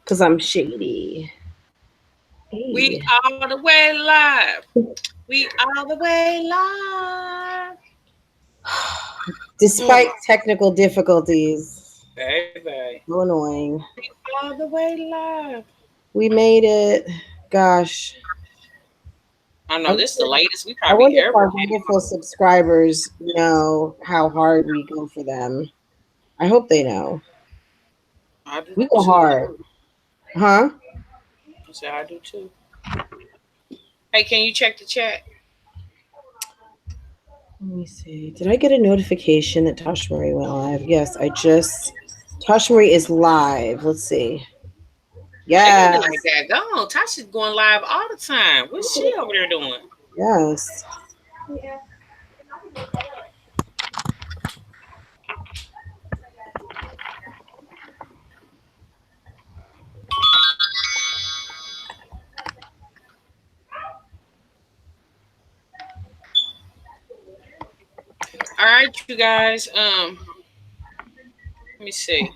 Because I'm shady. We Hey. all the way live. We all the way live. Despite technical difficulties. Baby. So annoying. We all the way live. We made it. Gosh. I I know this is the wonder, latest we I probably wonder if ever our had. wonderful subscribers know how hard we go for them. I hope they know. I do We go too. hard. Huh? I said I do too. Hey, can you check the chat? Let me see. Did I get a notification that Tosh Marie went live? Yes, I just. Tosh Marie is live. Let's see. They gonna be Yes. like that. Go on. Tasha's going live all the time. What's she over there doing? Yes. All right, you guys. Let me see.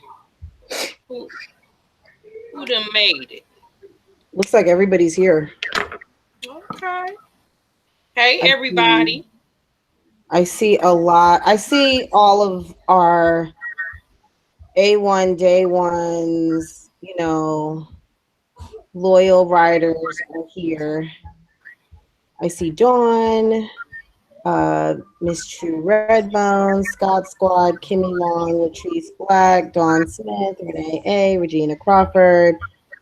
Who who done made it? Looks like everybody's here. Okay. Hey, I see. everybody. I see a lot. I see all of our A1 day ones, loyal riders are here. I see Dawn, Miss True Redbone, Scott Squad, Kimmy Long, Latrice Black, Dawn Smith, Renee A, Regina Crawford,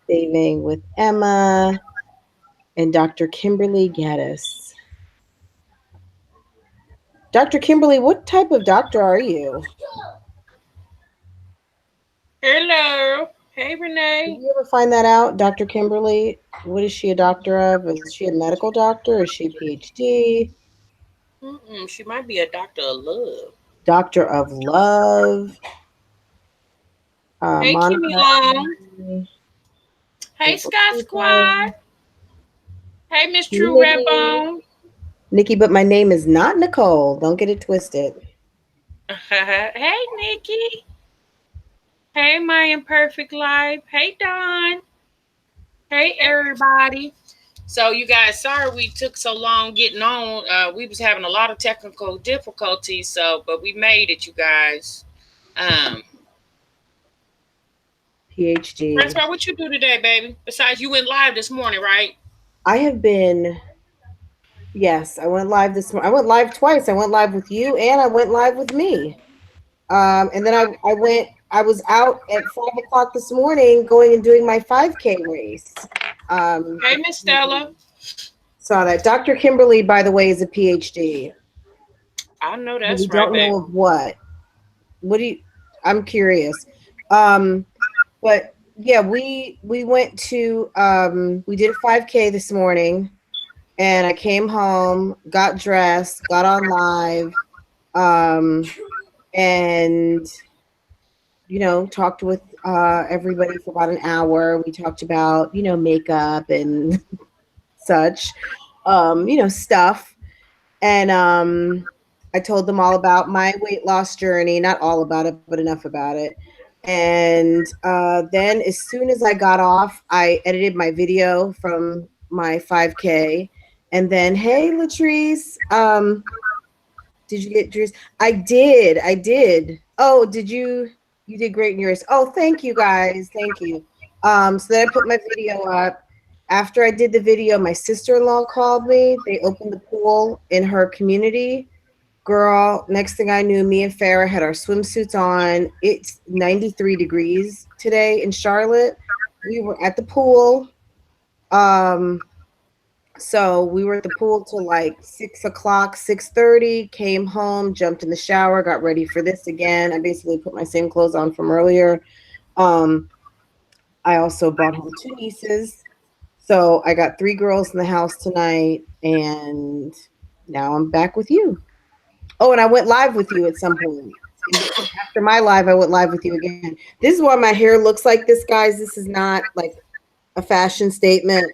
Saving with Emma, and Dr. Kimberly Gaddis. Dr. Kimberly, what type of doctor are you? Hello. Hey, Did Renee. you ever find that out, Dr. Kimberly? What is she a doctor of? Is she a medical doctor? Is she a PhD? She might be a doctor of love. Doctor of love? Hey, Kimmy Monica? Long. Hey, April Scott Squad. Cooper, Hey, Miss True Nikki. Redbone. Nikki, but my name is not Nicole. Don't get it twisted. Hey, Nikki. Hey, my imperfect life. Hey, Dawn. Hey, everybody. So, you guys, sorry we took so long getting on. We was having a lot of technical difficulties, but we made it, you guys. Um, PhD. Principal, what you do today, baby? Besides, you went live this morning, right? I have been, yes, I went live this morning. I went live twice. I went live with you and I went live with me. And then I was out at 5 o'clock this morning going and doing my 5K race. Hey, Miss Stella. Saw that. Dr. Kimberly, by the way, is a PhD. I know But that's we right, don't baby. know of what. What do you, I'm curious. Um, but yeah, we went to we did a 5K this morning and I came home, got dressed, got on live, um, and talked with everybody for about an hour. We talked about, makeup and such, stuff. And I told them all about my weight loss journey, not all about it, but enough about it. And then as soon as I got off, I edited my video from my 5K. And then, hey, Latrice, did you get yours? I did. I did. Oh, did you? You did great in yours. Oh, thank you guys. Thank you. So then I put my video up. After I did the video, my sister-in-law called me. They opened the pool in her community. Girl, next thing I knew, me and Farah had our swimsuits on. It's 93 degrees today in Charlotte. We were at the pool. Um, so we were at the pool till like 6 o'clock, 6:30, came home, jumped in the shower, got ready for this again. I basically put my same clothes on from earlier. Um, I also brought home two nieces. So I got three girls in the house tonight, and now I'm back with you. Oh, and I went live with you at some point. After my live, I went live with you again. This is why my hair looks like this, guys. This is not like a fashion statement.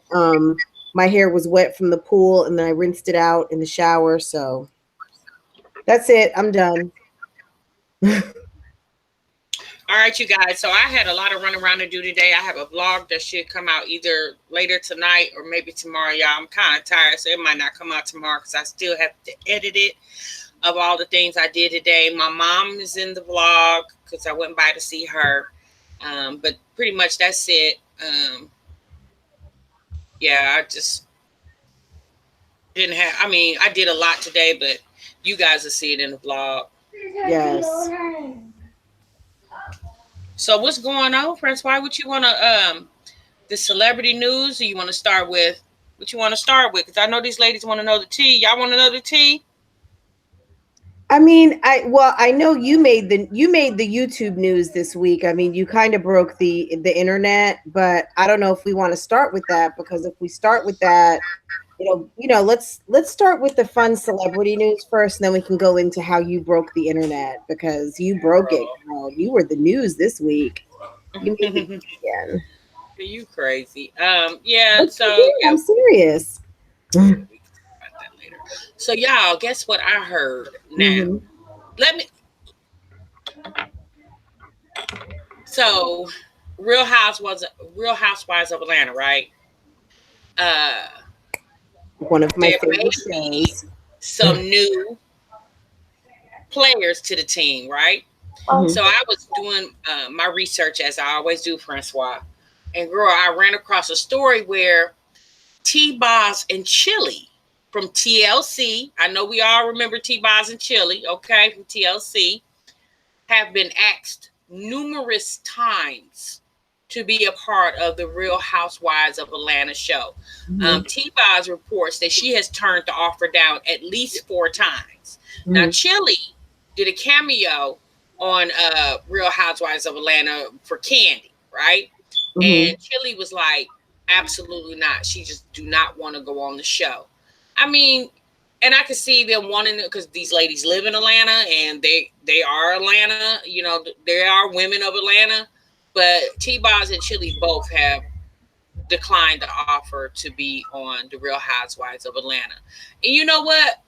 My hair was wet from the pool, and then I rinsed it out in the shower. So that's it. I'm done. All right, you guys. So I had a lot of running around to do today. I have a vlog that should come out either later tonight or maybe tomorrow, y'all. I'm kind of tired, so it might not come out tomorrow because I still have to edit it of all the things I did today. My mom is in the vlog because I went by to see her. But pretty much that's it. Yeah, I just didn't have, I mean, I did a lot today, but you guys will see it in the vlog. Yes. So what's going on, Prince? Why would you want to the celebrity news, or you want to start with what you want to start with? Because I know these ladies want to know the tea. Y'all want to know the tea? I mean, I know you made the YouTube news this week. I mean, you kind of broke the internet, but I don't know if we want to start with that because if we start with that, let's start with the fun celebrity news first, and then we can go into how you broke the internet because you broke it, girl. You were the news this week. You made the news again. Are you crazy? Yeah. But you So did. yeah, I'm serious. yeah, we can talk about that later. So y'all, guess what I heard now? Mm-hmm. Let me. So, Real Housewives of Atlanta, right? Uh, One of my there may favorite be shows. some new players to the team, right? Mhm. So I was doing my research as I always do, Francois. And girl, I ran across a story where T-Boz and Chili from TLC, I know we all remember T-Boz and Chili, okay, from TLC, have been asked numerous times to be a part of the Real Housewives of Atlanta show. Mhm. T-Boz reports that she has turned the offer down at least 4 times. Now, Mhm. Chili did a cameo on Real Housewives of Atlanta for Candy, right? And Mhm. Chili was like, absolutely not. She just do not want to go on the show. I mean, and I can see them wanting it because these ladies live in Atlanta and they are Atlanta. You know, they are women of Atlanta. But T-Boz and Chili both have declined the offer to be on the Real Housewives of Atlanta. And you know what?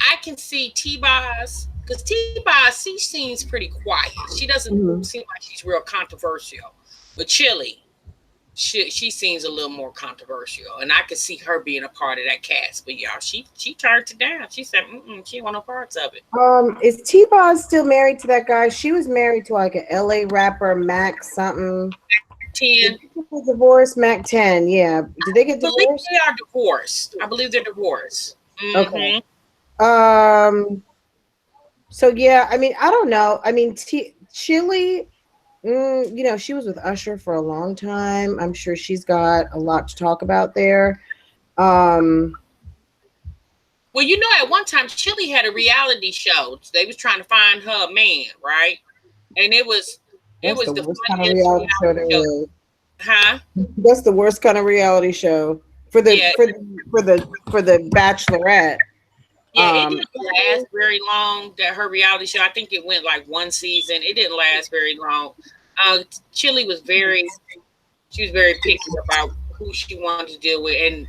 I can see T-Boz because T-Boz, she seems pretty quiet. She doesn't Mhm. seem like she's real controversial. But Chili, she seems a little more controversial, and I could see her being a part of that cast. But y'all, she turned it down. She said, she didn't want no parts of it. Is T-Boz still married to that guy? She was married to like a LA rapper, Mac something. Did 10, they get divorced? Mac 10, yeah. Did they I get believe divorced? they are divorced. I believe they're divorced. Okay. Mm-hmm. Um. So yeah, I mean, I don't know. I mean, Chili. She was with Usher for a long time. I'm sure she's got a lot to talk about there. Um. Well, you know, at one time, Chili had a reality show. They was trying to find her a man, right? And it That's was the the worst kind of funniest reality show reality show. there is. Huh? That's the worst kind of reality show for the Yeah, for the for the Bachelorette. yeah. It I didn't last mean, very long. That her reality show, I think it went like one season. It didn't last very long. Chili was very she was very picky about who she wanted to deal with, and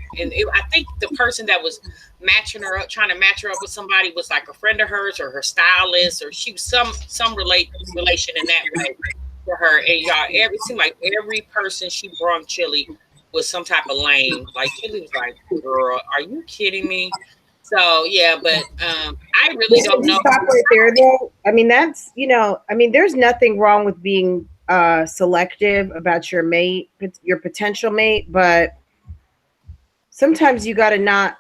I think the person that was matching her up, trying to match her up with somebody, was like a friend of hers or her stylist, or she was some relation in that way for her. And y'all, it seemed like every person she brought Chili was some type of lame. Like Chili was like, "Girl, are you kidding me?" So yeah, but I really but can don't we know. stop right there though? I mean, I mean, there's nothing wrong with being selective about your mate, your potential mate, but sometimes you got to not,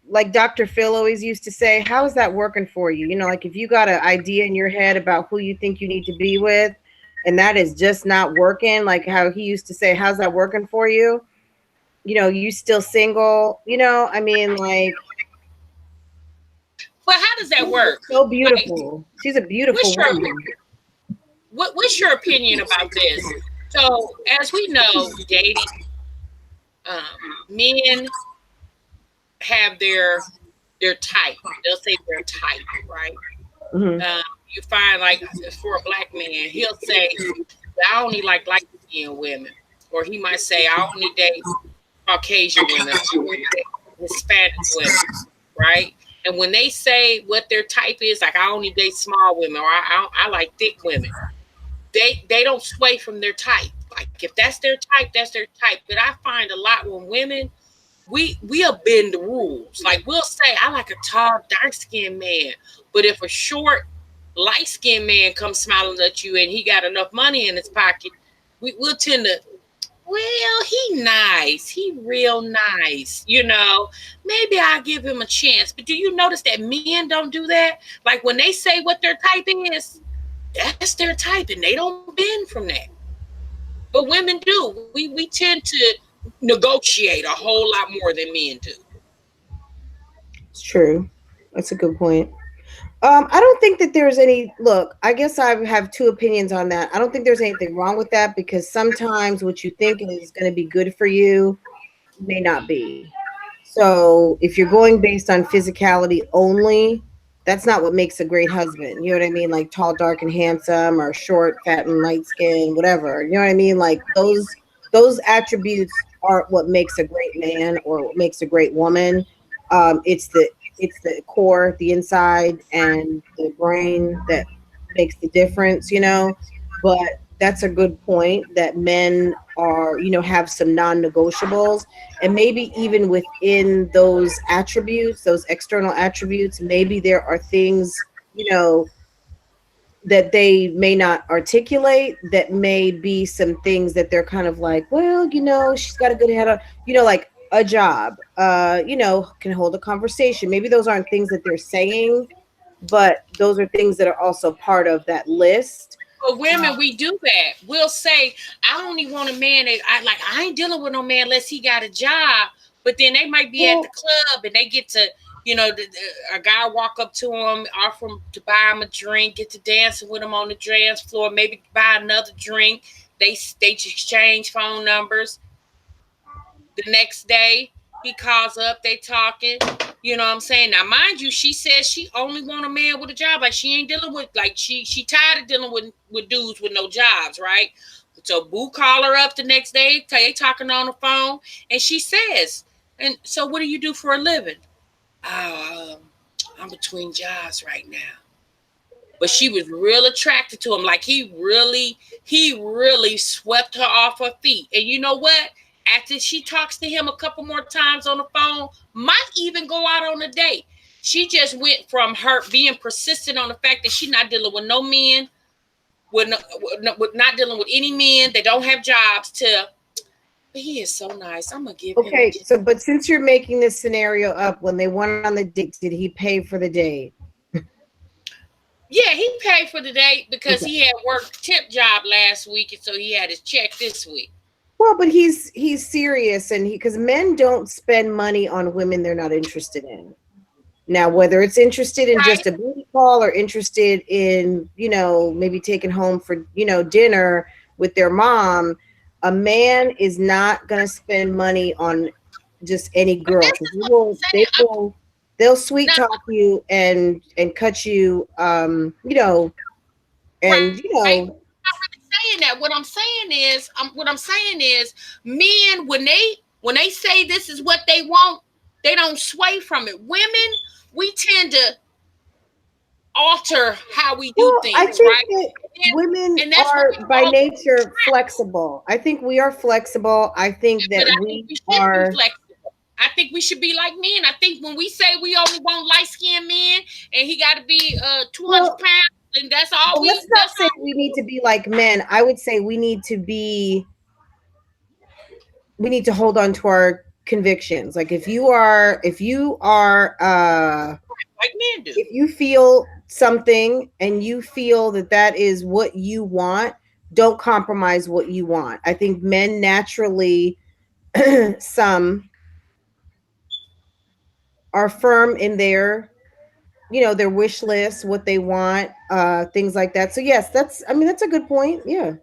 like Dr. Phil always used to say, how is that working for you? Like if you got an idea in your head about who you think you need to be with, and that is just not working, like how he used to say, how's that working for you? You still single, I mean, like, But how does that she's work? so Like, beautiful. She's a beautiful what's your woman. what's your opinion about this? So, as we know, dating men have their type. They'll say their type, right? Hmm. You find like for a black man, he'll say, "I only like light skinned women," or he might say, "I only date Caucasian women, I only date Hispanic women," right? And when they say what their type is, like I only date small women or I like thick women, they don't sway from their type. Like if that's their type, that's their type. But I find a lot when women we'll bend the rules. Like we'll say, I like a tall, dark skinned man. But if a short, light skinned man comes smiling at you and he got enough money in his pocket, we'll tend to, well, he nice. He real nice. Maybe I'll give him a chance. But do you notice that men don't do that? Like when they say what their type is, that's their type and they don't bend from that. But women do. We tend to negotiate a whole lot more than men do. It's true. That's a good point. I don't think that there's any look. I guess I have two opinions on that. I don't think there's anything wrong with that because sometimes what you think is going to be good for you may not be. So if you're going based on physicality only, that's not what makes a great husband. You know what I mean? Like tall, dark, and handsome, or short, fat, and light skin, whatever. You know what I mean? Like those attributes aren't what makes a great man or what makes a great woman. It's the core, the inside, and the brain that makes the difference. But that's a good point that men are, have some non-negotiables, and maybe even within those attributes, those external attributes, maybe there are things, that they may not articulate, that may be some things that they're kind of like, well, she's got a good head on, like a job, can hold a conversation. Maybe those aren't things that they're saying, but those are things that are also part of that list. But women, we do that. We'll say, I only want a man that I ain't dealing with no man unless he got a job. But then they might be at the Well, club and they get to, a guy walk up to him, offer him to buy him a drink, get to dancing with him on the dance floor, maybe buy another drink. They exchange phone numbers. The next day, he calls up, they talking. You know what I'm saying? Now, mind you, she says she only want a man with a job. Like she ain't dealing with she tired of dealing with dudes with no jobs, right? So Boo call her up the next day. They talking on the phone, and she says, "And so, what do you do for a living?" Oh, I'm between jobs right now. But she was real attracted to him. Like he really swept her off her feet. And you know what? After she talks to him a couple more times on the phone, might even go out on a date. She just went from her being persistent on the fact that she's not dealing with no men, with not dealing with any men that don't have jobs, to, but he is so nice. I'm gonna give him a okay, so but since you're making this scenario up, when they went on the date, did he pay for the date? Yeah, he paid for the date because Okay. he had worked temp job last week, and so he had his check this week. Well, but he's serious, and he because men don't spend money on women they're not interested in. Now, whether it's interested in Right? just a booty call or interested in, maybe taking home for, dinner with their mom, a man is not going to spend money on just any But girl this because is what I'm saying. they'll sweet Not talk you and cut you, and right. Saying that. What I'm saying is, men when they say this is what they want, they don't sway from it. Women, we tend to alter how we do well, I things, think right? that women And that's what we are by call nature flexible. I think we are flexible. I think but that I think we we should be are. flexible. I think we should be like men. I think when we say we only want light skinned men and he got to be 200 Well, pounds, and that's all but we let's not that's say all we need to be like men. I would say we need to hold on to our convictions. Like like men do. if you feel something and you feel that that is what you want, don't compromise what you want. I think men naturally some are firm in their wish list, what they want, things like that. So yes, that's a good point. Yeah.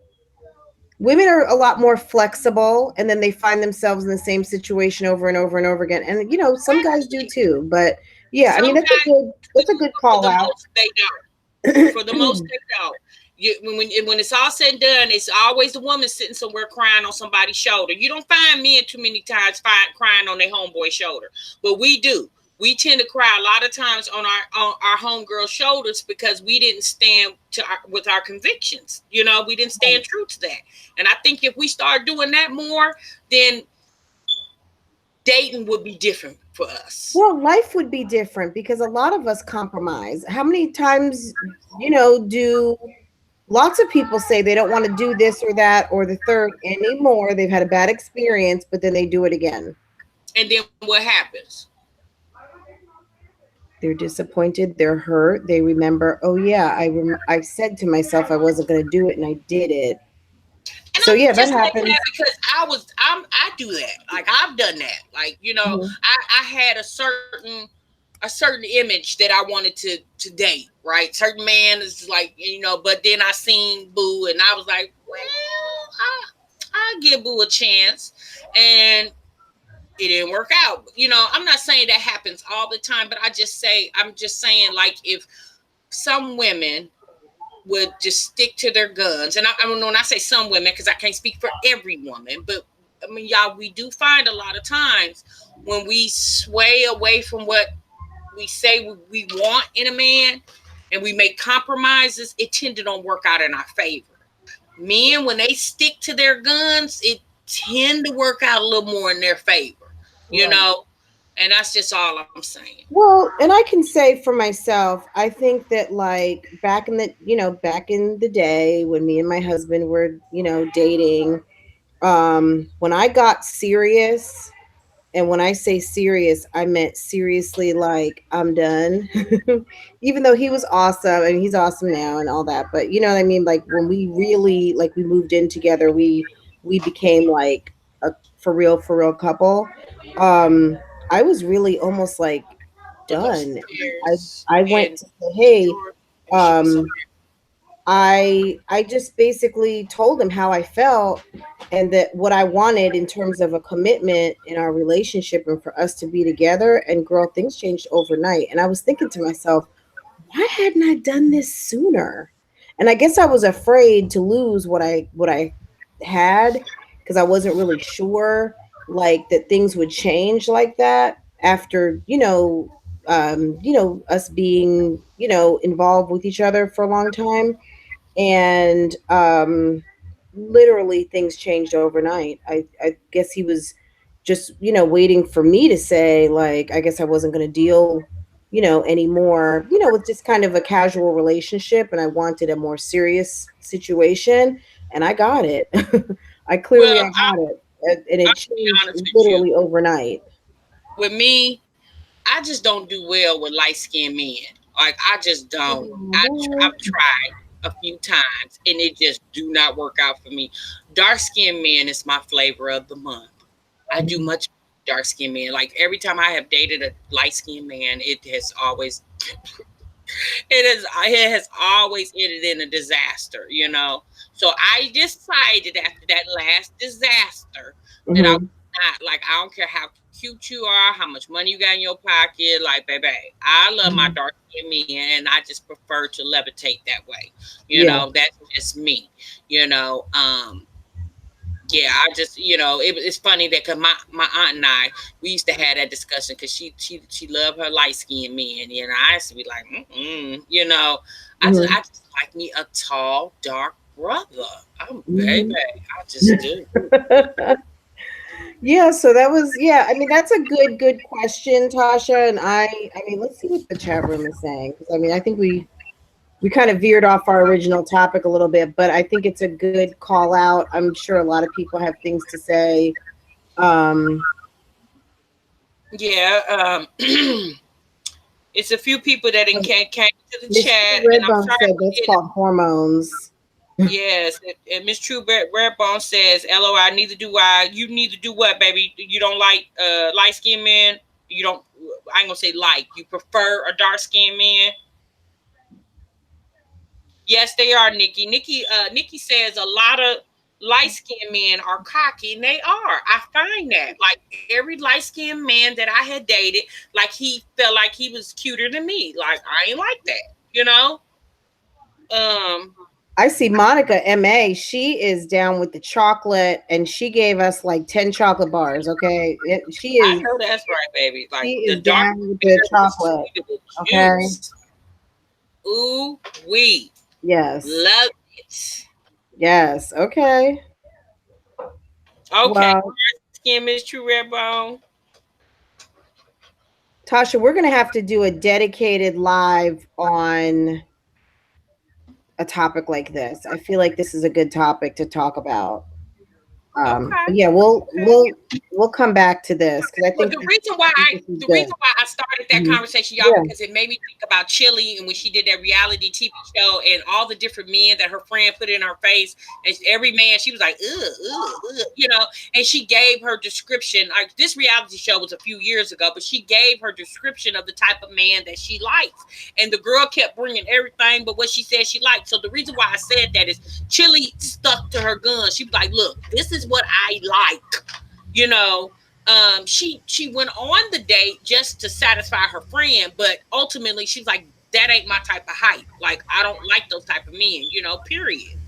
Women are a lot more flexible, and then they find themselves in the same situation over and over and over again. And some guys do too. But yeah, I mean Some guys that's a good for call the out. most they don't. For the most they don't. When it's all said and done, it's always the woman sitting somewhere crying on somebody's shoulder. You don't find men too many times crying on their homeboy's shoulder, but we do. we tend to cry a lot of times on our homegirl shoulders because we didn't stand with our convictions. We didn't stand true to that. And I think if we start doing that more, then dating would be different for us. Well, life would be different because a lot of us compromise. How many times, do lots of people say they don't want to do this or that or the third anymore? They've had a bad experience, but then they do it again. And then what happens? They're disappointed, they're hurt, they remember, oh yeah, I said to myself I wasn't going to do it and I did it. And So I'm yeah, that just like that happens. because I do that. Like I've done that. Like Mhm. I had a certain image that I wanted to date. Right, certain man is like but then I seen Boo and I was like, well, I give Boo a chance, and it didn't work out. I'm not saying that happens all the time, but I'm just saying like if some women would just stick to their guns. And I don't know when I say some women, because I can't speak for every woman, but I mean, y'all, we do find a lot of times when we sway away from what we say we want in a man and we make compromises, it tend to don't work out in our favor. Men, when they stick to their guns, it tend to work out a little more in their favor, you Right. know? And that's just all I'm saying. Well, and I can say for myself, I think that like back in the day when me and my husband were, dating, when I got serious, and when I say serious, I meant seriously, like I'm done. Even though he was awesome, I mean he's awesome now and all that, but you know what I mean. Like when we really like we moved in together, we became like a for real couple. Um, I was really almost like But those done. stairs I went and to say, hey, George, it should be so. um, I just basically told him how I felt and that what I wanted in terms of a commitment in our relationship and for us to be together. And girl, things changed overnight. And I was thinking to myself, why hadn't I done this sooner? And I guess I was afraid to lose what I had because I wasn't really sure like that things would change like that after, us being, involved with each other for a long time. And literally things changed overnight. I guess he was just waiting for me to say like I guess I wasn't going to deal anymore with just kind of a casual relationship, and I wanted a more serious situation, and I got it. I Well, got it, and it I'll be changed honest with you. literally overnight. With me, I just don't do well with light skinned men. Like I just don't. I've tried a few times and it just do not work out for me. Dark skinned man is my flavor of the month. I do much dark skinned men. Like every time I have dated a light skinned man, it has always ended in a disaster. So I decided after that last disaster that I Hmm. would not, like, I don't care how cute you are, how much money you got in your pocket, like, baby, I love my dark skinned men and I just prefer to levitate that way. Yeah. That's just me. You know, yeah, I just it's funny that because my aunt and I, we used to have that discussion because she loved her light skinned men, I used to be like, I Hmm. just like me a tall dark brother. I'm baby, Hmm. I just do. Yeah, so that was, yeah, I mean that's a good question, Tasha. And I mean let's see what the chat room is saying, because I mean I think we kind of veered off our original topic a little bit, but I think it's a good call out. I'm sure a lot of people have things to say. Um, Yeah, it's a few people that came to the Miss True chat, and I'm Redbone sorry said we that's didn't. called hormones. Yes, and Miss True Redbone says, "LOI, neither do I. You need to do what, baby? You don't like light skinned men. You don't. I ain't gonna say like. You prefer a dark skinned man. Yes, they are, Nikki. Nikki says a lot of light skinned men are cocky, and they are. I find that like every light skinned man that I had dated, like he felt like he was cuter than me. Like I ain't like that, you know. Um, I see Monica MA. She is down with the chocolate, and she gave us like 10 chocolate bars. Okay, she I is know that's right, baby. she Like the is dark down with the beer with the chocolate. sweet of the Okay. juice. Ooh, we Yes. love it. Yes. Okay. Okay, Well, skin Miss True Red Bone. Tasha, we're gonna have to do a dedicated live on a topic like this. I feel like this is a good topic to talk about. Okay, But yeah, okay. we'll come back to this because Well, I think this is good. I started that Mhm. conversation, y'all, Yeah, because it made me think about Chili and when she did that reality TV show and all the different men that her friend put in her face, and every man she was like, ugh, ugh, ugh, you know, and she gave her description. Like this reality show was a few years ago, but she gave her description of the type of man that she likes, and the girl kept bringing everything but what she said she liked. So the reason why I said that is Chili stuck to her gun. She was like, look, this is what I like, you know. She went on the date just to satisfy her friend, but ultimately she's like, that ain't my type of height. Like I don't like those type of men, you know, period.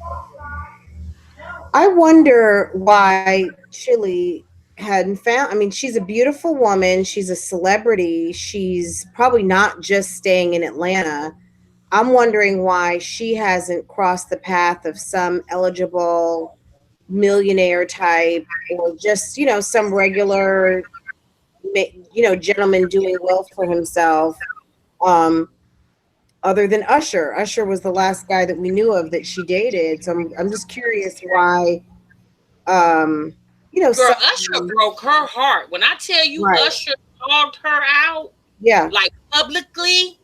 I wonder why Chili hadn't found. I mean, she's a beautiful woman. She's a celebrity. She's probably not just staying in Atlanta. I'm wondering why she hasn't crossed the path of some eligible millionaire type or just, some regular, gentleman doing well for himself. Um, other than Usher. Usher was the last guy that we knew of that she dated. So I'm just curious why, um, Girl, Usher someone, broke her heart. When I tell you right. Usher dogged her out, Yeah, like publicly,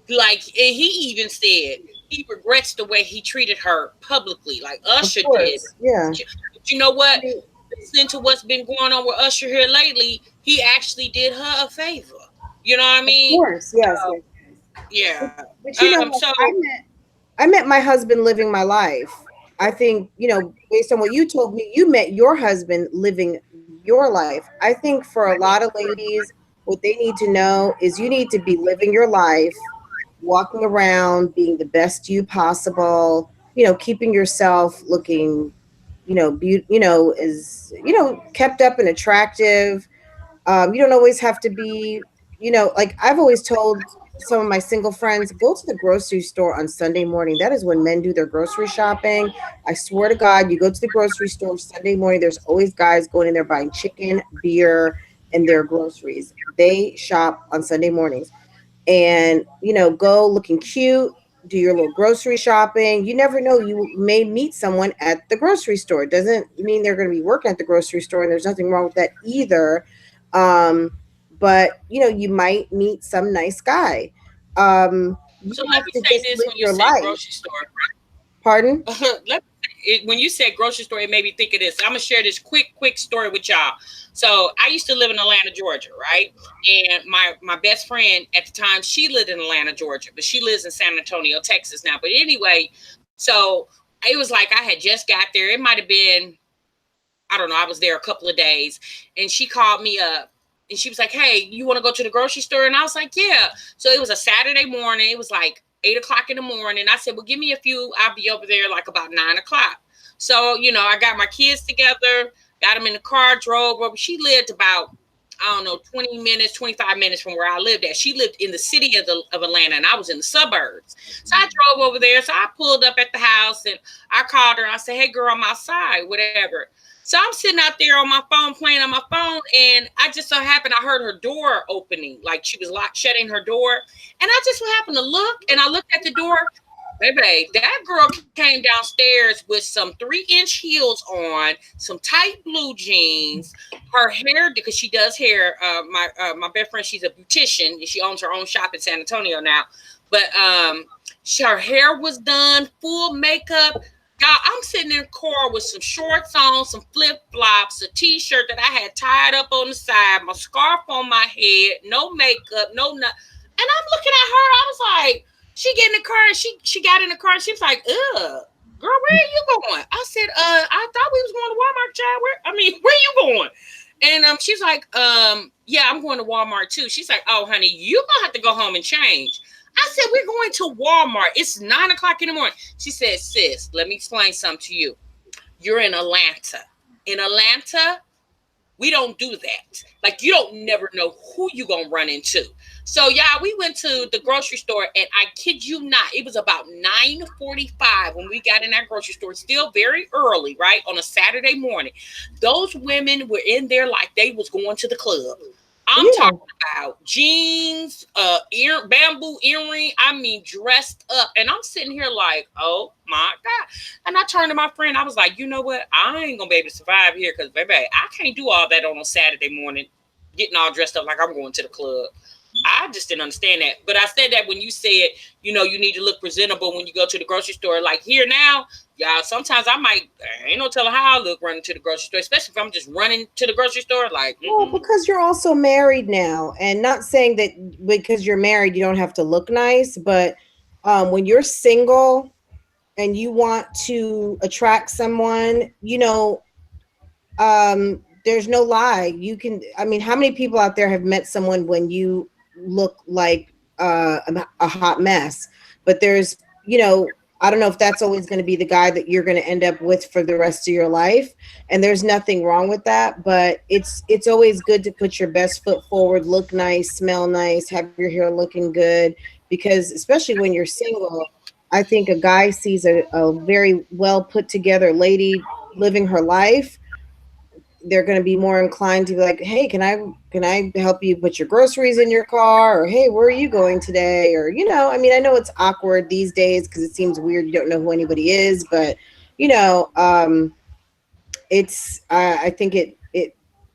like and he even said he regrets the way he treated her publicly, like of Usher did. course. Yeah. But you know I what? mean, Listening to what's been going on with Usher here lately, he actually did her a favor. You know what I of mean? course. Yes, So yes. But, yeah. but So I met my husband living my life. I think, based on what you told me, you met your husband living your life. I think for a lot of ladies, what they need to know is you need to be living your life, walking around, being the best you possible, keeping yourself looking, kept up and attractive. You don't always have to be, like I've always told some of my single friends, go to the grocery store on Sunday morning. That is when men do their grocery shopping. I swear to God, you go to the grocery store Sunday morning, there's always guys going in there buying chicken, beer, and their groceries. They shop on Sunday mornings and go looking cute, do your little grocery shopping. You never know, you may meet someone at the grocery store. It doesn't mean they're going to be working at the grocery store, and there's nothing wrong with that either. um but you might meet some nice guy. You so let have me to say just this live when you your say life. grocery store. Pardon? When you said grocery store, it made me think of this. I'm gonna share this quick story with y'all. So I used to live in Atlanta, Georgia, right? And my best friend at the time, she lived in Atlanta, Georgia, but she lives in San Antonio, Texas now. But anyway, so it was like I had just got there. It might have been, I don't know, I was there a couple of days, and she called me up. And she was like, "Hey, you want to go to the grocery store?" And I was like, "Yeah." So it was a Saturday morning. It was like 8 o'clock in the morning. I said, "Well, give me a few. I'll be over there like about 9 o'clock." So I got my kids together, got them in the car, drove over. She lived about, I don't know, 20 minutes, 25 minutes from where I lived at. She lived in the city of Atlanta, and I was in the suburbs. So I drove over there. So I pulled up at the house, and I called her. I said, "Hey, girl, I'm outside, whatever." So I'm sitting out there on my phone, playing on my phone, and I just so happened I heard her door opening, like she was shutting her door. And I just so happened to look, and I looked at the door. Baby, that girl came downstairs with some 3-inch heels on, some tight blue jeans, her hair, because she does hair. My best friend, she's a beautician, and she owns her own shop in San Antonio now. But her hair was done, full makeup. God, I'm sitting in the car with some shorts on, some flip flops, a t-shirt that I had tied up on the side, my scarf on my head, no makeup, no nothing. And I'm looking at her. I was like, she get in the car, and she got in the car, and she was like, ugh, girl, where are you going? I said, I thought we was going to Walmart, child. Where you going? And she's like, yeah, I'm going to Walmart too. She's like, oh, honey, you gonna have to go home and change. I said, we're going to Walmart. It's 9 o'clock in the morning. She said, sis, let me explain something to you. You're in Atlanta. In Atlanta, we don't do that. Like, you don't never know who you gonna run into. So y'all, we went to the grocery store, and I kid you not, it was about 9:45 when we got in that grocery store. Still very early, right, on a Saturday morning. Those women were in there like they was going to the club. I'm Yeah. talking about jeans, bamboo earring. I mean, dressed up, and I'm sitting here like, oh my god! And I turned to my friend. I was like, you know what? I ain't gonna be able to survive here because, baby, I can't do all that on a Saturday morning, getting all dressed up like I'm going to the club. I just didn't understand that. But I said that when you said, you need to look presentable when you go to the grocery store. Like here now, y'all, sometimes I might, ain't no telling how I look running to the grocery store, especially if I'm just running to the grocery store. Like, Well, mm-mm. because you're also married now, and not saying that because you're married you don't have to look nice, but when you're single and you want to attract someone, there's no lie. You can, I mean, how many people out there have met someone when you look like a hot mess? But there's, I don't know if that's always going to be the guy that you're going to end up with for the rest of your life. And there's nothing wrong with that, but it's always good to put your best foot forward, look nice, smell nice, have your hair looking good, because especially when you're single, I think a guy sees a very well put together lady living her life, they're going to be more inclined to be like, hey, can I help you put your groceries in your car, or hey, where are you going today, or I mean, I know it's awkward these days because it seems weird, you don't know who anybody is, but you know it's I think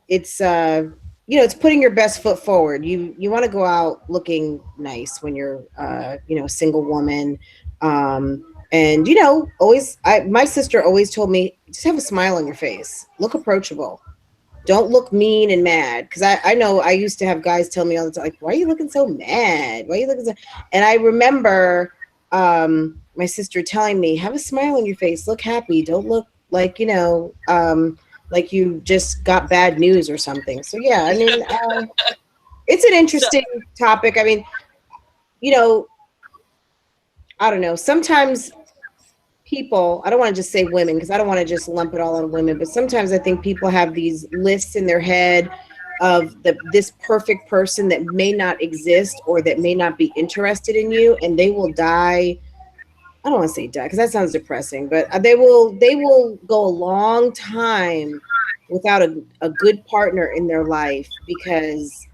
it's putting your best foot forward. You want to go out looking nice when you're a single woman. And always, my sister always told me, just have a smile on your face, look approachable, don't look mean and mad. Because I know I used to have guys tell me all the time, like, why are you looking so mad? Why are you looking so? And I remember my sister telling me, have a smile on your face, look happy, don't look like, like you just got bad news or something. So, yeah, I mean, it's an So, interesting topic. I mean, you know, I don't know. Sometimes people, I don't want to just say women because I don't want to just lump it all on women, but sometimes I think people have these lists in their head of this perfect person that may not exist or that may not be interested in you, and they will die. I don't want to say die because that sounds depressing, but they will go a long time without a good partner in their life because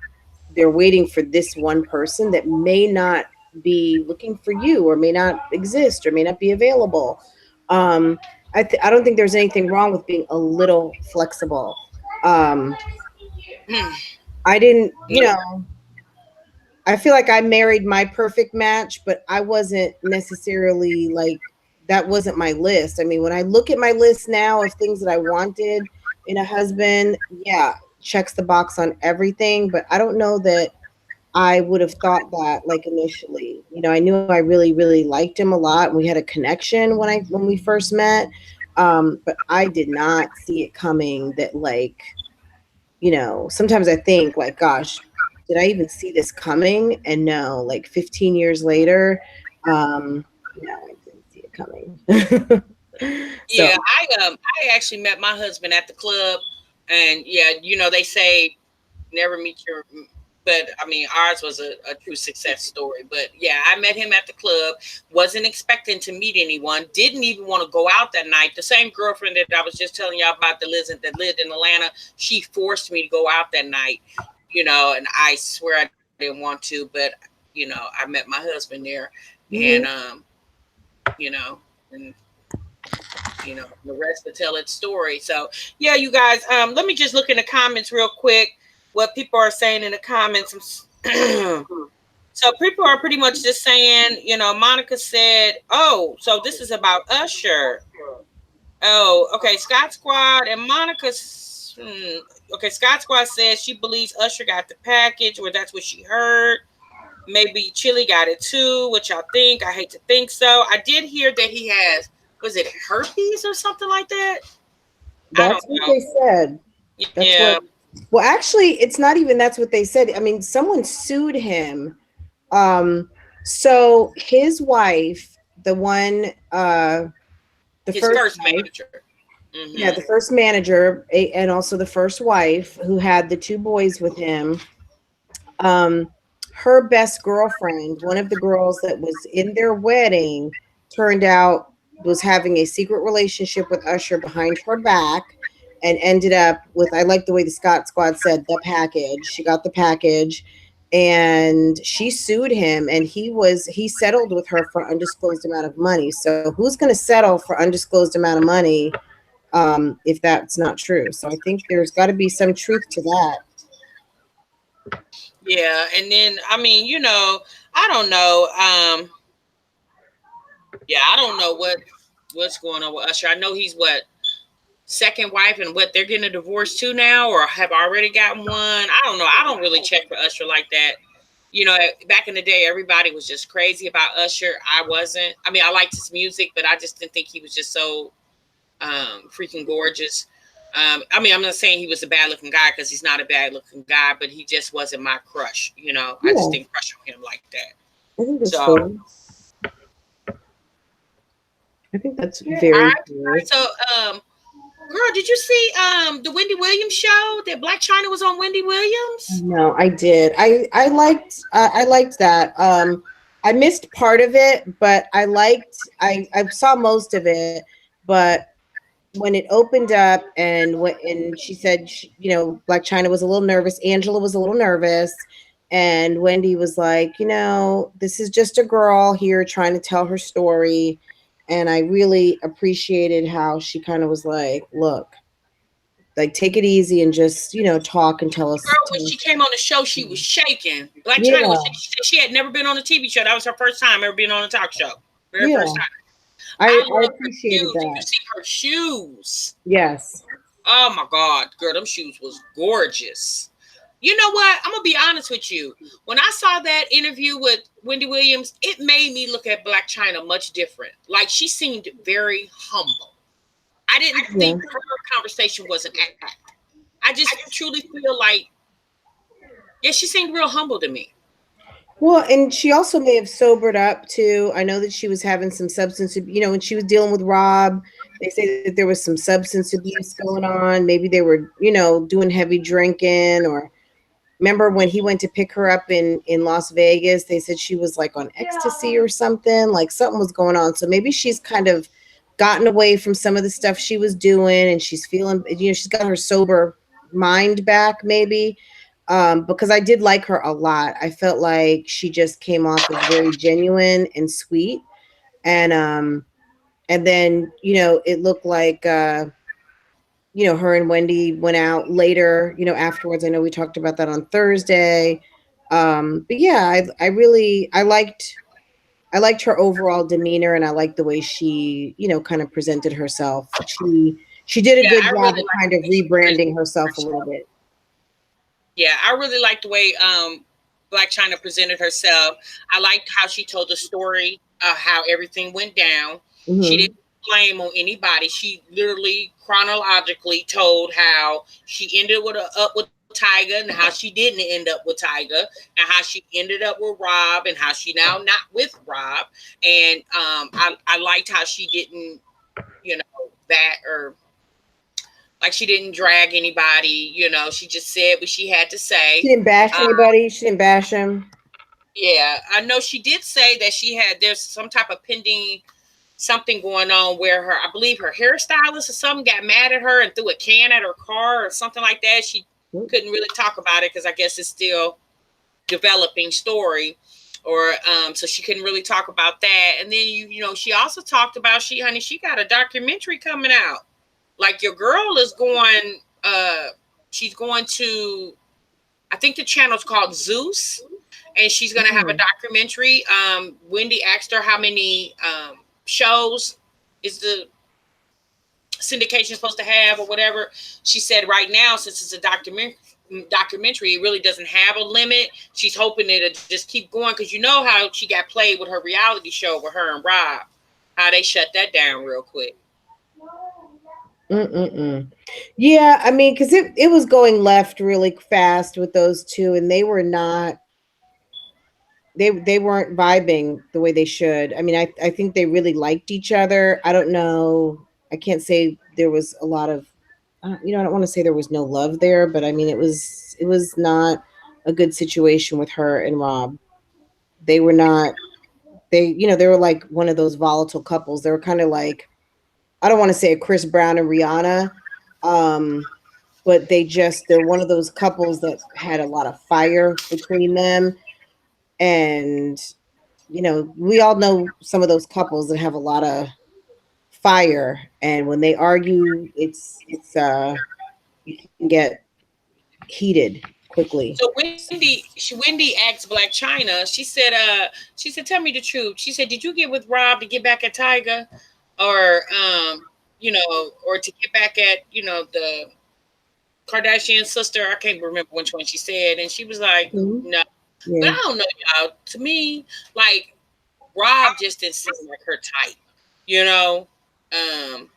they're waiting for this one person that may not be looking for you or may not exist or may not be available. Um, I don't think there's anything wrong with being a little flexible. Um, I didn't, I feel like I married my perfect match, but I wasn't necessarily like, that wasn't my list. I mean, when I look at my list now of things that I wanted in a husband, yeah, checks the box on everything, but I don't know that I would have thought that like initially. I knew I really, really liked him a lot, and we had a connection when we first met. But I did not see it coming that like, sometimes I think like, gosh, did I even see this coming? And no, like 15 years later, no, I didn't see it coming. So yeah, I actually met my husband at the club, and yeah, they say never meet your. But I mean, ours was a true success story. But yeah, I met him at the club. Wasn't expecting to meet anyone. Didn't even want to go out that night. The same girlfriend that I was just telling y'all about that lived in Atlanta. She forced me to go out that night. And I swear I didn't want to, but I met my husband there, and mhm. you know, and the rest to tell its story. So yeah, you guys, let me just look in the comments real quick what people are saying in the comments. So people are pretty much just saying, Monica said, oh, so this is about Usher. Oh, okay, Scott Squad and Monica's. Okay, Scott Squad says she believes Usher got the package, or that's what she heard. Maybe Chili got it too. What y'all think? I hate to think so. I did hear that he has, was it herpes or something like that? I don't That's what know. they said. That's Yeah. what, well, actually, it's not even that's what they said. I mean, someone sued him um So his wife, the one, the His first first wife, manager. Mm-hmm. yeah, the first manager, and also the first wife who had the two boys with him, um, her best girlfriend, one of the girls that was in their wedding, turned out was having a secret relationship with Usher behind her back and ended up with, I like the way the Scott Squad said, the package. She got the package and she sued him, and he settled with her for undisclosed amount of money. So who's going to settle for undisclosed amount of money if that's not true? So I think there's got to be some truth to that. Yeah, and then I mean, I don't know. Yeah, I don't know what's going on with Usher. I know he's what second wife, and what they're getting a divorce too now, or have already gotten one. I don't know. I don't really check for Usher like that. Back in the day, everybody was just crazy about Usher. I wasn't. I mean, I liked his music, but I just didn't think he was just so freaking gorgeous. I mean, I'm not saying he was a bad looking guy because he's not a bad looking guy, but he just wasn't my crush. I just Yeah, didn't crush on him like that. I think that's So, fair. I think that's yeah, all very right. fair. So, girl, did you see the Wendy Williams show that Blac Chyna was on Wendy Williams? No, I did. I liked that. I missed part of it, but I saw most of it. But when it opened up and she said Blac Chyna was a little nervous, Angela was a little nervous, and Wendy was like, this is just a girl here trying to tell her story, and I really appreciated how she kind of was like, look, like take it easy and just talk and tell us. Girl, when she came on the show, she was shaking. Blac Chyna was Yeah, shaking. She said she had never been on a TV show. That was her first time ever being on a talk show. Very yeah. first time. I I love her appreciated shoes. Did you that. see her shoes? Yes. Oh my God, girl, them shoes was gorgeous. You know what? I'm gonna be honest with you. When I saw that interview with Wendy Williams, it made me look at Blac Chyna much different. Like she seemed very humble. I didn't Yeah. think her conversation was an act. I just truly feel like, yeah, she seemed real humble to me. Well, and she also may have sobered up too. I know that she was having some when she was dealing with Rob, they say that there was some substance abuse going on. Maybe they were, doing heavy drinking, or remember when he went to pick her up in Las Vegas, they said she was like on ecstasy or something, like something was going on. So maybe she's kind of gotten away from some of the stuff she was doing, and she's feeling, she's got her sober mind back maybe. Because I did like her a lot. I felt like she just came off as very genuine and sweet. And then, it looked like her and Wendy went out later, afterwards. I know we talked about that on Thursday. But yeah, I liked her overall demeanor, and I liked the way she, kind of presented herself. She did a Yeah, good I job really of like kind the of way she presented rebranding herself a little herself. bit. Yeah, I really liked the way Blac Chyna presented herself. I liked how she told the story, how everything went down. She Hmm. didn't blame on anybody. She literally chronologically told how she ended up with Tyga, and how she didn't end up with Tyga, and how she ended up with Rob, and how she now not with Rob. And I liked how she didn't, that, or like she didn't drag anybody. She just said what she had to She say. didn't bash Uh, anybody. She didn't bash him. yeah, I know she did say that there's some type of pending something going on where I believe her hairstylist or something got mad at her and threw a can at her car or something like that. She couldn't really talk about it because I guess it's still developing story, or so she couldn't really talk about that. And then she also talked about she got a documentary coming out. Like your girl is going, she's going to, I think the channel's called Zeus, and she's going to have a Mm. documentary. Wendy asked her how many shows is the syndication supposed to have, or whatever. She said right now, since it's a documentary, it really doesn't have a limit. She's hoping it'll just keep going, because you know how she got played with her reality show with her and Rob, how they shut that down real quick. Mm-mm-mm. Yeah, I mean, because it was going left really fast with those two, and they were not they weren't vibing the way they should. I mean, I think they really liked each other. I don't know. I can't say there was a lot of, I don't want to say there was no love there, but I mean, it was not a good situation with her and Rob. They were not. They were like one of those volatile couples. They were kind of like, I don't want to say a Chris Brown and Rihanna, um, but they're one of those couples that had a lot of fire between them, and we all know some of those couples that have a lot of fire, and when they argue, it's you can get heated quickly. So Wendy asked Blac Chyna. She said, tell me the truth. She said, did you get with Rob to get back at Tyga, or or to get back at the Kardashian sister? I can't remember which one she said, and she was like, Mhm. no. But Yeah. I don't know, y'all. To me, like Rob just didn't seem like her type, you know. Um,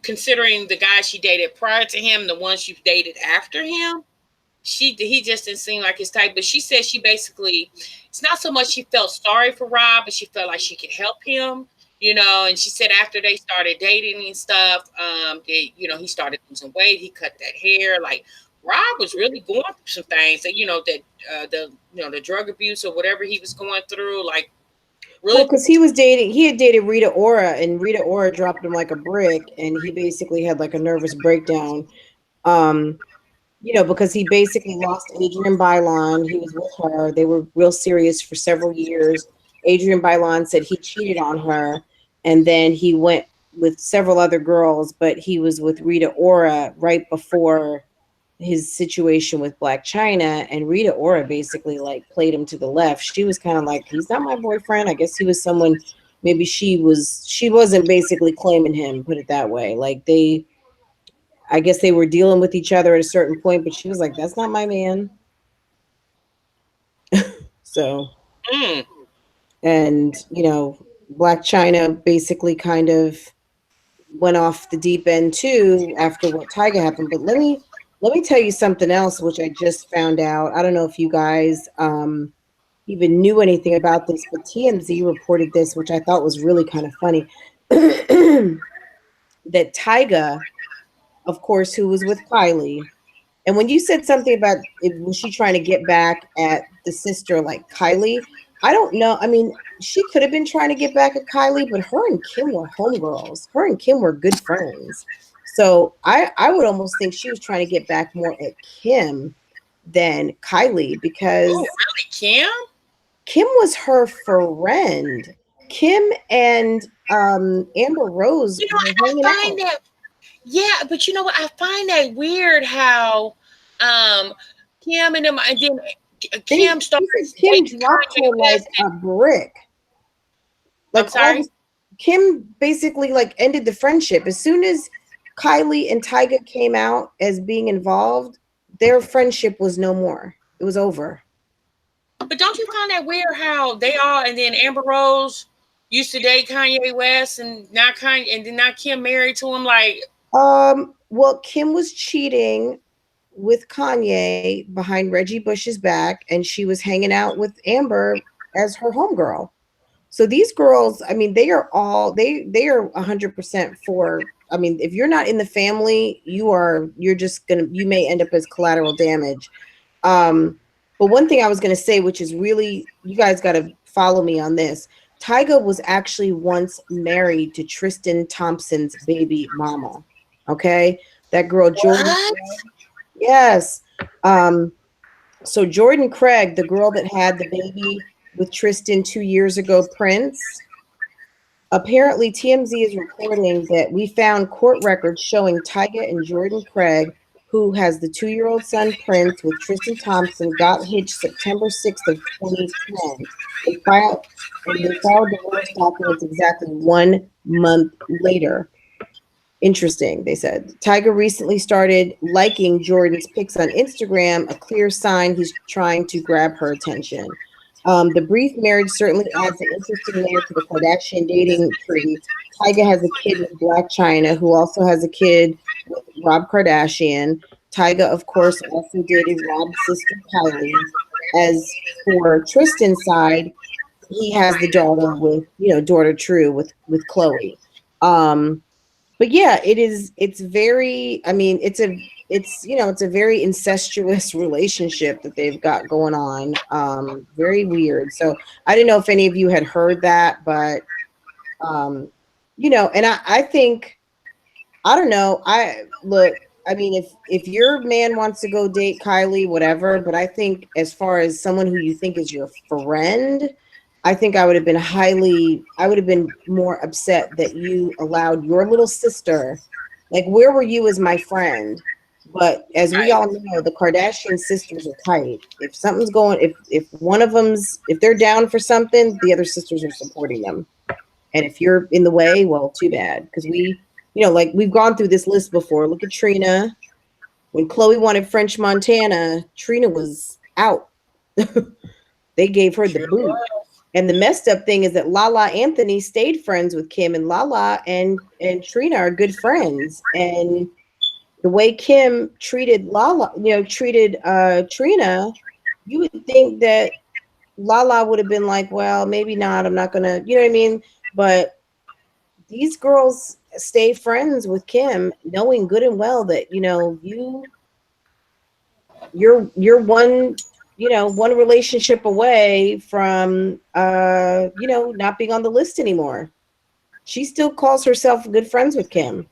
Considering the guy she dated prior to him, the one she dated after him, he just didn't seem like his type. But she said she basically, it's not so much she felt sorry for Rob, but she felt like she could help him, And she said after they started dating and stuff, he started losing weight, he cut that hair. Like Rob was really going through some things that the drug abuse or whatever he was going through, like Well, really. because he had dated Rita Ora, and Rita Ora dropped him like a brick, and he basically had like a nervous breakdown. Um, because he basically lost Adrian Bylon. He was with her. They were real serious for several years. Adrian Bylon said he cheated on her, and then he went with several other girls, but he was with Rita Ora right before his situation with Blac Chyna, and Rita Ora basically like played him to the left. She was kind of like, he's not my boyfriend. I guess he was someone, maybe she wasn't basically claiming him, put it that way. Like I guess they were dealing with each other at a certain point, but she was like, that's not my man. So, Mm. and Blac Chyna basically kind of went off the deep end too after what Tyga happened. But let me tell you something else, which I just found out. I don't know if you guys even knew anything about this, but TMZ reported this, which I thought was really kind of funny. That Tyga, of course, who was with Kylie, and when you said something about was she trying to get back at the sister like Kylie, I don't know. I mean, she could have been trying to get back at Kylie, but her and Kim were homegirls. Her and Kim were good friends. So I would almost think she was trying to get back more at Kim than Kylie, Oh, because really, Kim? Kim was her friend. Kim and Amber Rose were I hanging find out. that. Yeah, but you know what? I find that weird how um Kim and them, and then Kim She said starts Kim dating dropped Kanye her like West. a brick. I'm Like all sorry. this, Kim basically like ended the friendship as soon as Kylie and Tyga came out as being involved. Their friendship was no more. It was over. But don't you find that weird how they all, and then Amber Rose used to date Kanye West, and now Kanye, and then now Kim married to him? Like, Well, Kim was cheating with Kanye behind Reggie Bush's back, and she was hanging out with Amber as her homegirl. So these girls, I mean, they are 100% for. I mean, if you're not in the family, you're just gonna you may end up as collateral damage. Um, but one thing I was gonna say, which is really, you guys got to follow me on this. Tyga was actually once married to Tristan Thompson's baby mama. Okay, that girl Jordan. what? Yes. Um, so Jordan Craig, the girl that had the baby with Tristan 2 years ago, Prince, apparently TMZ is reporting that we found court records showing Tyga and Jordan Craig, who has the 2-year-old son Prince with Tristan Thompson, got hitched September 6th of 2010. They filed they filed divorce documents exactly 1 month later. Interesting, they said. Tiger recently started liking Jordan's pics on Instagram, a clear sign he's trying to grab her attention. The brief marriage certainly adds an interesting layer to the Kardashian dating tree. Tyga has a kid with Blac Chyna, who also has a kid with Rob Kardashian. Tyga, of course, also dated Rob's sister Kylie. as for Tristan's side, he has the daughter with, daughter True with Chloe. Um, but yeah, it's very, I mean, it's a very incestuous relationship that they've got going on. Very weird. So I didn't know if any of you had heard that, but um, and I think, I don't know. I look, I mean, if your man wants to go date Kylie, whatever, but I think as far as someone who you think is your friend, I think I would have been more upset that you allowed your little sister, like, where were you as my friend? But as we Right. all know, the Kardashian sisters are tight. If something's going, if one of them's, if they're down for something, the other sisters are supporting them. And if you're in the way, well, too bad. Because like we've gone through this list before. Look at Trina. When Chloe wanted French Montana, Trina was out. They gave her the Sure boot. was. And the messed up thing is that Lala Anthony stayed friends with Kim, and Lala and Trina are good friends. And the way Kim treated Trina, you would think that Lala would have been like, well, maybe not. I'm not gonna, you know what I mean? But these girls stay friends with Kim, knowing good and well that you're one relationship away from not being on the list anymore. She still calls herself good friends with Kim,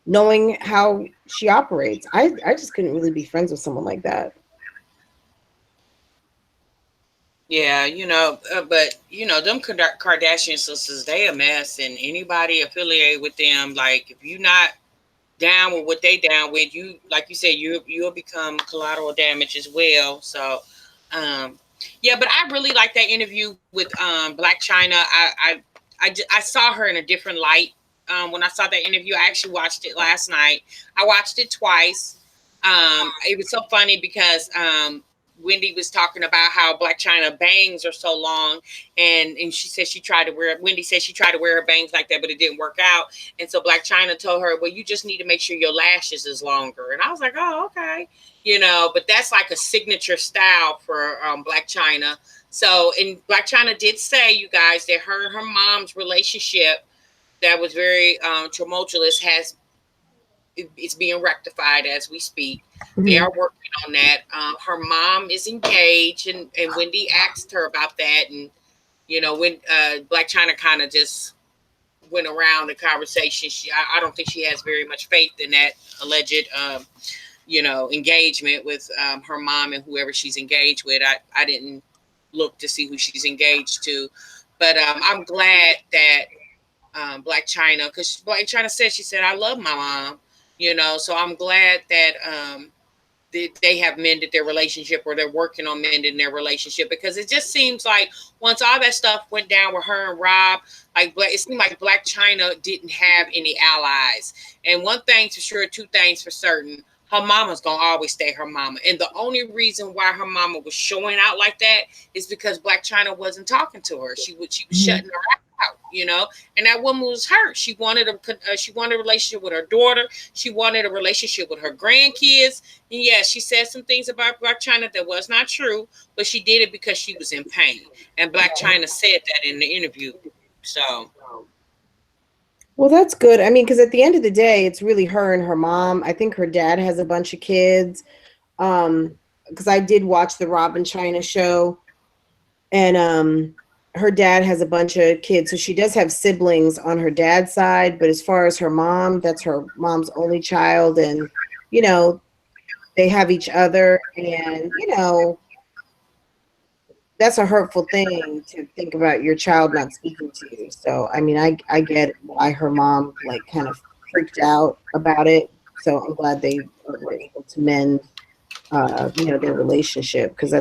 knowing how she operates. I just couldn't really be friends with someone like that. Yeah, but them Kardashian sisters, they a mess, and anybody affiliated with them, like if you not down with what they down with, you like you said, you'll become collateral damage as well. So, um, yeah, but I really like that interview with Black China. I saw her in a different light. When I saw that interview, I actually watched it last night. I watched it twice. It was so funny because Wendy was talking about how Black China bangs are so long, and she said she tried to wear. Wendy said she tried to wear her bangs like that, but it didn't work out. And so Blac Chyna told her, "Well, you just need to make sure your lashes is longer." And I was like, "Oh, okay." But that's like a signature style for Blac Chyna. So, and Blac Chyna did say, you guys, that her and her mom's relationship that was very tumultuous it's being rectified as we speak. They Mhm. are working on that. Her mom is engaged, and Wendy asked her about that, and when Blac Chyna kind of just went around the conversation. I don't think she has very much faith in that alleged, engagement with her mom and whoever she's engaged with. I didn't look to see who she's engaged to, but I'm glad that Blac Chyna, because Blac Chyna said, she said, "I love my mom," so I'm glad that they have mended their relationship, or they're working on mending their relationship, because it just seems like once all that stuff went down with her and Rob, like it seemed like Blac Chyna didn't have any allies. And one thing for sure, two things for certain: her mama's gonna always stay her mama, and the only reason why her mama was showing out like that is because Blac Chyna wasn't talking to her. She was Mhm. shutting her out, and that woman was hurt. She wanted a relationship with her daughter. She wanted a relationship with her grandkids. And yes, she said some things about Blac Chyna that was not true, but she did it because she was in pain. And Blac Chyna said that in the interview. So, Well, that's good. I mean, because at the end of the day, it's really her and her mom. I think her dad has a bunch of kids. Because I did watch the Robin China show, and her dad has a bunch of kids, so she does have siblings on her dad's side. But as far as her mom, that's her mom's only child, and you know they have each other, and that's a hurtful thing to think about your child not speaking to you. So I mean, I get why her mom like kind of freaked out about it. So I'm glad they were able to mend their relationship, because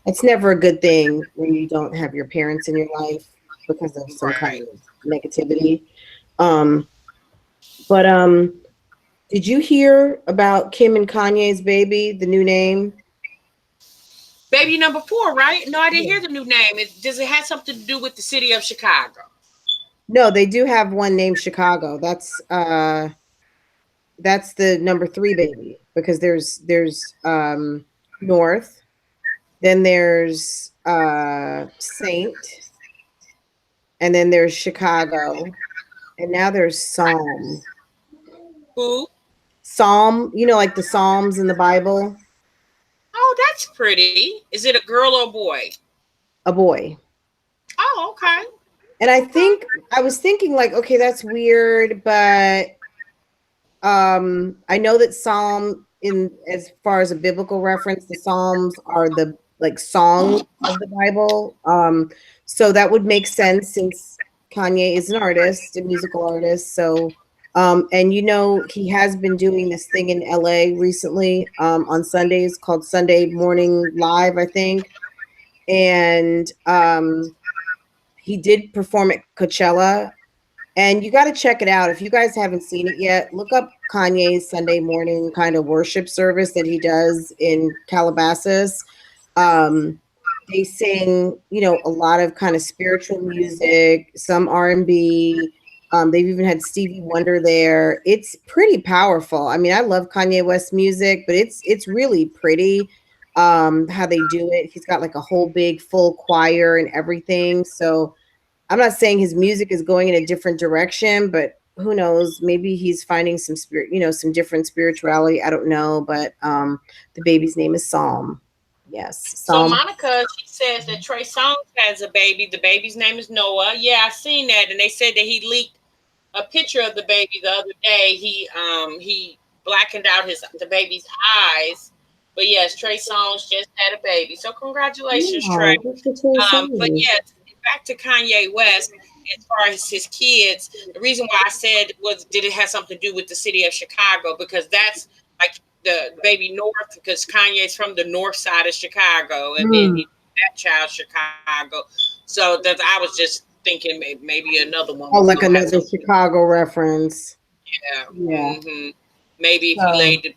it's never a good thing when you don't have your parents in your life because of some kind right. of negativity. Um, but did you hear about Kim and Kanye's baby, the new name? Baby number four, right? No, I didn't Yeah. hear the new name. Does it have something to do with the city of Chicago? No, they do have one named Chicago. That's the number three baby, because there's North. Then there's Saint, and then there's Chicago, and now there's Psalm. Who? Psalm, you know, like the Psalms in the Bible. Oh, that's pretty. Is it a girl or a boy? A boy. Oh, okay. And I was thinking like, okay, that's weird, but I know that Psalm, in as far as a biblical reference, the Psalms are the like songs of the Bible. So that would make sense since Kanye is an artist, a musical artist. So and you know, he has been doing this thing in LA recently, on Sundays, called Sunday Morning Live, I think. And he did perform at Coachella, and you got to check it out. If you guys haven't seen it yet, look up Kanye's Sunday morning kind of worship service that he does in Calabasas. Um, they sing, you know, a lot of kind of spiritual music, some R&B. They've even had Stevie Wonder there. It's pretty powerful. I mean, I love Kanye West music, but it's really pretty, how they do it. He's got like a whole big full choir and everything. So I'm not saying his music is going in a different direction, but who knows? Maybe he's finding some spirit, you know, some different spirituality. I don't know, but the baby's name is Psalm. Yes, So Psalm. Monica, she says that Trey Songz has a baby. The baby's name is Noah. Yeah, I seen that, and they said that he leaked a picture of the baby the other day. He blackened out his the baby's eyes. But yes, Trey Songz just had a baby. So congratulations, Trey. Oh, good for Trey But Songz. yes, back to Kanye West. As far as his kids, the reason why I said was did it have something to do with the city of Chicago, because that's like the baby North, because Kanye's from the north side of Chicago, and then Mm. he that child Chicago. So that I was just thinking maybe another one Oh, was like gonna have another something. Chicago reference. Yeah. Yeah. Maybe if he So, named the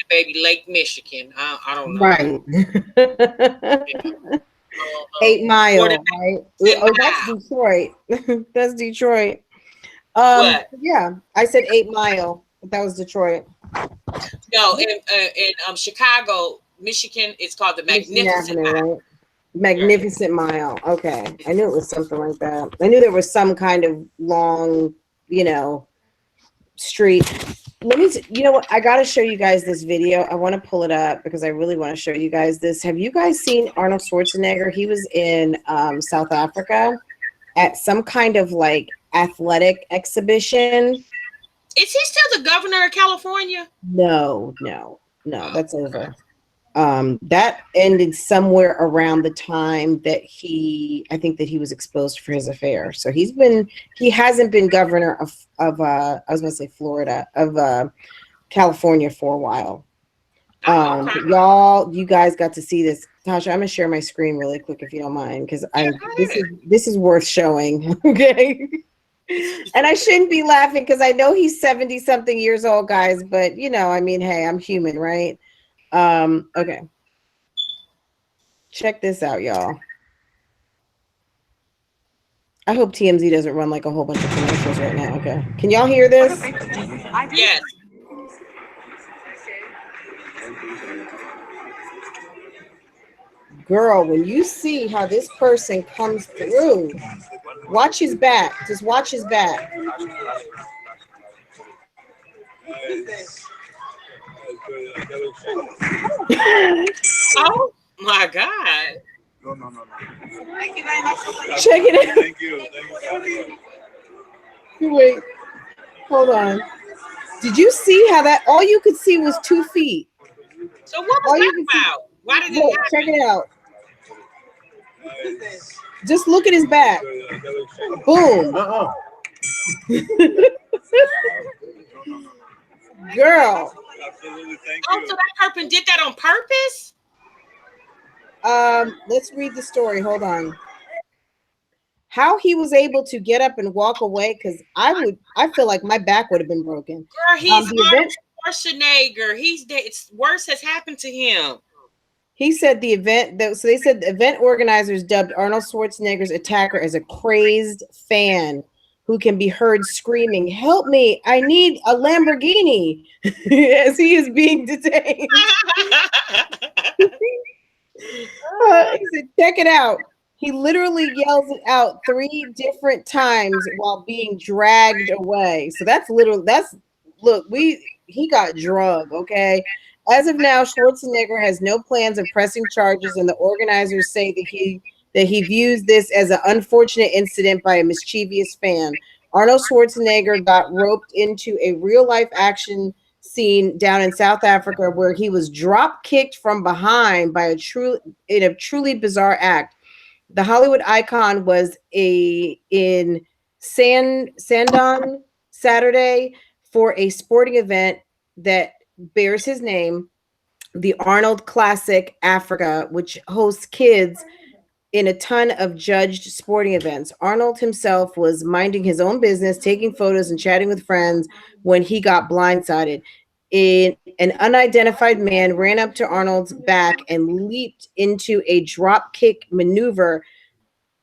baby Lake Michigan, I don't know. right. Yeah. Eight Or the Mile, right? Nine Oh, that's Mile. Detroit. That's Detroit. What? Yeah, I said 8 Mile, but that was Detroit. No, in Chicago, Michigan, it's called the Michigan Magnificent Avenue, Mile. right? Right. Magnificent Mile. Okay. I knew it was something like that. I knew there was some kind of long, you know, street. You know what? I got to show you guys this video. I want to pull it up because I really want to show you guys this. Have you guys seen Arnold Schwarzenegger? He was in South Africa at some kind of like athletic exhibition. Is he still the governor of California? No, no, no, Oh, that's okay. over. That ended somewhere around the time that I think that he was exposed for his affair. So he hasn't been governor of I was gonna say Florida, of California for a while. Oh, okay. But you guys got to see this. Tasha, I'm gonna share my screen really quick if you don't mind, because Yeah, I go ahead. this is worth showing. Okay. And I shouldn't be laughing because I know he's 70 something years old, guys, but you know, I mean, hey, I'm human, right? Okay. Check this out, y'all. I hope TMZ doesn't run like a whole bunch of commercials right now. Okay. Can y'all hear this? Yes. Girl, when you see how this person comes through, watch his back. Just watch his back. Oh my God. Check it out. Wait, hold on. Did you see how that all you could see was 2 feet? So what was All you that could see. about? Why did it Look, check happen? it out. Just look at his back. Boom. Girl. Oh, so that person did that on purpose? Let's read the story. Hold on. How he was able to get up and walk away, because I feel like my back would have been broken. Girl, he's The Arnold event Schwarzenegger. He's dead. It's worse has happened to him. He said so they said the event organizers dubbed Arnold Schwarzenegger's attacker as a crazed fan who can be heard screaming, "Help me! I need a Lamborghini," as he is being detained. He said, "Check it out." He literally yells it out 3 different times while being dragged away. So that's literally look, he got drug, okay? As of now, Schwarzenegger has no plans of pressing charges, and the organizers say that he views this as an unfortunate incident by a mischievous fan. Arnold Schwarzenegger got roped into a real life action scene down in South Africa where he was drop kicked from behind by in a truly bizarre act. The Hollywood icon was in Sandon Saturday for a sporting event that bears his name, the Arnold Classic Africa, which hosts kids in a ton of judged sporting events. Arnold himself was minding his own business, taking photos and chatting with friends when he got blindsided. An unidentified man ran up to Arnold's back and leaped into a drop kick maneuver,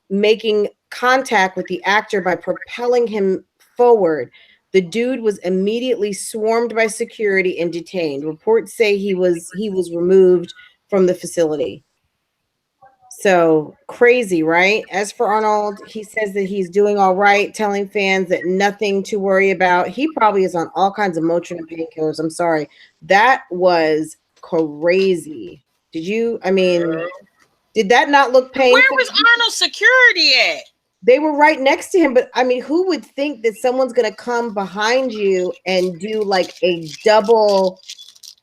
making contact with the actor by propelling him forward. The dude was immediately swarmed by security and detained. Reports say he was removed from the facility. So crazy, right? As for Arnold, he says that he's doing all right, telling fans that nothing to worry about. He probably is on all kinds of Motrin and painkillers. I'm sorry. That was crazy. I mean, did that not look Where painful? was Arnold's security at? They were right next to him, but I mean, who would think that someone's going to come behind you and do like a double?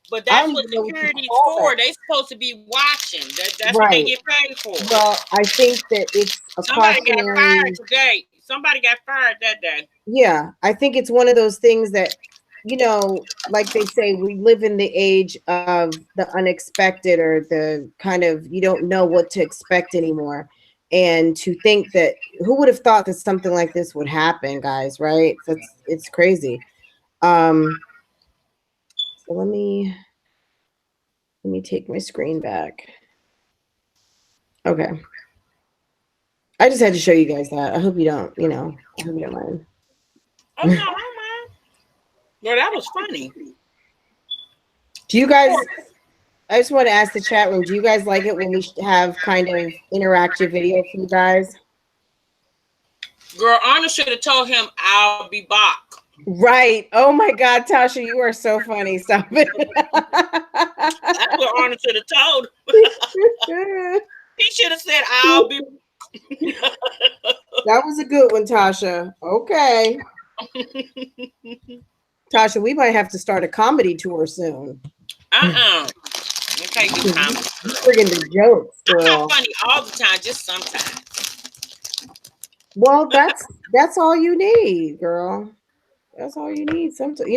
But I that's don't what even know what you security's call for. that. They supposed to be watching. That's what they Right. get paid for. Well, I think that it's a Somebody got fired cautionary. today. Somebody got fired that day. Yeah, I think it's one of those things that, like they say, we live in the age of the unexpected, or the kind of, you don't know what to expect anymore. And to think that, who would have thought that something like this would happen, guys, right? It's crazy. So let me take my screen back. Okay. I just had to show you guys that. I hope you don't, I hope you don't mind. Oh no, man. No, that was funny. Do you guys I just want to ask the chat room, do you guys like it when we have kind of interactive video for you guys? Girl, Arnold should have told him, I'll be back. Right. Oh my God, Tasha, you are so funny. Stop it. That's what Arnold should have told. He should have said, I'll be. That was a good one, Tasha. Okay. Tasha, we might have to start a comedy tour soon. You can't do comedy. Friggin' the jokes, I'm girl. not funny all the time, just sometimes. Well, that's all you need, girl. That's all you need. Sometimes,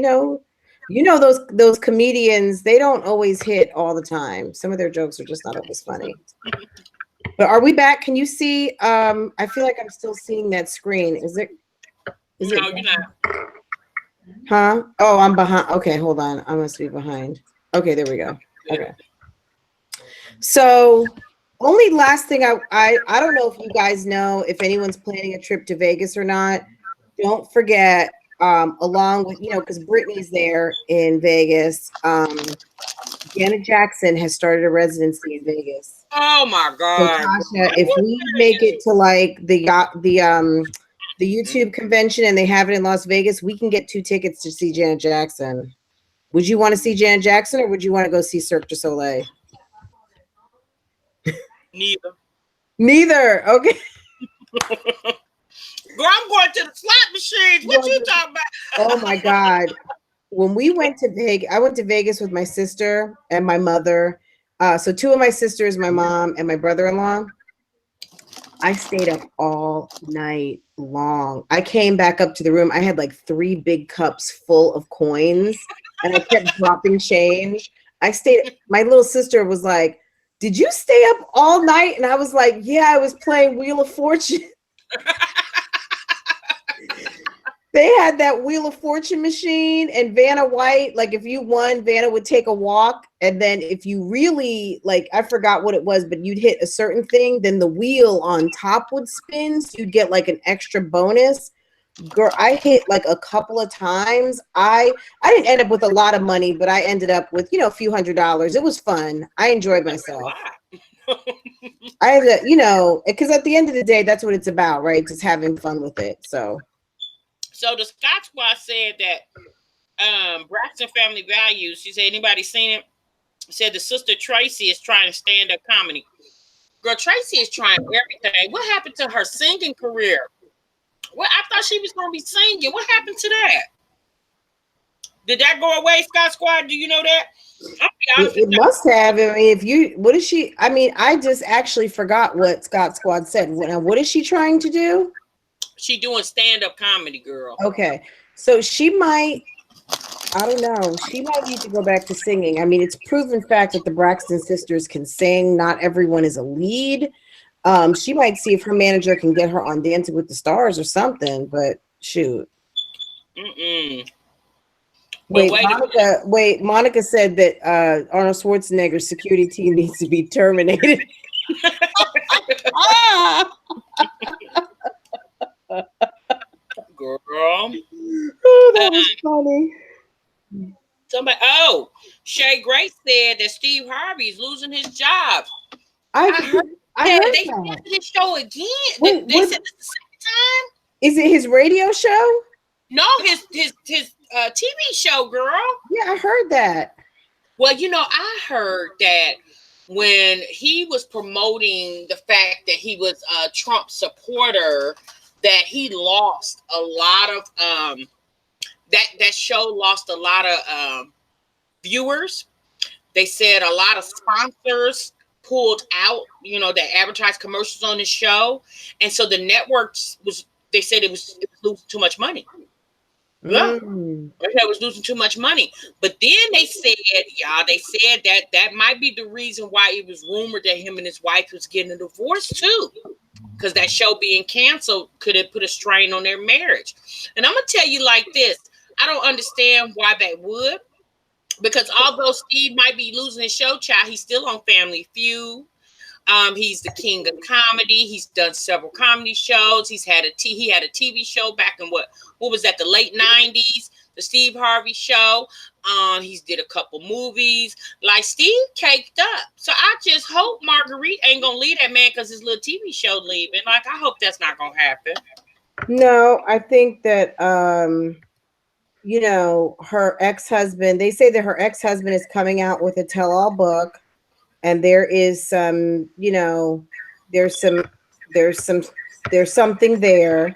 those comedians, they don't always hit all the time. Some of their jokes are just not always funny. But are we back? Can you see? I feel like I'm still seeing that screen. Is it? No, you're not. Huh? Oh, I'm behind. Okay, hold on. I must be behind. Okay, there we go. Okay. So, only last thing I don't know if you guys know if anyone's planning a trip to Vegas or not. Don't forget, along with, because Brittany's there in Vegas. Janet Jackson has started a residency in Vegas. Oh my So God. Tasha, if we make it to like the YouTube convention and they have it in Las Vegas, we can get 2 tickets to see Janet Jackson. Would you want to see Janet Jackson, or would you want to go see Cirque du Soleil? Neither. Neither. Okay. Girl, I'm going to the slot machines. What you talking about? Oh my God. When we went to Vegas, I went to Vegas with my sister and my mother. So 2 of my sisters, my mom and my brother-in-law. I stayed up all night long. I came back up to the room. I had like 3 big cups full of coins, and I kept dropping change. My little sister was like, "Did you stay up all night?" And I was like, "Yeah, I was playing Wheel of Fortune." They had that Wheel of Fortune machine, and Vanna White, like if you won, Vanna would take a walk. And then if you really, like, I forgot what it was, but you'd hit a certain thing, then the wheel on top would spin. So you'd get like an extra bonus. girl, I hit like a couple of times. I didn't end up with a lot of money, but I ended up with, a few $100s. It was fun. I enjoyed That's a myself. lot. I had to, because at the end of the day, that's what it's about, right? Just having fun with it. So, So the Scott Squad said that Braxton Family Values. She said, anybody seen it? Said the sister Tracy is trying stand up comedy. Girl, Tracy is trying everything. What happened to her singing career? Well, I thought she was gonna be singing. What happened to that? Did that go away, Scott Squad? Do you know that? I'll be honest with it must have. I mean, what is she? I mean, I just actually forgot what Scott Squad said. What is she trying to do? you. She doing stand up comedy, girl. Okay. So she might, I don't know. She might need to go back to singing. I mean, it's proven fact that the Braxton sisters can sing. Not everyone is a lead. She might see if her manager can get her on Dancing with the Stars or something. But shoot. Mm-mm. But Wait, wait a minute. Monica. Wait, Monica said that Arnold Schwarzenegger's security team needs to be terminated. Ah! Girl. Oh, Uh, that was funny. somebody. Oh, Shay Grace said that Steve Harvey is losing his job. I I heard I that heard they that. canceled his show again. They, Wait, they what said it's the second time. is it? His radio show? No, his TV show, girl. Yeah, I heard that. Well, I heard that when he was promoting the fact that he was a Trump supporter, that he lost a lot of that show lost a lot of viewers. They said a lot of sponsors pulled out, that advertised commercials on the show, and so the networks was. They said it was losing too much money. Yeah, Mm. I was losing too much money. But then they said that might be the reason why it was rumored that him and his wife was getting a divorce too. Because that show being canceled could have put a strain on their marriage. And I'm gonna tell you like this: I don't understand why that would. Because although Steve might be losing his show, child, he's still on Family Feud. He's the king of comedy. He's done several comedy shows. He had a TV show back in what was that, the late 90s, the Steve Harvey show. He's did a couple movies. Like, Steve caked up. So I just hope Marguerite ain't gonna leave that man because his little TV show leaving. Like, I hope that's not gonna happen. No, I think that her ex-husband, they say that her ex-husband is coming out with a tell-all book, and there is some, there's some there's some there's something there.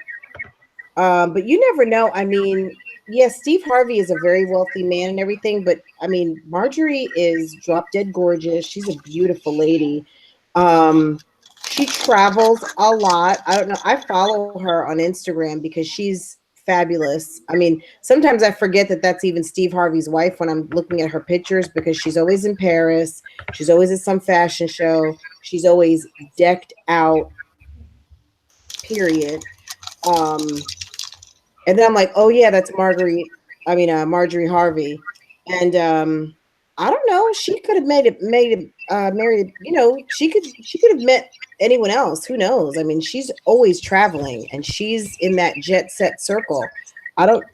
But you never know. I mean, yes, Steve Harvey is a very wealthy man and everything, but I mean, Marjorie is drop dead gorgeous. She's a beautiful lady. Um, she travels a lot. I don't know. I follow her on Instagram because she's fabulous. I mean, sometimes I forget that that's even Steve Harvey's wife when I'm looking at her pictures because she's always in Paris. She's always at some fashion show. She's always decked out, period. Um, and then I'm like, oh yeah, that's Marjorie Harvey. And I don't know. She could have married. She could have met anyone else. Who knows? I mean, she's always traveling, and she's in that jet set circle. I don't.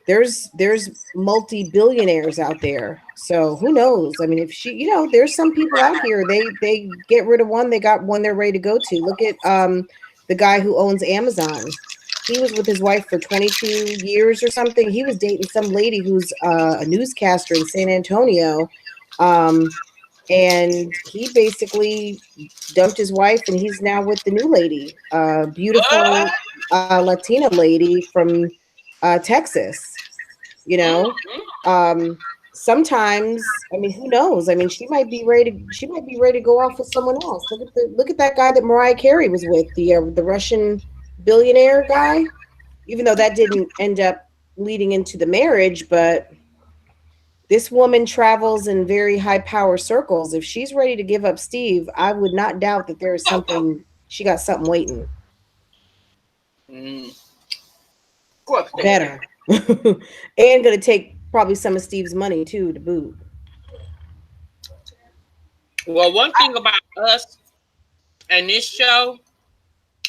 There's multi billionaires out there. So who knows? I mean, if she, there's some people out here. They get rid of one, they got one they're ready to go to. Look at the guy who owns Amazon. He was with his wife for 22 years or something. He was dating some lady who's a newscaster in San Antonio. Um, and he basically dumped his wife, and he's now with the new lady, What? beautiful Latina lady from Texas. You know, um, sometimes, I mean, who knows? I mean, she might be ready to go off with someone else. Look at that guy that Mariah Carey was with, the Russian billionaire guy. Even though that didn't end up leading into the marriage, but this woman travels in very high power circles. If she's ready to give up Steve, I would not doubt that there is something, she got something waiting Mm, of course they do. better. And gonna take probably some of Steve's money too to boot. Well, one thing about us and this show,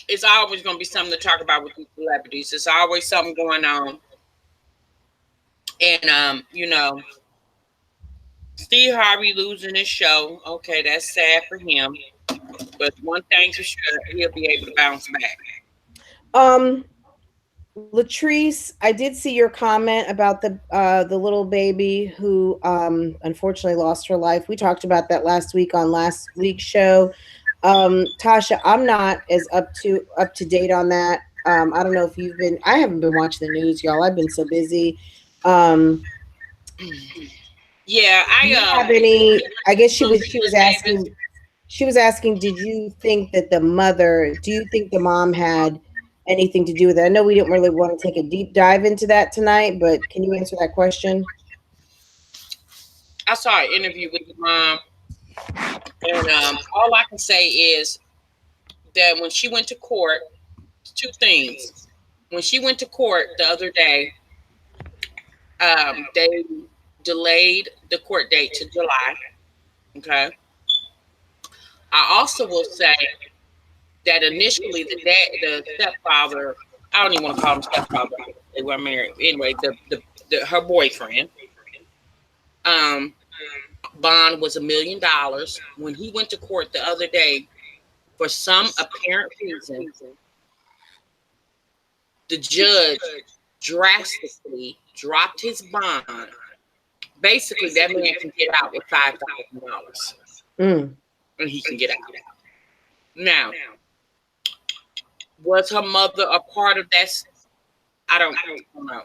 It's always going to be something to talk about with these celebrities. There's always something going on. And, Steve Harvey losing his show. Okay, that's sad for him. But one thing's for sure, he'll be able to bounce back. Um, Latrice, I did see your comment about the little baby who unfortunately lost her life. We talked about that last week on last week's show. Tasha, I'm not as up to date on that. I don't know if you've been. I haven't been watching the news, y'all. I've been so busy. Um, Yeah, do you I have any? I guess she was Davis. asking. She was asking, did you think that the mother? Do you think the mom had anything to do with it? I know we didn't really want to take a deep dive into that tonight, but can you answer that question? I saw an interview with the mom, and all I can say is that when she went to court, two things. When she went to court the other day, they delayed the court date to July. Okay. I also will say that initially the stepfather, I don't even want to call him stepfather. They were married anyway. The her boyfriend, um, bond was $1 million. When he went to court the other day, for some apparent reason, the judge drastically dropped his bond. Basically, that man can get out with $5,000, Mm. and he can get out. Now, was her mother a part of that? I don't know.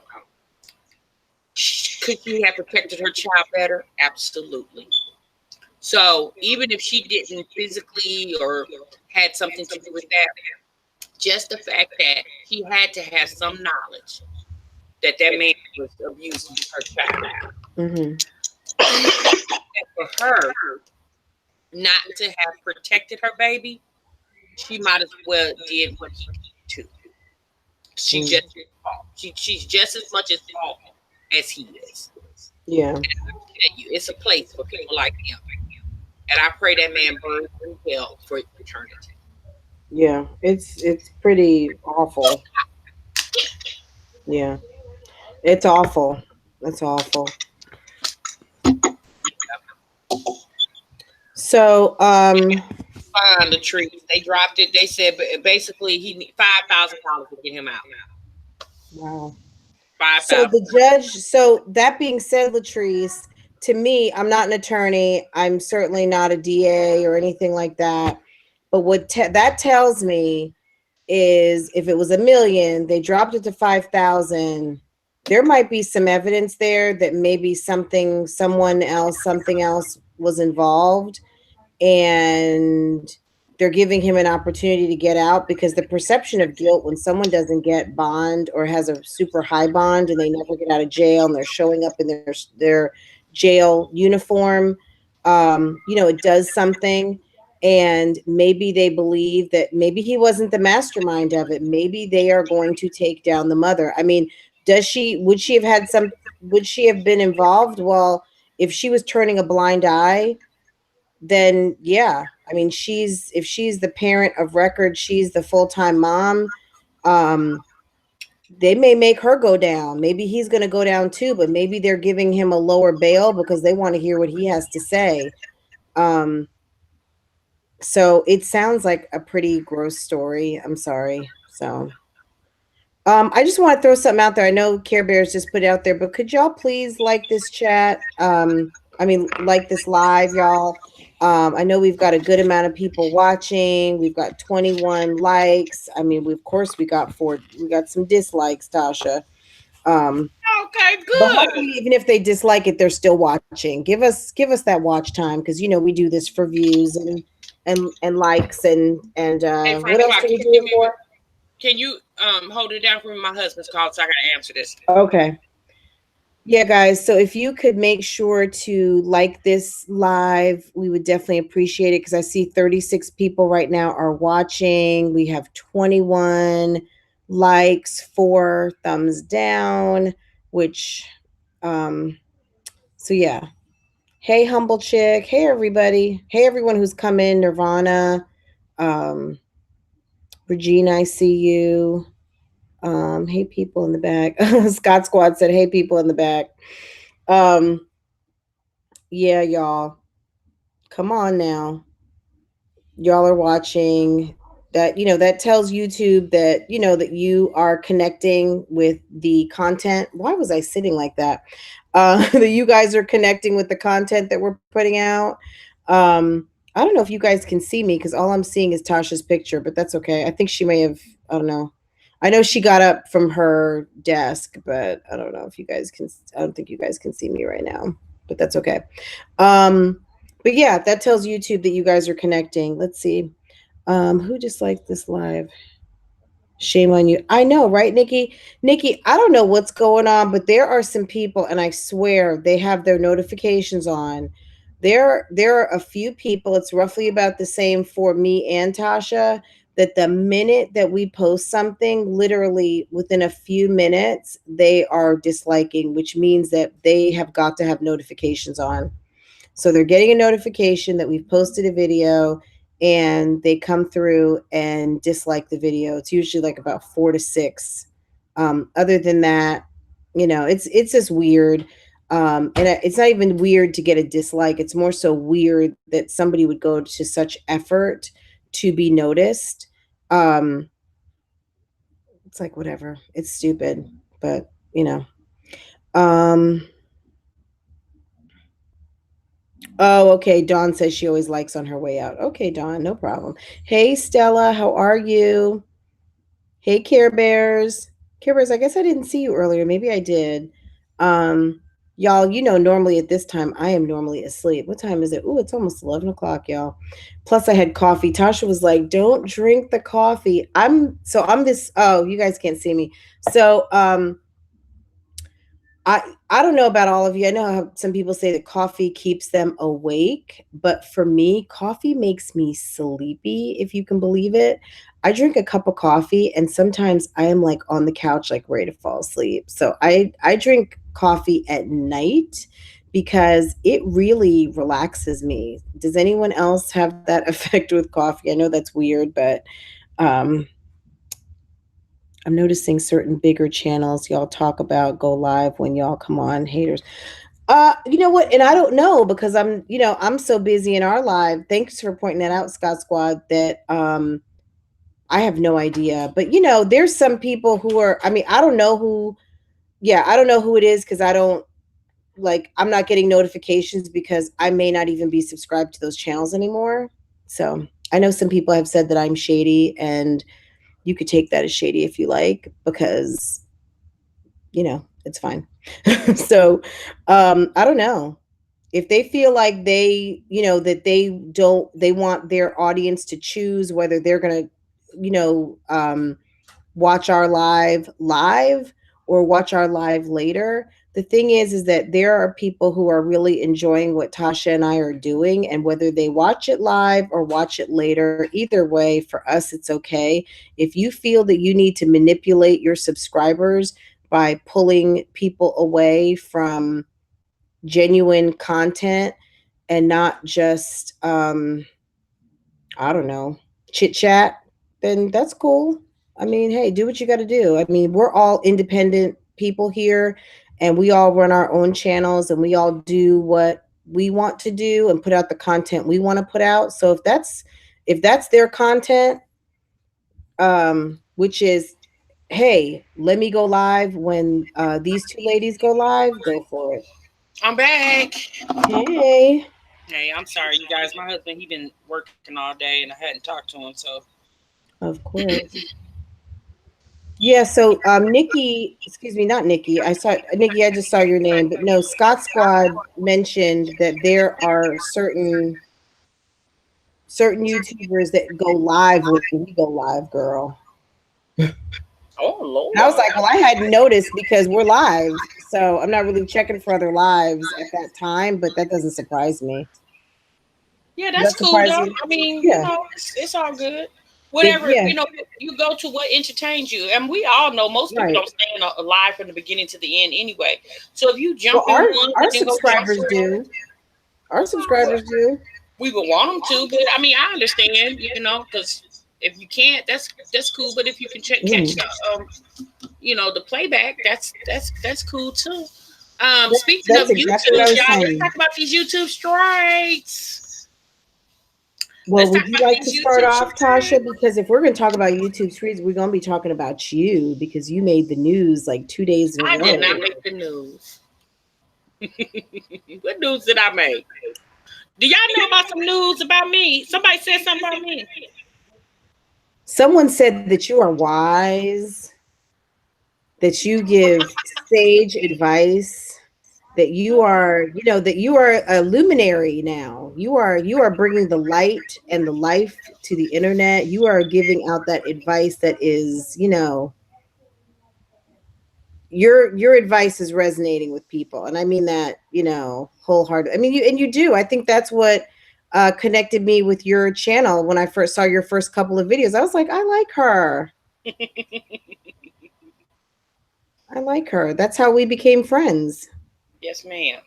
Could she have protected her child better? Absolutely. So even if she didn't physically or had something to do with that, just the fact that he had to have some knowledge that that man was abusing her child, Hmm. and for her not to have protected her baby, she might as well did what he did too. She Mm. just she's just as much at fault as he is. Yeah, And I tell you, it's a place for people like him. And I pray that man burns in hell for eternity. yeah. It's pretty awful. Yeah, it's awful. It's awful. So, Find the trees. They dropped it. They said basically he need $5,000 to get him out. wow. Five So thousand. the judge, so that being said, Latrice, to me, I'm not an attorney. I'm certainly not a DA or anything like that. But that tells me is if it was 1 million, they dropped it to 5,000. There might be some evidence there that maybe something else was involved, and they're giving him an opportunity to get out because the perception of guilt when someone doesn't get bond or has a super high bond and they never get out of jail and they're showing up in their jail uniform, it does something. And maybe they believe that maybe he wasn't the mastermind of it. Maybe they are going to take down the mother. I mean, would she have been involved? Well, if she was turning a blind eye, then yeah, I mean, if she's the parent of record, she's the full-time mom. um they may make her go down. Maybe he's going to go down too, but maybe they're giving him a lower bail because they want to hear what he has to say. um so it sounds like a pretty gross story. I'm sorry. So I just want to throw something out there. I know Care Bears just put it out there, but could y'all please like this chat? I mean, like this live, y'all. I know we've got a good amount of people watching. We've got 21 likes. I mean, of course, we got some dislikes, Tasha. Um, Okay, but good. hopefully, even if they dislike it, they're still watching. Give us that watch time because we do this for views and likes and Hey what else Francois, do we can you do give it me for? can you hold it down for me? My husband's called, so I gotta answer this. Okay. Yeah, guys. So if you could make sure to like this live, we would definitely appreciate it because I see 36 people right now are watching. We have 21 likes, 4 thumbs down, which, um, so yeah. Hey, Humble Chick. Hey, everybody. Hey, everyone who's come in. Nirvana. Um, Regina, I see you. Hey, people in the back. Scott Squad said, "Hey, people in the back." Um, yeah, y'all, come on now. Y'all are watching that. That tells YouTube that that you are connecting with the content. Why was I sitting like that? That you guys are connecting with the content that we're putting out. I don't know if you guys can see me because all I'm seeing is Tasha's picture, but that's okay. I think she may have, I don't know. I know she got up from her desk, but I don't know if you guys can. I don't think you guys can see me right now, but that's okay. um but yeah, that tells YouTube that you guys are connecting. Let's see. Who disliked this live? Shame on you. I know, right, Nikki? Nikki, I don't know what's going on, but there are some people, and I swear they have their notifications on. There are a few people, it's roughly about the same for me and Tasha, that the minute that we post something, literally within a few minutes, they are disliking, which means that they have got to have notifications on. So they're getting a notification that we've posted a video, and they come through and dislike the video. It's usually like about 4 to 6. Other than that, it's just weird. And it's not even weird to get a dislike. It's more so weird that somebody would go to such effort to be noticed. Um, it's like whatever. It's stupid, but Um, Oh, okay. Dawn says she always likes on her way out. Okay, Dawn, no problem. Hey, Stella, how are you? Hey, Care Bears. Care Bears, I guess I didn't see you earlier. Maybe I did. Um, y'all, normally at this time, I am normally asleep. What time is it? Ooh, it's almost 11 o'clock, y'all. Plus, I had coffee. Tasha was like, don't drink the coffee. I'm this, oh, you guys can't see me. So, I don't know about all of you. I know how some people say that coffee keeps them awake, but for me, coffee makes me sleepy, if you can believe it. I drink a cup of coffee and sometimes I am like on the couch like ready to fall asleep. So I drink coffee at night because it really relaxes me. Does anyone else have that effect with coffee? I know that's weird, but um I'm noticing certain bigger channels y'all talk about go live when y'all come on, haters. You know what? And I don't know because I'm so busy in our live. Thanks for pointing that out, Scott Squad, that I have no idea. But there's some people who are, I mean, I don't know who, yeah, I don't know who it is because I don't like, I'm not getting notifications because I may not even be subscribed to those channels anymore. So I know some people have said that I'm shady, and you could take that as shady if you like, because it's fine. So I don't know if they feel like they that they want their audience to choose whether they're gonna watch our live or watch our live later. The thing is that there are people who are really enjoying what Tasha and I are doing, and whether they watch it live or watch it later, either way, for us it's okay. If you feel that you need to manipulate your subscribers by pulling people away from genuine content and not just I don't know, chit chat, then that's cool. I mean, hey, do what you got to do. I mean, we're all independent people here, and we all run our own channels, and we all do what we want to do and put out the content we want to put out. So if that's their content, which is, hey, let me go live when these two ladies go live, go for it. I'm back. Hey, Hey, I'm sorry, you guys. My husband, he been working all day, and I hadn't talked to him, so of course. Yeah, so Nikki, excuse me, not Nikki. I saw Nikki, I just saw your name, but no, Scott Squad mentioned that there are certain YouTubers that go live when we go live, girl. oh And I was Lord. like, well, I hadn't noticed because we're live. So I'm not really checking for other lives at that time, but that doesn't surprise me. Yeah, Does that's that cool surprise though. you? I mean, Yeah. it's all good. It, Whatever, yeah, you go to what entertains you. And we all know most people right. don't stay in alive from the beginning to the end anyway. So if you Well, jump in our one our and then go jump subscribers somewhere, do. Our it's all good. subscribers do. We would want them to, but I mean, I understand, because If you can't, that's cool. But if you can catch Mhm. the the playback, that's cool too. Speaking of That's exactly what I YouTube, was y'all, let's saying. talk about these YouTube strikes. Well, Let's talk would you about like to these start YouTube off, Tasha? strikes. Because if we're going to talk about YouTube streets, we're going to be talking about you because you made the news like 2 days in a I did not row. make the news. What news did I make? Do y'all know about some news about me? Somebody said something about me. Someone said that you are wise, that you give sage advice, that you are, that you are a luminary now. You are bringing the light and the life to the internet. You are giving out that advice that is, your advice is resonating with people, and I mean that, wholehearted. I mean, you do. I think that's what connected me with your channel when I first saw your first couple of videos. I was like, I like her. I like her. That's how we became friends. Yes, ma'am.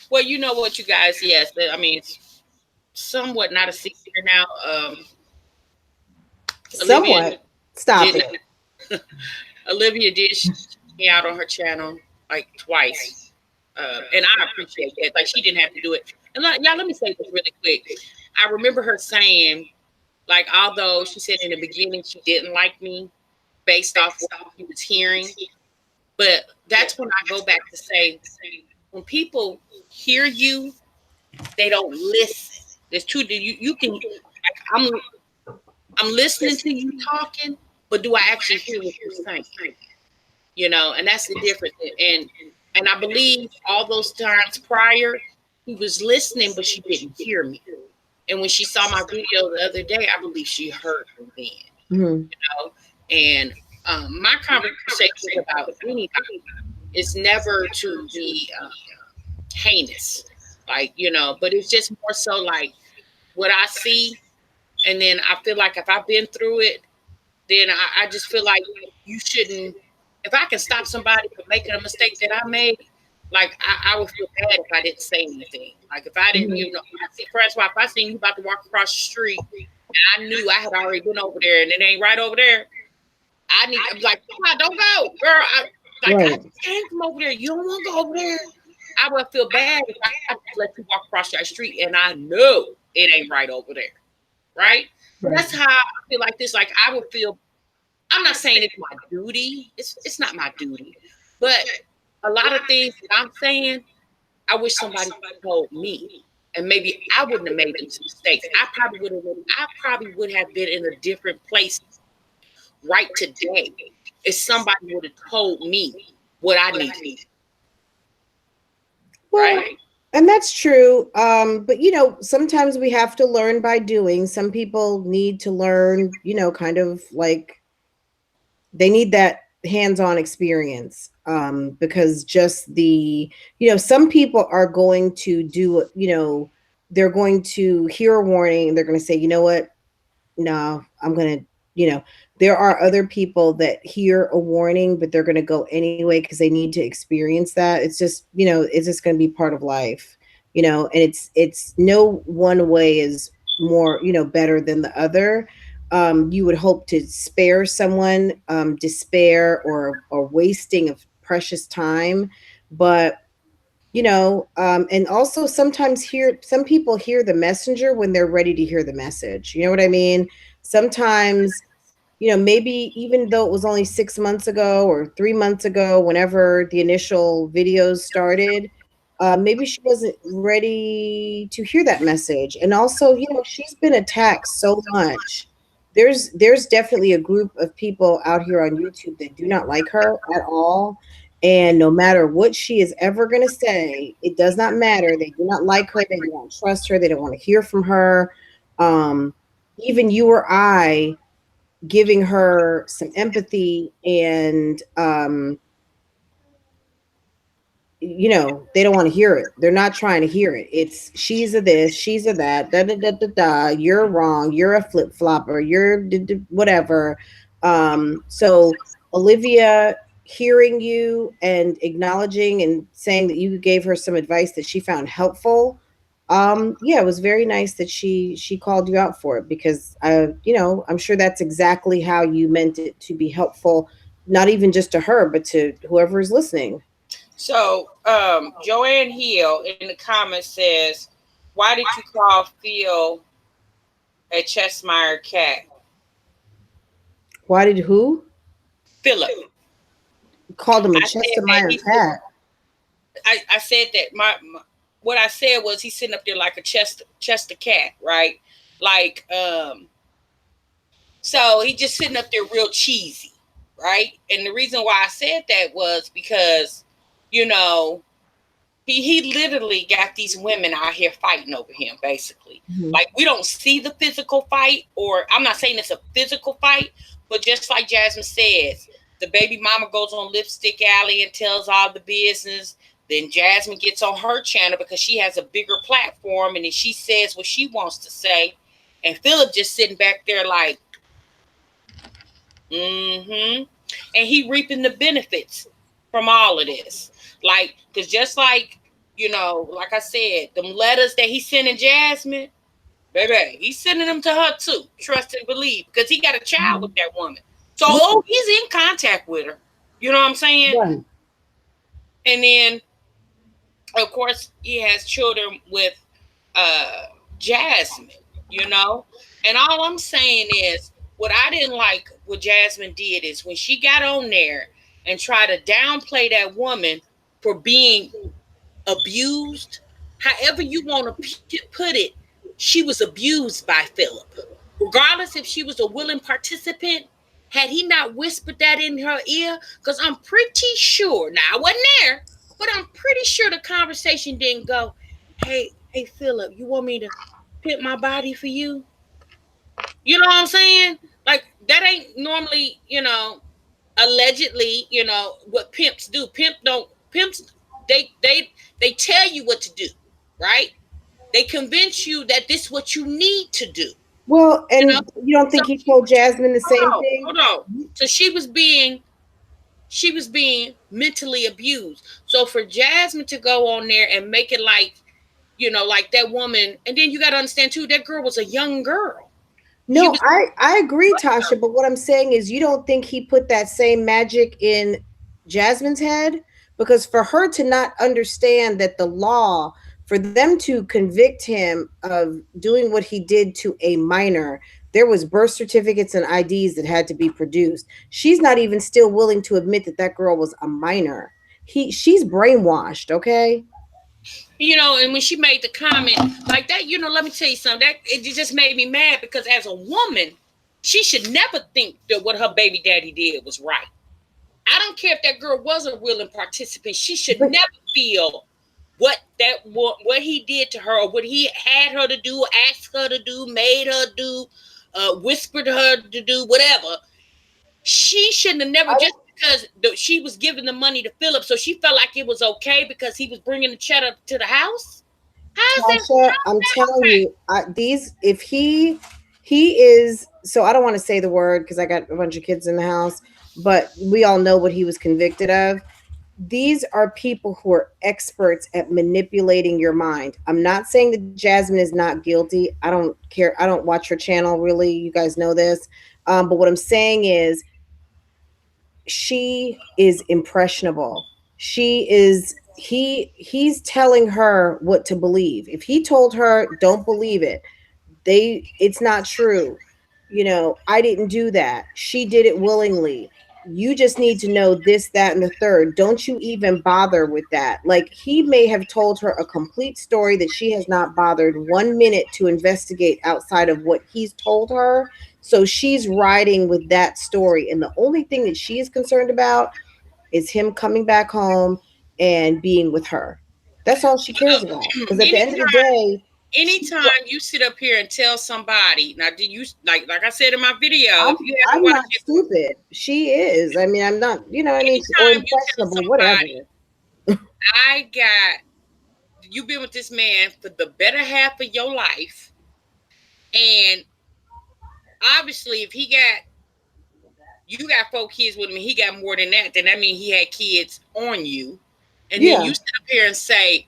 Well, you know what, you guys. Yes, I mean it's somewhat not a secret now. Olivia Somewhat. Stop did it. Olivia did me out on her channel like twice, and I appreciate that. Like she didn't have to do it. And y'all, let me say this really quick. I remember her saying, like, although she said in the beginning she didn't like me based off what she was hearing, but that's when I go back to say, when people hear you, they don't listen. There's two. You can. Like, I'm listening to you talking, but do I actually hear what you're saying? And that's the difference. And I believe all those times prior, he was listening, but she didn't hear me. And when she saw my video the other day, I believe she heard me then. Mhm. And my conversations about anybody is never to be heinous, like but it's just more so like what I see, and then I feel like if I've been through it, then I just feel like you shouldn't. If I can stop somebody from making a mistake that I made, like I would feel bad if I didn't say anything. Like if I didn't, Mhm. I see, for instance, if I seen you about to walk across the street and I knew I had already been over there and it ain't right over there, I'm like, come on, don't go, girl. I Right. just came from over there. You don't want to go over there. I would feel bad if I just let you walk across that street and I know it ain't right over there, right? That's Right. how I feel like this. Like I would feel. I'm not saying it's my duty. It's not my duty, but a lot of things that I'm saying, I wish somebody told me, and maybe I wouldn't have made these mistakes. I probably would have. I probably would have been in a different place right today if somebody would have told me what I needed. Well, Right? and that's true. But sometimes we have to learn by doing. Some people need to learn, kind of like they need that hands-on experience. Because just some people are going to do, they're going to hear a warning and they're going to say, you know what, no, I'm gonna, you know, there are other people that hear a warning, but they're gonna go anyway because they need to experience that. It's just, it's just gonna be part of life, and it's no one way is more, better than the other. You would hope to spare someone despair or wasting of precious time, but and also sometimes some people hear the messenger when they're ready to hear the message. You know what I mean? Sometimes, maybe even though it was only 6 months ago or 3 months ago, whenever the initial videos started, maybe she wasn't ready to hear that message. And also, she's been attacked so much. There's definitely a group of people out here on YouTube that do not like her at all. And no matter what she is ever going to say, it does not matter. They do not like her. They don't trust her. They don't want to hear from her. Um, Even you or I giving her some empathy and they don't want to hear it. They're not trying to hear it. It's she's a this, she's a that, da da da da da. You're wrong. You're a flip flopper. You're whatever. So Olivia hearing you and acknowledging and saying that you gave her some advice that she found helpful. Yeah, it was very nice that she called you out for it because I'm sure that's exactly how you meant it to be helpful, not even just to her, but to whoever is listening. So, Joanne Hill in the comments says, "Why did you call Phil a Cheshire cat?" Why did who Philip. called him a I said that Chestermeyer he said. cat? I said that what I said was he's sitting up there like a Chester cat, right? Like so he just sitting up there real cheesy, right? And the reason why I said that was because, you know, he literally got these women out here fighting over him, basically. Mhm. Like we don't see the physical fight, or I'm not saying it's a physical fight, but just like Jasmine says, the baby mama goes on Lipstick Alley and tells all the business. Then Jasmine gets on her channel because she has a bigger platform, and then she says what she wants to say. And Philip just sitting back there like, mm-hmm. And he reaping the benefits from all of this. Like, because just like, like I said, them letters that he's sending Jasmine, baby, he's sending them to her too. Trust and believe. Because he got a child with Mhm. that woman. So, Yeah, oh, he's in contact with her. You know what I'm saying? right. And then, of course, he has children with uh Jasmine, you know? And all I'm saying is what I didn't like what Jasmine did is when she got on there and tried to downplay that woman for being abused, however you want to put it, she was abused by Philip. Regardless if she was a willing participant, had he not whispered that in her ear, because I'm pretty sure, now I wasn't there, but I'm pretty sure the conversation didn't go, hey, Philip, you want me to pimp my body for you? You know what I'm saying? Like, that ain't normally, allegedly, what pimps do. Pimps, they tell you what to do, right? They convince you that this is what you need to do, Well, you know? and you don't So think he told Jasmine the hold same on, thing? hold on. So she was being mentally abused. So for Jasmine to go on there and make it like, like that woman, and then you got to understand too, that girl was a young girl. She No, was I agree, Tasha, but what I'm saying is you don't think he put that same magic in Jasmine's head? Because for her to not understand that the law, for them to convict him of doing what he did to a minor, there was birth certificates and IDs that had to be produced. She's not even still willing to admit that that girl was a minor. She's brainwashed, okay? and when she made the comment like that, let me tell you something. That it just made me mad because as a woman, she should never think that what her baby daddy did was right. I don't care if that girl was a willing participant. She should But never feel what he did to her, or what he had her to do, asked her to do, made her do, whispered her to do, whatever. She shouldn't have never, I just because she was giving the money to Philip, so she felt like it was okay because he was bringing the cheddar to the house. How's that? Tasha, How's I'm that telling okay? you, these if he is so I don't want to say the word because I got a bunch of kids in the house, but we all know what he was convicted of. These are people who are experts at manipulating your mind. I'm not saying that Jasmine is not guilty. I don't care. I don't watch her channel really. You guys know this. But what I'm saying is she is impressionable. He's telling her what to believe. If he told her don't believe it, it's not true. I didn't do that. She did it willingly. You just need to know this, that, and the third. Don't you even bother with that. Like he may have told her a complete story that she has not bothered 1 minute to investigate outside of what he's told her. So she's riding with that story. And the only thing that she is concerned about is him coming back home and being with her. That's all she cares about. Because at the end of the anytime, day, she anytime you sit up here and tell somebody, now, did you like I said in my video? I'm If you haven't I'm watched not it, stupid. She is. I mean, I'm not, or anytime you tell impressionable, whatever. somebody, you've been with this man for the better half of your life, and obviously, if you got 4 kids with him, and he got more than that, then that means he had kids on you, and then Yeah. you sit up here and say,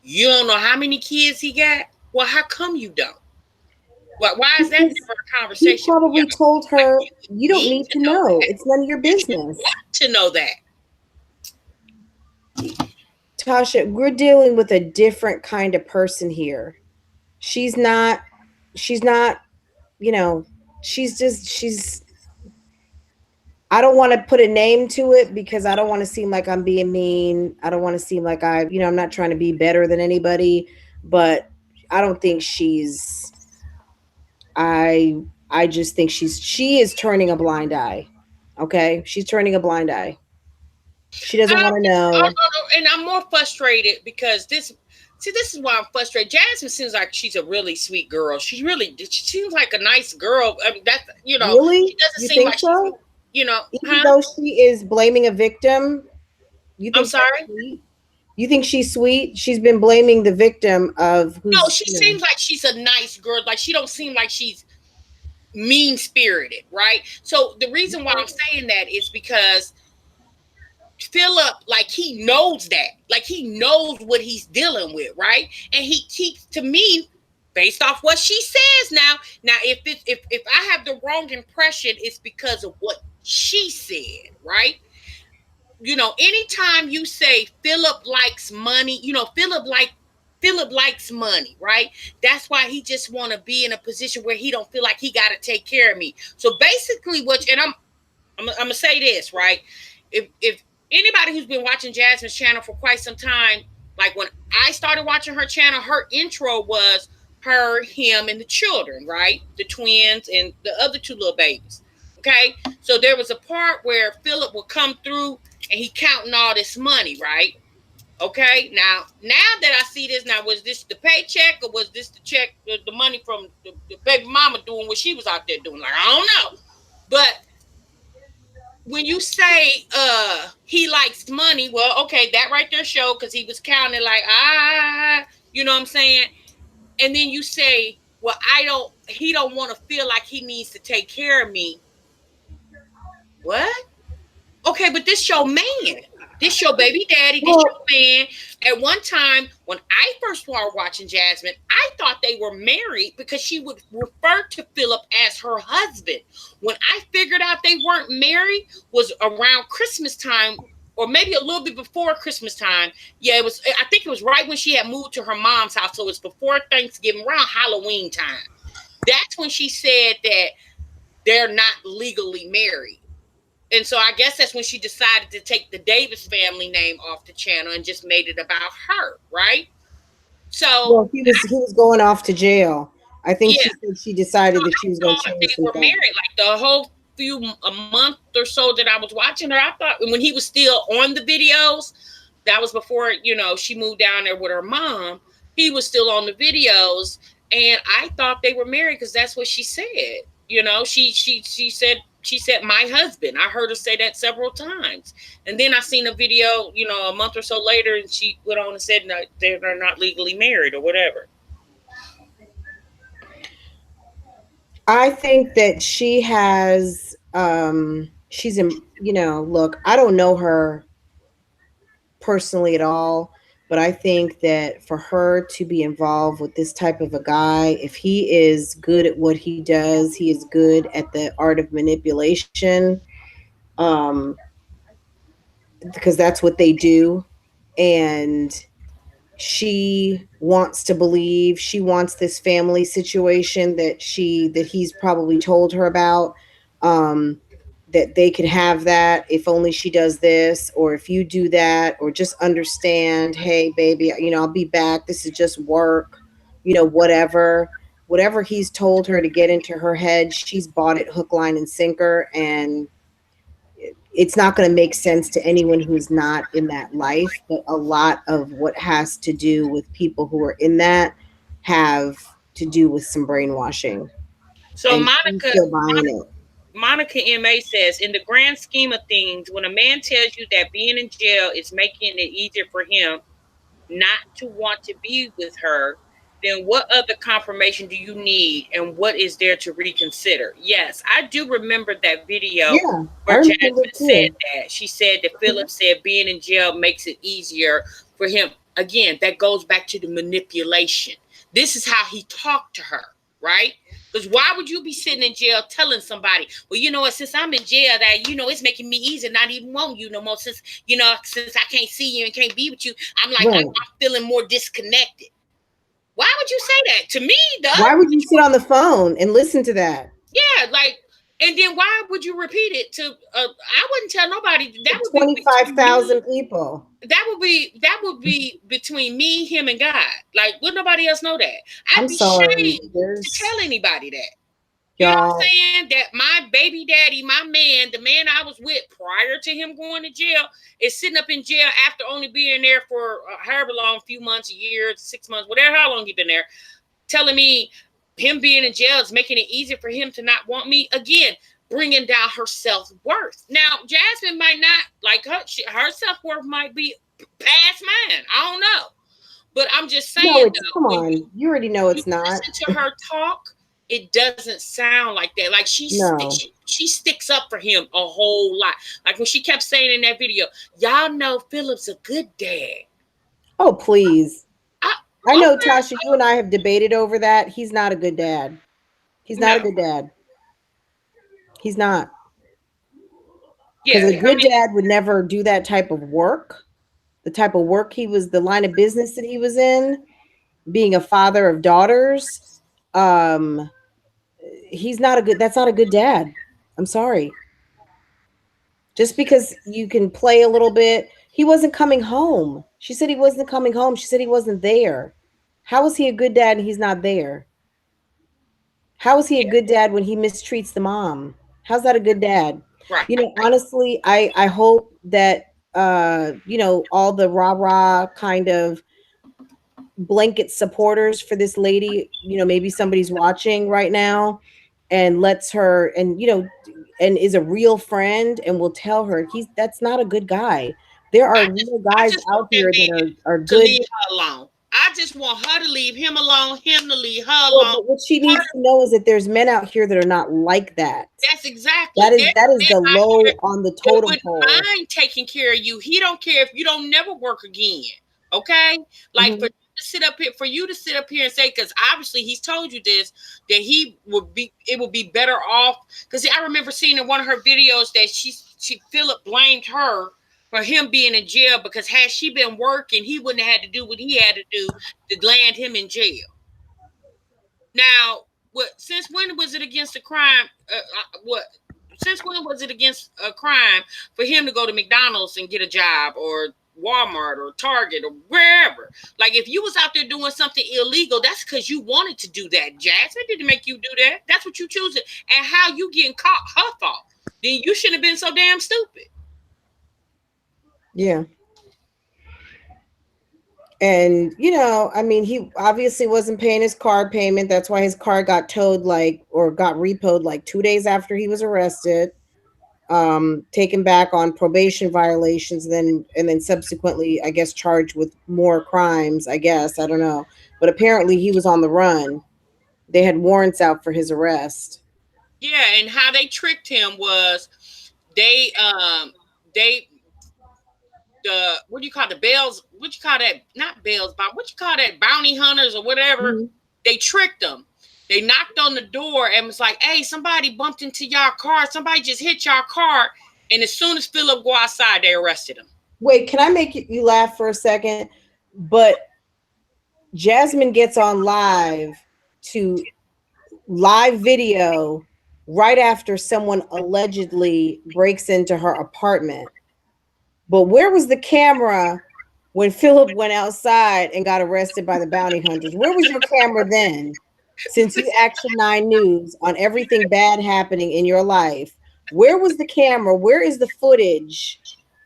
You don't know how many kids he got? Well, how come you don't? Why is that Because never a he conversation for probably y'all? told Like, her, you you don't need need to to know know. that. It's none of your You business. want to know that. Tasha, we're dealing with a different kind of person here. She's not, she's not, you know, she's I don't want to put a name to it because I don't want to seem like I'm being mean. I don't want to seem like I'm not trying to be better than anybody, but I don't think I I just think she is turning a blind eye. Okay? She's turning a blind eye. She doesn't want to know. And I'm more frustrated because this is why I'm frustrated. Jasmine seems like she's a really sweet girl. She seems like a nice girl. I mean, that's she Really? doesn't You seem think like she's so? Even huh? though she is blaming a victim, you I'm think that's sorry. sweet? You think she's sweet? She's been blaming the victim of No, who's, she seems like she's a nice girl. Like she don't seem like she's mean spirited, right? So the reason why I'm saying that is because Philip, like he knows that, like he knows what he's dealing with, right? And he keeps to me, based off what she says now. Now, if I have the wrong impression, it's because of what she said, right? Anytime you say Philip likes money, Philip likes money, right? That's why he just want to be in a position where he don't feel like he got to take care of me. So basically, I'm gonna say this, right? If anybody who's been watching Jasmine's channel for quite some time, like when I started watching her channel, her intro was her, him, and the children, right? The twins and the other two little babies. Okay, so there was a part where Philip would come through and he counting all this money, right? Okay, now that I see this, now was this the paycheck or was this the check, the money from the baby mama doing what she was out there doing? Like I don't know, but when you say he likes money, well, okay, that right there showed because he was counting like you know what I'm saying? And then you say, well, he don't want to feel like he needs to take care of me. What? Okay, but this your man. This your baby daddy. This well, your man. At one time, when I first started watching Jasmine, I thought they were married because she would refer to Philip as her husband. When I figured out they weren't married was around Christmas time, or maybe a little bit before Christmas time. Yeah, it was. I think it was right when she had moved to her mom's house, so it's before Thanksgiving, around Halloween time. That's when she said that they're not legally married. And so I guess that's when she decided to take the Davis family name off the channel and just made it about her, right? So well, he was going off to jail. I think yeah, she said she so decided that I she was going to thought change they some were things. married. Like the whole a month or so that I was watching her, I thought when he was still on the videos, that was before she moved down there with her mom. He was still on the videos, and I thought they were married because that's what she said. She said my husband. I heard her say that several times, and then I seen a video, a month or so later, and she went on and said no, they're not legally married or whatever. I think that she's in, look, I don't know her personally at all, but I think that for her to be involved with this type of a guy, if he is good at what he does, he is good at the art of manipulation, um, because that's what they do. And she wants this family situation that he's probably told her about, um that they could have that if only she does this, or if you do that, or just understand, hey baby, I'll be back, this is just work, whatever he's told her to get into her head, she's bought it hook line and sinker. And it's not going to make sense to anyone who's not in that life, but a lot of what has to do with people who are in that have to do with some brainwashing, So and she's still buying it. Monica MA says, in the grand scheme of things, when a man tells you that being in jail is making it easier for him not to want to be with her, then what other confirmation do you need and what is there to reconsider? Yes, I do remember that video Yeah, I where remember Jasmine it said too. that. She said that Philip said being in jail makes it easier for him. again, that goes back to the manipulation. This is how he talked to her, right? Because why would you be sitting in jail telling somebody, well, you know what, since I'm in jail, that, you know, it's making me easy not even want you no more. Since I can't see you and can't be with you, I'm like, Right. I'm feeling more disconnected. Why would you say that? To me, the Why other would you sit on situation, the phone and listen to that? yeah, like, and then why would you repeat it to, I wouldn't tell nobody. That would be between me. 25,000 people. That would be between me, him, and God. Like, would nobody else know that? I'd I'm be sorry. ashamed to There's tell anybody that. You know what I'm y'all. saying? That my baby daddy, my man, the man I was with prior to him going to jail, is sitting up in jail after only being there for however long, few months, a year, 6 months, whatever, how long he been there, telling me him being in jail is making it easier for him to not want me again, bringing down her self-worth. Now Jasmine might not like her self-worth might be past mine, I don't know, but I'm just No, saying it's though, come when on. You already know you it's not. listen to her talk, it doesn't sound like that. Like No. she sticks up for him a whole lot. Like when she kept saying in that video, y'all know Philip's a good dad. Oh, please. I, I know, okay, Tasha, you and I have debated over that. He's not a good dad. He's not a no, good dad. He's not. Because yeah, a I good mean, dad would never do that type of work. The type of work he was, the line of business that he was in, being a father of daughters. Um, he's not a good, that's not a good dad. I'm sorry. Just because you can play a little bit, he wasn't coming home. She said he wasn't coming home. She said he wasn't there. How is he a good dad and he's not there? How is he a yeah, good dad when he mistreats the mom? How's that a good dad? You right, know, honestly, I hope that all the rah-rah kind of blanket supporters for this lady, maybe somebody's watching right now and lets her and and is a real friend and will tell her he's that's not a good guy. There I are just real I guys just want out that here that man are to good. leave her alone. I just want her to leave him alone, him to leave her Well, alone. but what she Her needs to know is that there's men out here that are not like that. That's exactly. That is There's that is men the out here low on the that totem wouldn't pole. mind taking care of you. He don't care if you don't never work again. Okay? Like Mhm. for you to sit up here and say, because obviously he's told you this, that it would be better off. Because I remember seeing in one of her videos that she Philip blamed her for him being in jail because had she been working, he wouldn't have had to do what he had to do to land him in jail. Now, since when was it against a crime? What? Since when was it against a crime for him to go to McDonald's and get a job, or Walmart, or Target, or wherever? Like, if you was out there doing something illegal, that's because you wanted to do that. Jasmine didn't make you do that. That's what you choose it. And how you getting caught, her fault. Then you shouldn't have been so damn stupid. Yeah. And I mean, he obviously wasn't paying his car payment. That's why his car got towed or got repoed like 2 days after he was arrested. Taken back on probation violations, and then subsequently, I guess, charged with more crimes. I guess I don't know, but apparently he was on the run. They had warrants out for his arrest. Yeah, and how they tricked him was they the what do you call the bells? What you call that? Not bells, but what you call that? Bounty hunters or whatever. Mhm. They tricked them. They knocked on the door and was like, "Hey, somebody bumped into y'all car. Somebody just hit y'all car." And as soon as Philip go outside, they arrested him. Wait, can I make you laugh for a second? But Jasmine gets on to live video right after someone allegedly breaks into her apartment. But where was the camera when Philip went outside and got arrested by the bounty hunters? Where was your camera then? Since you Action 9 News on everything bad happening in your life, where was the camera? Where is the footage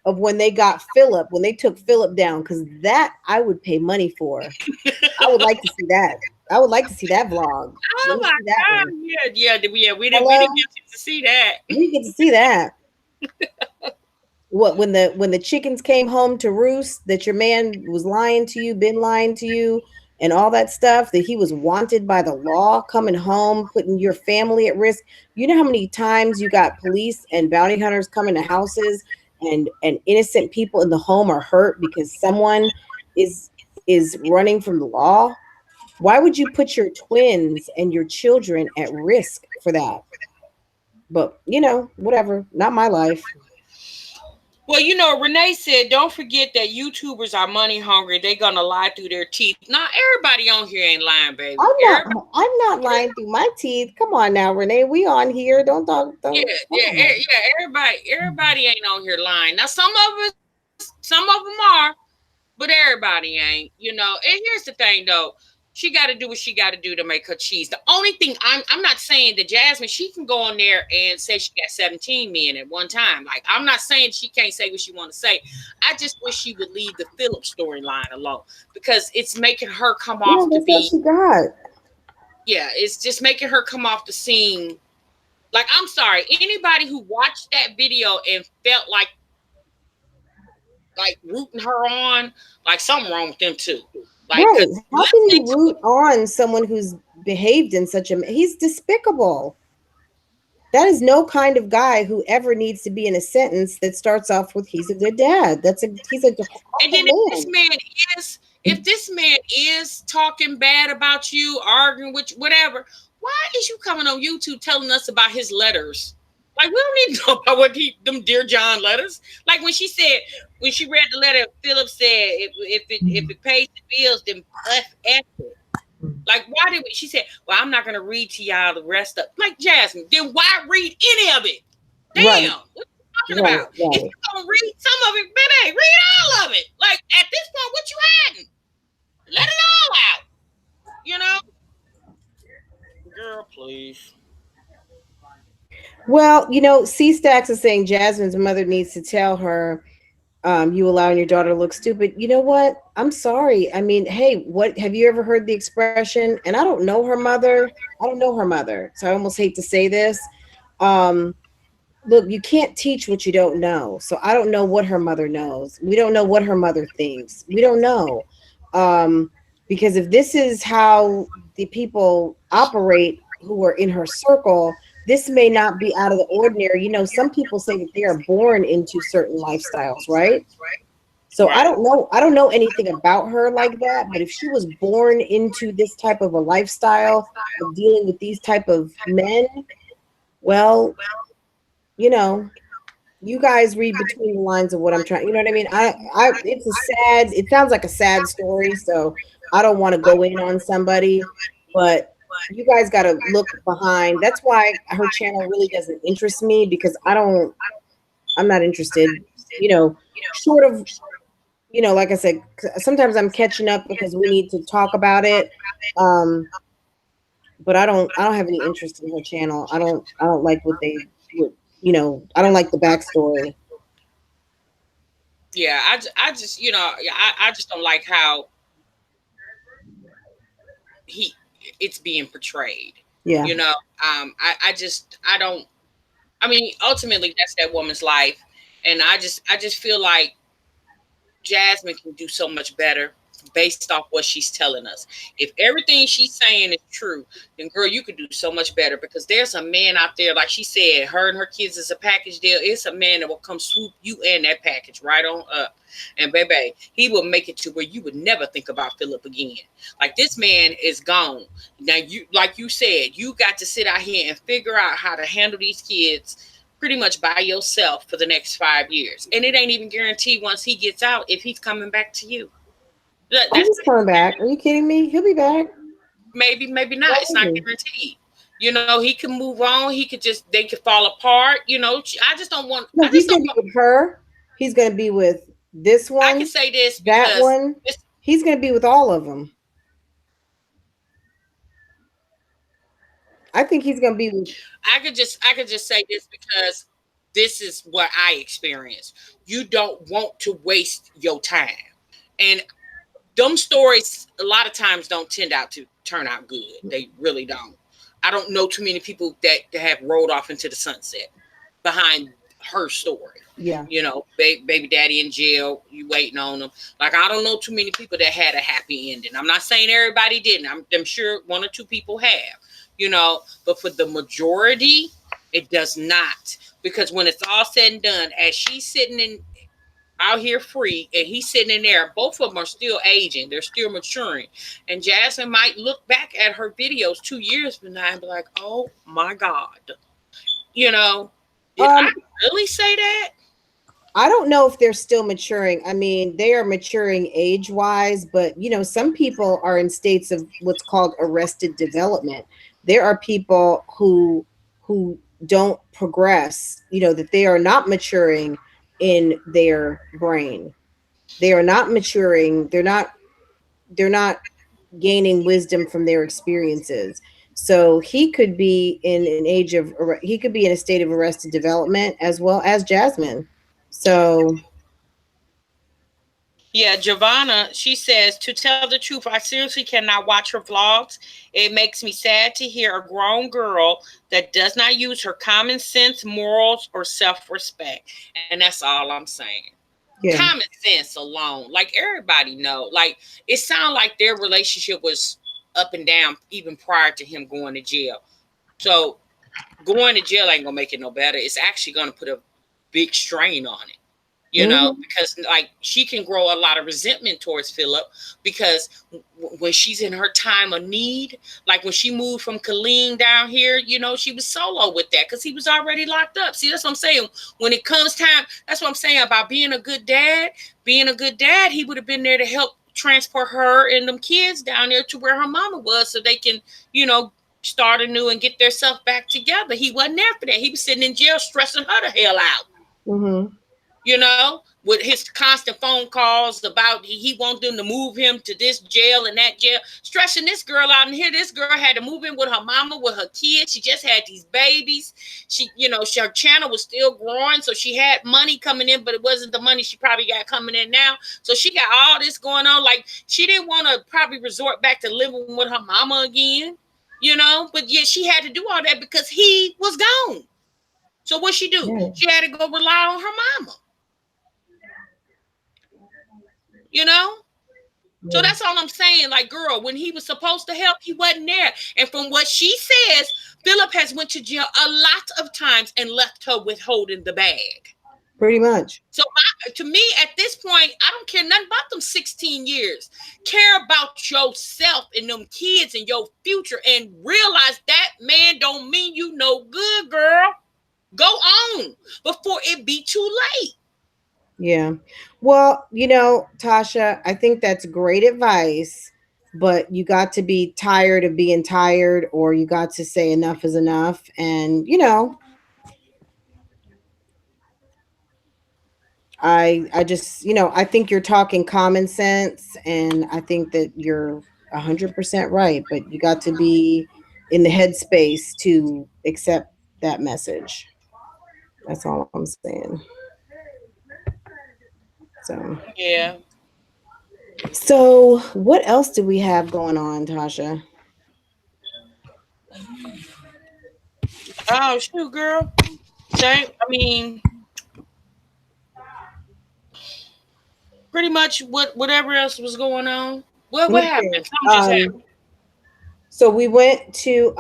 of when they got Philip, when they took Philip down? Because that I would pay money for. I would like to see that. I would like to see that vlog. Let Oh me my see that God! one. Yeah. We didn't Hello? get to see that. We get to see that. What, when the chickens came home to roost, that your man was lying to you, been lying to you, and all that stuff, that he was wanted by the law, coming home, putting your family at risk. You know how many times you got police and bounty hunters coming to houses, and innocent people in the home are hurt because someone is is running from the law. Why would you put your twins and your children at risk for that? But, whatever. Not my life. Well, Renee said, don't forget that YouTubers are money hungry. They're gonna lie through their teeth. Now, everybody on here ain't lying, baby. Everybody, I'm not lying through my teeth. Come on now, Renee. We on here. Don't talk. yeah, Don't. Come yeah, on. yeah. Everybody ain't on here lying. Now, some of them are, but everybody ain't. And here's the thing, though. She got to do what she got to do to make her cheese. The only thing I'm not saying that Jasmine, she can go on there and say she got 17 men at one time. Like, I'm not saying she can't say what she want to say. I just wish she would leave the Philip storyline alone, because it's making her come Yeah, off to that's all be, she got. yeah, it's just making her come off the scene. Like, I'm sorry, anybody who watched that video and felt like rooting her on, like, something wrong with them too. Like, Right. cause How can you listening to root on someone who's behaved in such a? He's despicable. That is no kind of guy who ever needs to be in a sentence that starts off with "he's a good dad." He's a and then awful man. if this man is talking bad about you, arguing with you, whatever, why is you coming on YouTube telling us about his letters? Like, we don't need to know about them Dear John letters. Like, when she read the letter, Philip said, if it pays the bills, then F it. Like, why did we? She said, "Well, I'm not going to read to y'all the rest of." Like, Jasmine, then why read any of it? Right. Damn, what you talking Right. about? If Right. you're gonna read some of it, baby, read all of it. Like, at this point, what you hiding? Let it all out. You know, girl, please. Well, C Stacks is saying Jasmine's mother needs to tell her, you allowing your daughter to look stupid. You know what? I'm sorry. I mean, hey, what have you ever heard the expression? And I don't know her mother. I don't know her mother, so I almost hate to say this. Um, Look, you can't teach what you don't know. So I don't know what her mother knows. We don't know what her mother thinks. We don't know. Um, because if this is how the people operate who are in her circle, this may not be out of the ordinary. Some people say that they are born into certain lifestyles, right? So I Right. don't know. I don't know anything about her like that, but if she was born into this type of a lifestyle of dealing with these type of men, well, you know, you guys read between the lines of what I'm trying. You know what I mean? It sounds like a sad story, so I don't want to go in on somebody, but you guys got to look behind. That's why her channel really doesn't interest me, because I'm not interested, you know, short of, like I said, sometimes I'm catching up because we need to talk about it. Um, but I don't have any interest in her channel. I don't like what they would, I don't like the backstory. Yeah, I just, I just don't like how he it's being portrayed. Yeah. You know, I don't. I mean, ultimately, that's that woman's life, and I just feel like Jasmine can do so much better based off what she's telling us. If everything she's saying is true, then girl, you could do so much better, because there's a man out there, like she said, her and her kids is a package deal. It's a man that will come swoop you and that package right on up. And baby, he will make it to where you would never think about Philip again. Like, this man is gone. Now, you, like you said, you got to sit out here and figure out how to handle these kids pretty much by yourself for the next 5 years. And it ain't even guaranteed once he gets out if he's coming back to you. Oh, That's he's coming back. Are you kidding me? He'll be back. maybe Why not. It's not isn't he? guaranteed. He can move on. They could fall apart. I just don't want. No, I he's just don't gonna be want. with her. He's gonna be with this I can one, say this that because one. this. He's gonna be with all of them. I think he's gonna be with. I could just say this because this is what I experienced. You don't want to waste your time, and them stories a lot of times don't tend out to turn out good. They really don't. I don't know too many people that have rolled off into the sunset behind her story. Yeah. Baby daddy in jail, you waiting on them. Like, I don't know too many people that had a happy ending. I'm not saying everybody didn't. I'm sure one or two people have, but for the majority, it does not. Because when it's all said and done, as she's sitting out here free, and he's sitting in there. Both of them are still aging, they're still maturing. And Jasmine might look back at her videos 2 years from now and be like, oh my God, you know, did I Um, really say that? I don't know if they're still maturing. I mean, they are maturing age wise, but some people are in states of what's called arrested development. There are people who don't progress, that they are not maturing in their brain. They are not maturing. They're not gaining wisdom from their experiences. So he could be in an age of he could be in a state of arrested development as well as Jasmine. So Yeah, Giovanna, she says, to tell the truth, I seriously cannot watch her vlogs. It makes me sad to hear a grown girl that does not use her common sense, morals, or self respect. And that's all I'm saying. yeah. Common sense alone. Like everybody know. Like it sounded like their relationship was up and down even prior to him going to jail. So going to jail ain't gonna make it no better. It's actually gonna put a big strain on it, Hmm. because like she can grow a lot of resentment towards Philip because when she's in her time of need, like when she moved from Colleen down here, she was solo with that because he was already locked up. See, that's what I'm saying. When it comes time, that's what I'm saying about being a good dad. Being a good dad, he would have been there to help transport her and them kids down there to where her mama was so they can, you know, start anew and get their self back together. He wasn't there for that. He was sitting in jail stressing her the hell out, Hmm. with his constant phone calls about he want them to move him to this jail and that jail, stressing this girl out. And here, this girl had to move in with her mama, with her kids. She just had these babies. Her channel was still growing, so she had money coming in, but it wasn't the money she probably got coming in now. So she got all this going on. Like she didn't want to probably resort back to living with her mama again. But yet she had to do all that because he was gone. So what she do? Yeah. She had to go rely on her mama. You know. So Yeah. that's all I'm saying. Like, girl, when he was supposed to help, he wasn't there. And from what she says, Philip has went to jail a lot of times and left her withholding the bag. Pretty much. So to me, at this point, I don't care nothing about them 16 years. Care about yourself and them kids and your future, and realize that man don't mean you no good, girl. Go on before it be too late. Yeah. Well, Tasha, I think that's great advice, but you got to be tired of being tired, or you got to say enough is enough. And, I just, I think you're talking common sense, and I think that you're 100% right, but you got to be in the headspace to accept that message. That's all I'm saying. So, Yeah. so what else do we have going on, Tasha? Oh shoot, girl. Same. I mean, pretty much whatever else was going on. What Let me happened? think. Something just happened. So we went to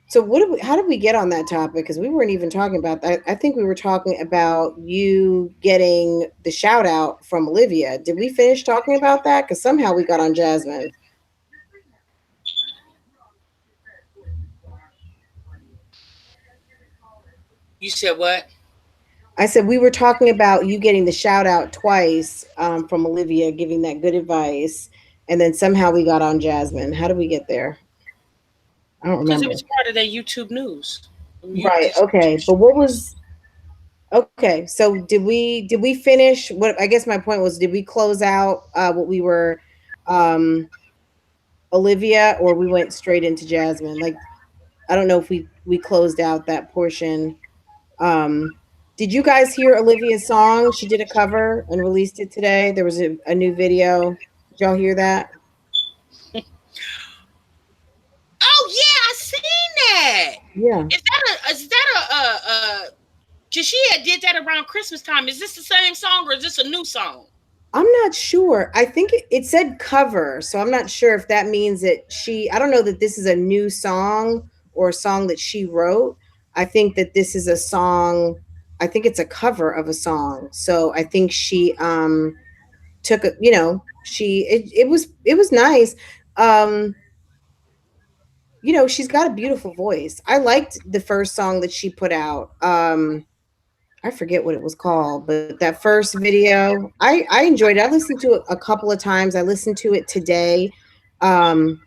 so how did we get on that topic? Because we weren't even talking about that. I think we were talking about you getting the shout out from Olivia. Did we finish talking about that? Because somehow we got on Jasmine. You said what? I said we were talking about you getting the shout out twice from Olivia, giving that good advice, and then somehow we got on Jasmine. How did we get there? I don't Because it remember. was part of that YouTube news. Right. Okay. But what was okay? So did we finish? What I guess my point was, did we close out what we were um Olivia, or we went straight into Jasmine? Like I don't know if we closed out that portion. Um, did you guys hear Olivia's song? She did a cover and released it today. There was a new video. Did y'all hear that? Oh yeah, I seen that. Yeah. Is that a cause she had did that around Christmas time. Is this the same song or is this a new song? I'm not sure. I think it said cover, so I'm not sure if that means that I don't know that this is a new song or a song that she wrote. I think that this is a song I think it's a cover of a song. So I think she took a, she it was nice. Um she's got a beautiful voice. I liked the first song that she put out. I forget what it was called, but that first video, I enjoyed it. I listened to it a couple of times. I listened to it today. Um,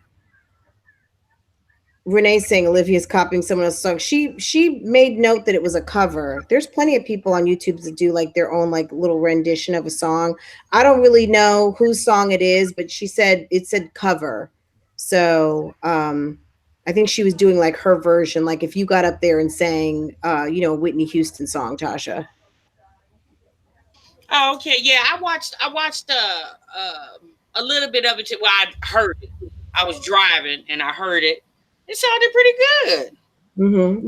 Renee saying Olivia's copying someone else's song. She made note that it was a cover. There's plenty of people on YouTube that do like their own like little rendition of a song. I don't really know whose song it is, but she said it said cover. So I think she was doing like her version, like if you got up there and sang Whitney Houston song, Tasha. Oh, okay. Yeah, I watched a little bit of it. Well, I heard it. I was driving and I heard it. It sounded pretty good.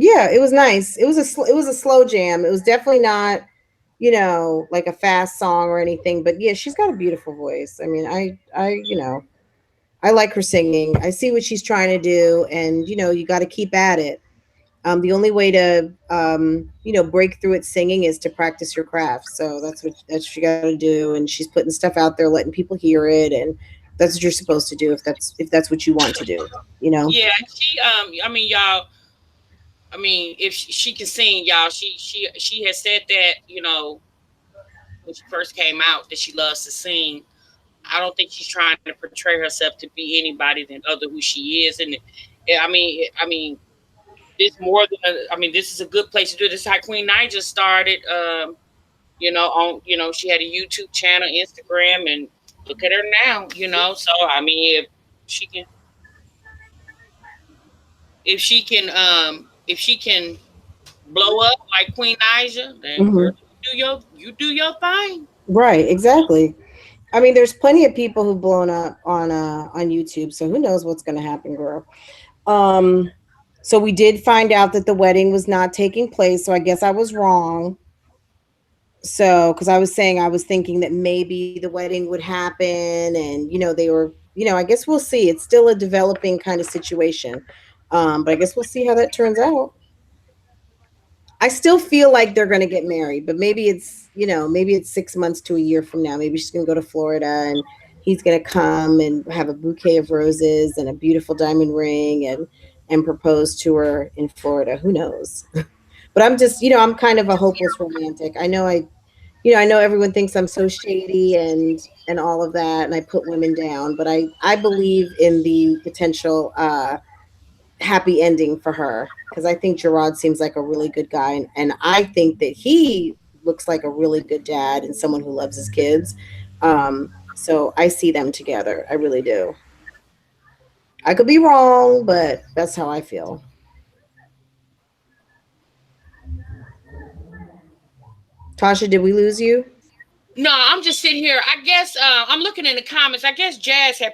Yeah, it was nice. It was a slow jam. It was definitely not, like a fast song or anything. But yeah, she's got a beautiful voice. I mean, I like her singing. I see what she's trying to do, and you got to keep at it. The only way to break through it singing is to practice your craft. So that's what you got to do. And she's putting stuff out there, letting people hear it, and that's what you're supposed to do if that's what you want to do. You know. Yeah, she I mean y'all, I mean if she can sing, y'all, she has said that, when she first came out that she loves to sing. I don't think she's trying to portray herself to be anybody than other who she is. And I mean, this more than this is a good place to do it. This is how Queen Naija started. She had a YouTube channel, Instagram, and look at her now. So I mean, she can, if she can blow up like Queen Naija, then girl, Hmm. you do your thing. Right. Exactly. I mean, there's plenty of people who've blown up on YouTube, so who knows what's going to happen, girl. Um, so we did find out that the wedding was not taking place. So I guess I was wrong. So because I was saying I was thinking that maybe the wedding would happen, and they were, I guess we'll see. It's still a developing kind of situation, but I guess we'll see how that turns out. I still feel like they're going to get married, but maybe it's 6 months to a year from now. Maybe she's going to go to Florida and he's going to come and have a bouquet of roses and a beautiful diamond ring and propose to her in Florida. Who knows? But I'm just, I'm kind of a hopeless romantic. I know everyone thinks I'm so shady and all of that and I put women down, but I believe in the potential happy ending for her because I think Gerard seems like a really good guy, and I think that he looks like a really good dad and someone who loves his kids. So I see them together. I really do. I could be wrong, but that's how I feel. Tasha, did we lose you? No, I'm just sitting here. I guess I'm looking in the comments. I guess Jasmine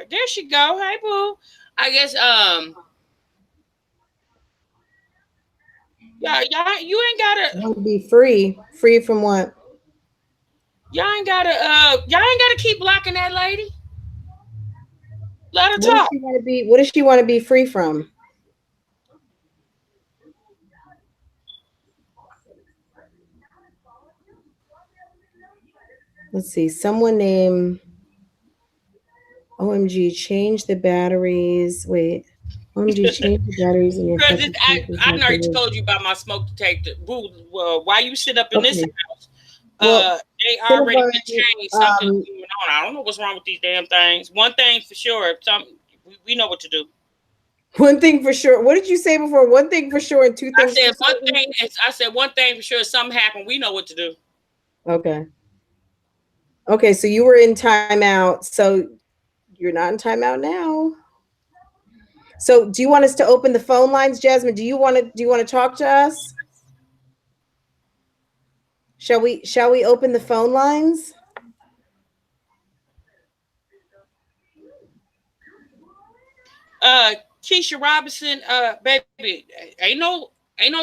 there she go. Hey boo. I guess yeah, you ain't gotta, I want to be free. Free from what? y'all ain't gotta keep blocking that lady. Let her What does talk. she want to be? What does she want to be free from? Let's see. Someone named OMG change the batteries. Wait. OMG change the batteries in your Because fucking I already told you about my smoke detector. Boo, well, why you sit up in this Okay. house? Well, They already been Cinnabon, changed. Something's going on. I don't know what's wrong with these damn things. One thing for sure, we know what to do. one thing for sure. What did you say before? One thing for sure and two I things for said one certain. thing. I said one thing for sure. If something happened, we know what to do. Okay. Okay, so you were in timeout. So you're not in timeout now. So do you want us to open the phone lines, Jasmine? Do you want to talk to us? Shall we open the phone lines? Keisha Robinson, baby, ain't no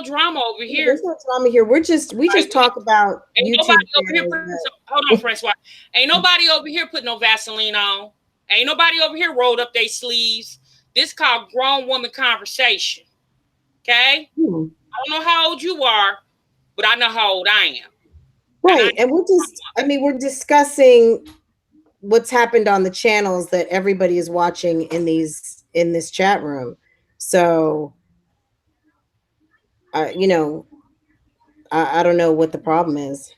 drama over here. Yeah, there's no drama here. We Like just talk about ain't YouTube nobody over here channels. putting hold on, Francois. Ain't nobody over here putting no Vaseline on. Ain't nobody over here rolled up their sleeves. This called grown woman conversation. Okay? Hmm. I don't know how old you are, but I know how old I am. And I Right. And we're just, I mean, we're discussing what's happened on the channels that everybody is watching in this chat room. So, you know, I don't know what the problem is.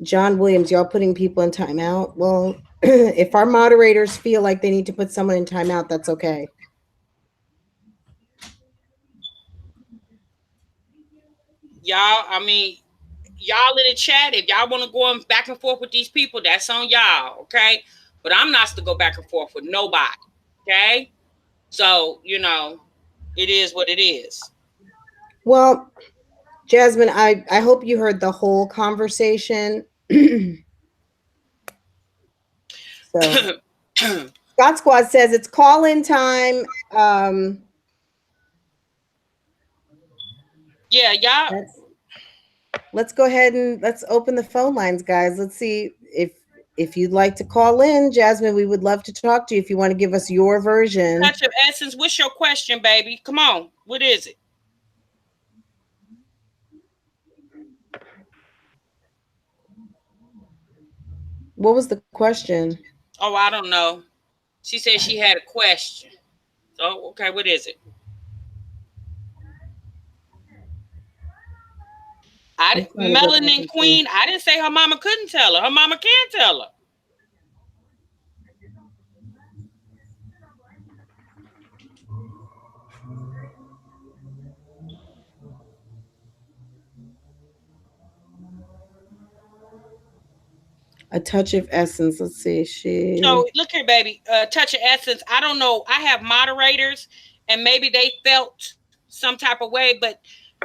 John Williams, y'all putting people in timeout. Well, if our moderators feel like they need to put someone in timeout, that's okay. y'all, I mean, y'all in the chat, if y'all want to go back and forth with these people, that's on y'all, okay? But I'm not to go back and forth with nobody, okay? So, it is what it is. Well, Jasmine, I hope you heard the whole conversation. So Scott Squad says it's call in time. Yeah, y'all. Let's go ahead and let's open the phone lines, guys. Let's see if you'd like to call in, Jasmine. We would love to talk to you if you want to give us your version. Touch of Essence, what's your question, baby? Come on. What is it? What was the question? Oh, I don't know. She said she had a question. So, okay, what is it? I'm trying to go back Melanin and see. Queen, I didn't say her mama couldn't tell her. Her mama can tell her. A touch of essence. Let's see. So She look here, baby. Touch of Essence. I don't know. I have moderators, and maybe they felt some type of way, but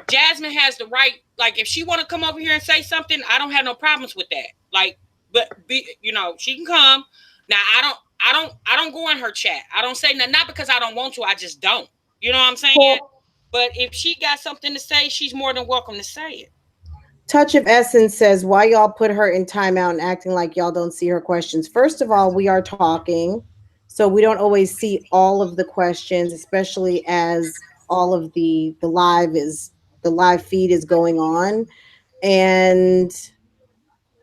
Jasmine has the right. Like, if she want to come over here and say something, I don't have no problems with that. Like, but she can come. Now, I don't go in her chat. I don't say nothing. Not because I don't want to. I just don't. You know what I'm saying? well, But if she got something to say, she's more than welcome to say it. touch of essence says why y'all put her in timeout and acting like y'all don't see her questions. First of all, we are talking, so we don't always see all of the questions, especially as all of the live feed is going on, and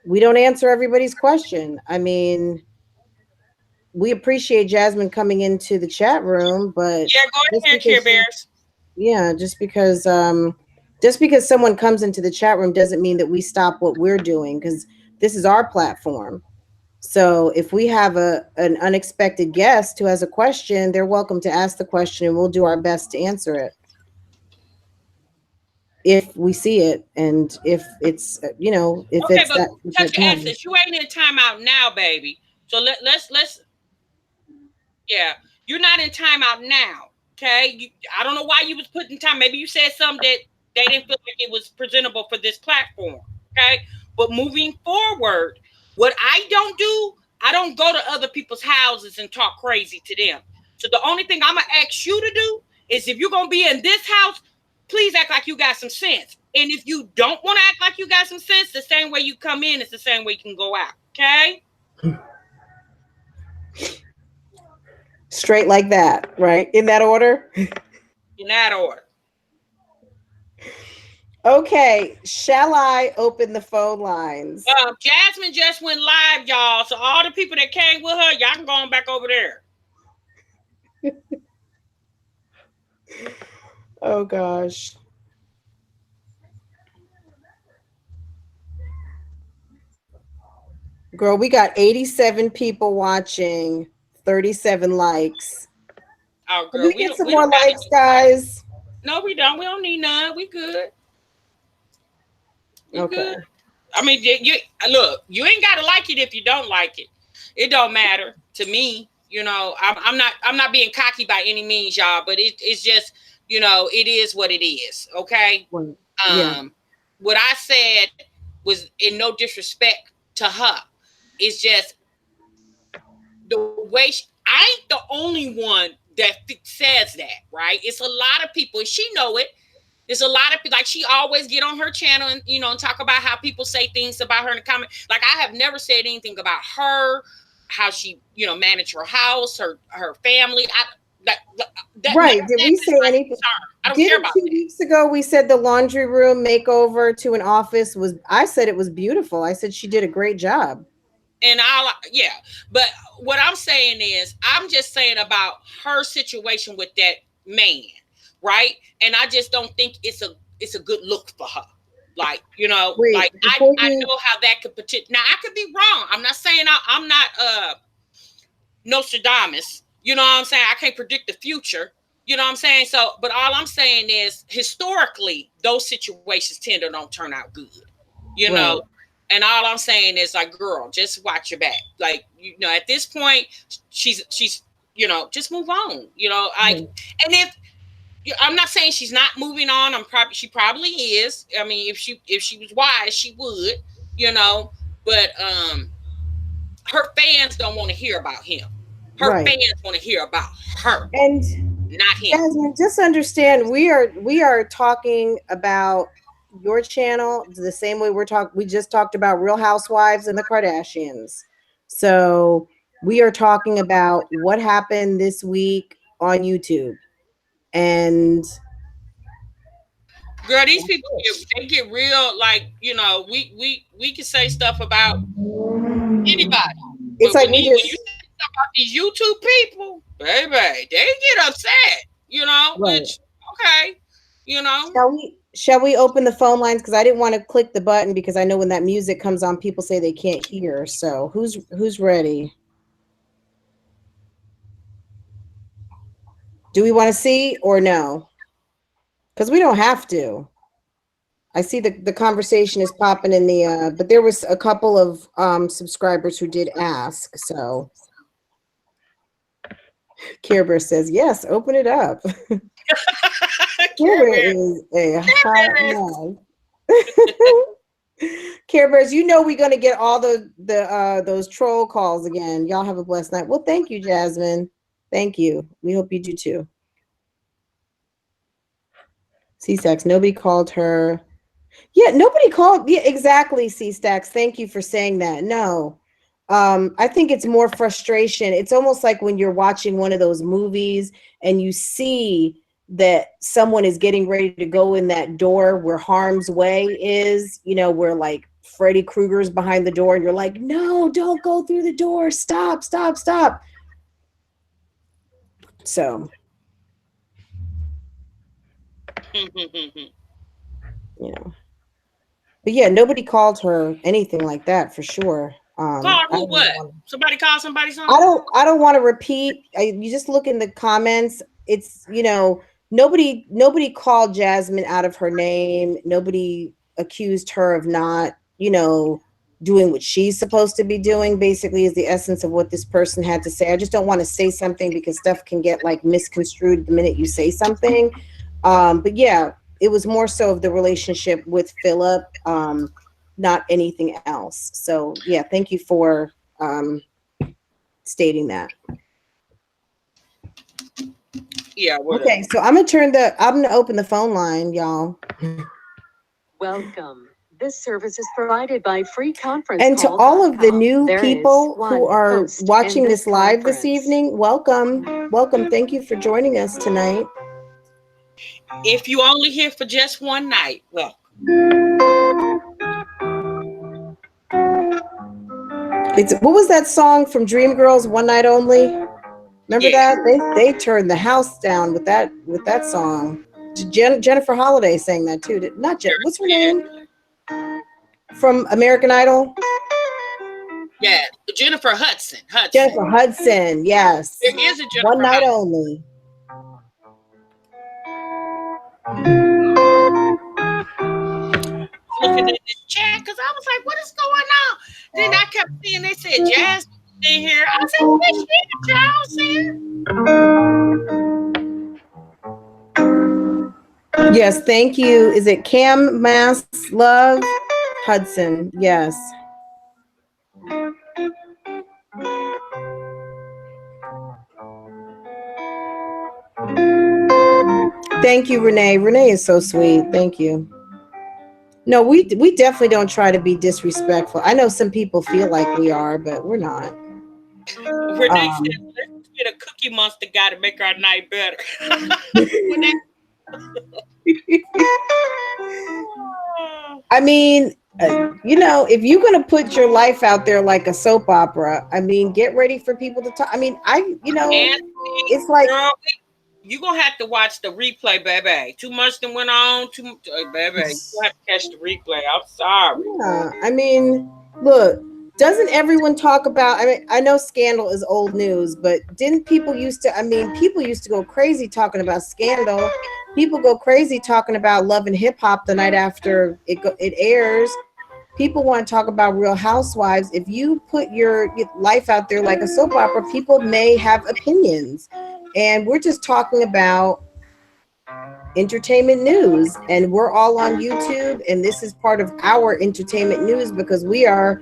we don't answer everybody's question. I mean, we appreciate Jasmine coming into the chat room, but Yeah, go just ahead, Care because she, Bears. yeah, just because someone comes into the chat room doesn't mean that we stop what we're doing, because this is our platform. So if we have an unexpected guest who has a question, they're welcome to ask the question and we'll do our best to answer it if we see it, and if it's if Okay, it's but that Touch of time. Essence, you ain't in timeout now, baby. So let's yeah, you're not in timeout now. Okay, I don't know why you was putting time. Maybe you said something that they didn't feel like it was presentable for this platform. Okay, but moving forward, what I don't do, I don't go to other people's houses and talk crazy to them. So the only thing I'm gonna ask you to do is, if you're gonna be in this house, please act like you got some sense. And if you don't want to act like you got some sense, the same way you come in is the same way you can go out. Okay? Straight like that, right? In that order. In that order. Okay, shall I open the phone lines? Jasmine just went live, y'all. So all the people that came with her, y'all can go on back over there. Oh gosh. Girl, we got 87 people watching, 37 likes. Oh, Can girl, we get some we more don't got likes, guys? no, we don't. We don't need none. We good. We Okay. good. I mean, you look. You ain't gotta like it if you don't like it. It don't matter to me. I'm not being cocky by any means, y'all. But it's just it is what it is. Okay. Well, yeah. What I said was in no disrespect to her. It's just the way I ain't the only one that says that, right? It's a lot of people, and she know it. There's a lot of people, like, she always get on her channel and and talk about how people say things about her in the comment. Like, I have never said anything about her, how she manage her house, her family. That Right. Did we is say my anything? concern. I don't care Didn't about 2 weeks ago we said the laundry room makeover to an office was, I said it was beautiful. I said she did a great job. and I'll yeah. But what I'm saying is, I'm just saying about her situation with that man, right? And I just don't think it's a good look for her. Like, like Wait, before I you, know how that could potentially. Now I could be wrong. I'm not saying I'm not Nostradamus. You know what I'm saying? I can't predict the future. You know what I'm saying? So, but all I'm saying is, historically, those situations tend to don't turn out good. You right, know, and all I'm saying is, like, girl, just watch your back. Like, at this point, she's just move on. Like, right. and if I'm not saying she's not moving on, she probably is. I mean, if she was wise, she would. You know, but her fans don't want to hear about him. Her Right. fans want to hear about her, And not him. Jasmine, just understand we are talking about your channel the same way we just talked about Real Housewives and the Kardashians. So we are talking about what happened this week on YouTube. And Girl, these people they get real. Like, we can say stuff about anybody, it's but like when we when you just say stuff about these YouTube people, baby, they get upset. right. Which, okay, you know. Shall we open the phone lines? Because I didn't want to click the button because I know when that music comes on, people say they can't hear. So who's ready? Do we want to see or no? Because we don't have to. I see the conversation is popping in the but there was a couple of subscribers who did ask. So Care Bear says, yes, open it up. Care Care Bear Bear, is a Care hot Bear. mess. Care Bears, we're gonna get all the those troll calls again. Y'all have a blessed night. Well, thank you, Jasmine. Thank you. We hope you do too. C-Sex, nobody called her. Yeah, nobody called. Yeah, exactly, C-Stacks. Thank you for saying that. No. I think it's more frustration. It's almost like when you're watching one of those movies and you see that someone is getting ready to go in that door where harm's way is, where like Freddy Krueger's behind the door and you're like, no, don't go through the door. Stop, stop, stop. So, you know. But yeah, nobody called her anything like that for sure. Called I who? don't What? want to. Somebody called somebody I something? don't. I don't want to repeat. You just look in the comments. It's nobody called Jasmine out of her name. Nobody accused her of not doing what she's supposed to be doing. Basically, is the essence of what this person had to say. I just don't want to say something because stuff can get like misconstrued the minute you say something. But yeah, it was more so of the relationship with Philip, not anything else. So yeah, thank you for stating that. Yeah, whatever. Okay, so I'm gonna open the phone line, y'all. Welcome. This service is provided by And to all of the freeconference.com. new There is people who one are host in watching this this live this conference. evening, welcome. Welcome. Thank you for joining us tonight. If you only here for just one night, well, What was that song from Dreamgirls, One Night Only? Remember yeah, that? They turned the house down with that song. Jennifer Holliday sang that too. Not what's her yeah, name? From American Idol? yeah. Jennifer Hudson. Hudson. Jennifer Hudson, yes. There is a One Jennifer Night Hudson. Only. Looking at this chat because I was like, what is going on? Then I kept seeing they said Jasmine in here. I said, what she Charles here? Yes, thank you. Is it Cam Mass Love Hudson? Yes. Thank you, Renee. Renee is so sweet. Thank you. No, we definitely don't try to be disrespectful. I know some people feel like we are, but we're not. Renee said, get a Cookie Monster guy to make our night better. I mean, if you're going to put your life out there like a soap opera, I mean, get ready for people to talk. I mean, Anthony, it's like, girl, you gonna have to watch the replay, baby. Too much that went on, baby. You gonna have to catch the replay. I'm sorry. yeah, I mean, look, doesn't everyone talk about? I mean, I know Scandal is old news, but didn't people used to? I mean, people used to go crazy talking about Scandal. People go crazy talking about Love and Hip Hop the night after it airs. People want to talk about Real Housewives. If you put your life out there like a soap opera, people may have opinions. And we're just talking about entertainment news, and we're all on YouTube, and this is part of our entertainment news because we engage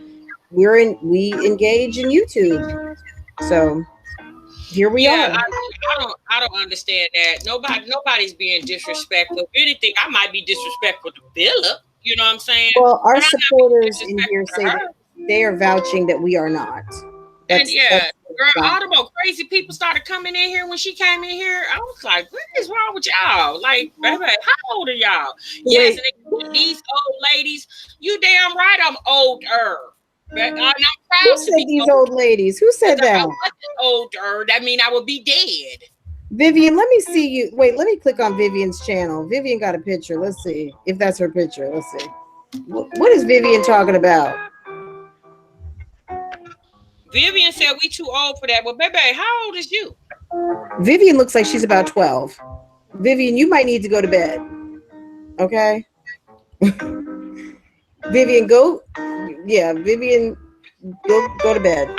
in YouTube. So here we Yeah, are. I don't understand that. Nobody's being disrespectful. If anything, I might be disrespectful to Philip. You know what I'm saying? Well, our But I'm not supporters being in here disrespectful say to that her. they are vouching that we are not. And yeah, That's girl, all the more crazy people started coming in here when she came in here. I was like, what is wrong with y'all? Like, baby, how old are y'all? Yes, Wait, and these old ladies, you damn right I'm older. But I'm who proud to said be these old. old ladies? Who Because said if I that? wasn't older, that mean I would be dead. Vivian, let me see you. Wait, let me click on Vivian's channel. Vivian got a picture. Let's see if that's her picture. Let's see. What is Vivian talking about? Vivian said we too old for that. Well, baby, how old is you? Vivian looks like she's about 12. Vivian, you might need to go to bed. Okay? Vivian, go. Yeah, Vivian, go to bed.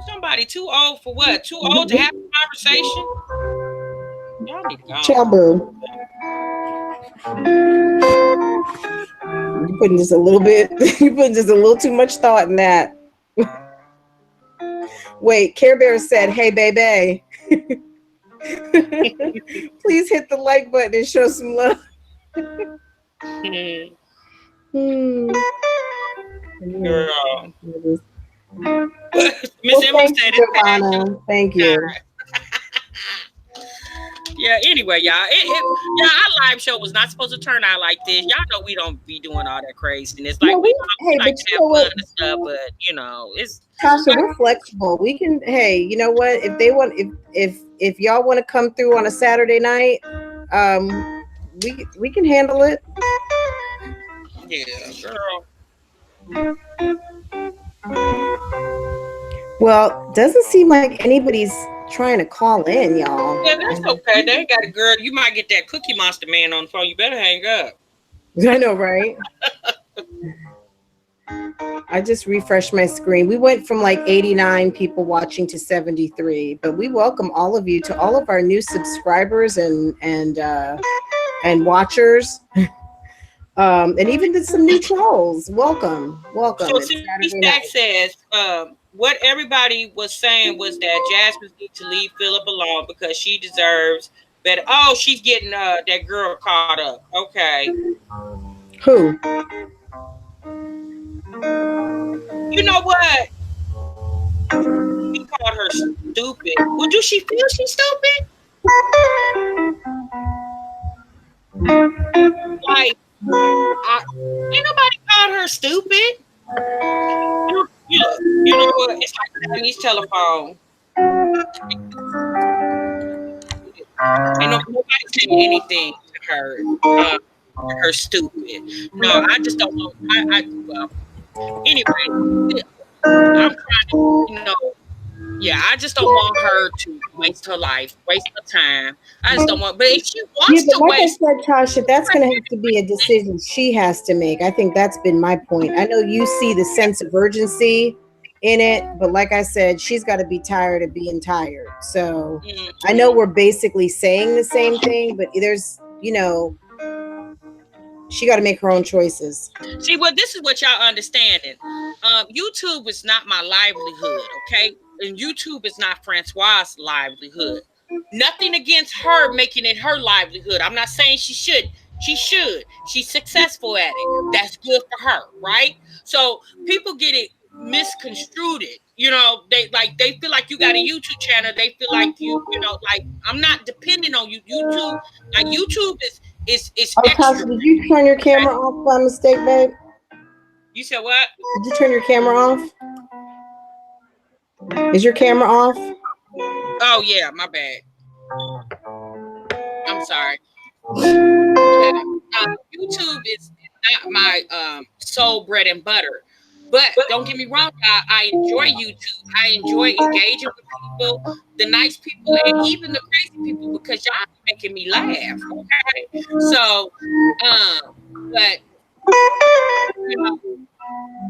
Somebody too old for what? Too old to have a conversation? Y'all need to go Ciao, on. boo. You're putting just a little bit, you're putting just a little too much thought in that. Wait, Care Bear said, hey, baby. Please hit the like button and show some love. Girl. Miss Well, Emma thank said you, it's past your Giovanna. Thank you. Yeah, anyway, y'all, our live show was not supposed to turn out like this. Y'all know we don't be doing all that craziness. No, Like we hey, like but to you have know fun what, and stuff, but it's Tasha, we're flexible. We can. Hey, you know what? If they want, if y'all want to come through on a Saturday night, we can handle it. yeah, girl. Well, doesn't seem like anybody's trying to call in, y'all. Yeah, that's okay. They ain't got a girl. You might get that Cookie Monster man on the phone. You better hang up. I know, right? I just refreshed my screen. We went from like 89 people watching to 73, but we welcome all of you to all of our new subscribers and watchers, and even some new trolls. Welcome. So It's see, Saturday Stack night. says, what everybody was saying was that Jasmine needs to leave Philip alone because she deserves better. Oh, she's getting that girl caught up. Okay. Who? You know what? He called her stupid. Well, do she feel she's stupid? Like, ain't nobody called her stupid. You know what? It's like Chinese telephone. Ain't nobody saying anything to her. Her stupid. No, I just don't know. Well, anyway, I'm trying to, yeah, I just don't want her to waste her life, waste her time. I just don't want, but if she Yeah, wants but to like I waste, said, Tasha, that's going to have to be a decision she has to make. I think that's been my point. I know you see the sense of urgency in it, but like I said, she's got to be tired of being tired. So I know we're basically saying the same thing, but there's, she got to make her own choices. see, well, this is what y'all understanding. YouTube is not my livelihood, okay? And YouTube is not Francois' livelihood. Nothing against her making it her livelihood. I'm not saying she should. She should. She's successful at it. That's good for her, right? So people get it misconstrued it. They feel like you got a YouTube channel. They feel like like I'm not depending on you. YouTube, like YouTube is Oh, extra. Tasha, did you turn your camera off by mistake, babe? You said what? Did you turn your camera off? Is your camera off? Oh yeah, my bad. I'm sorry. Yeah, YouTube is not my sole bread and butter. But don't get me wrong, I enjoy YouTube. I enjoy engaging with people, the nice people, and even the crazy people because y'all be making me laugh. Okay, so but you know,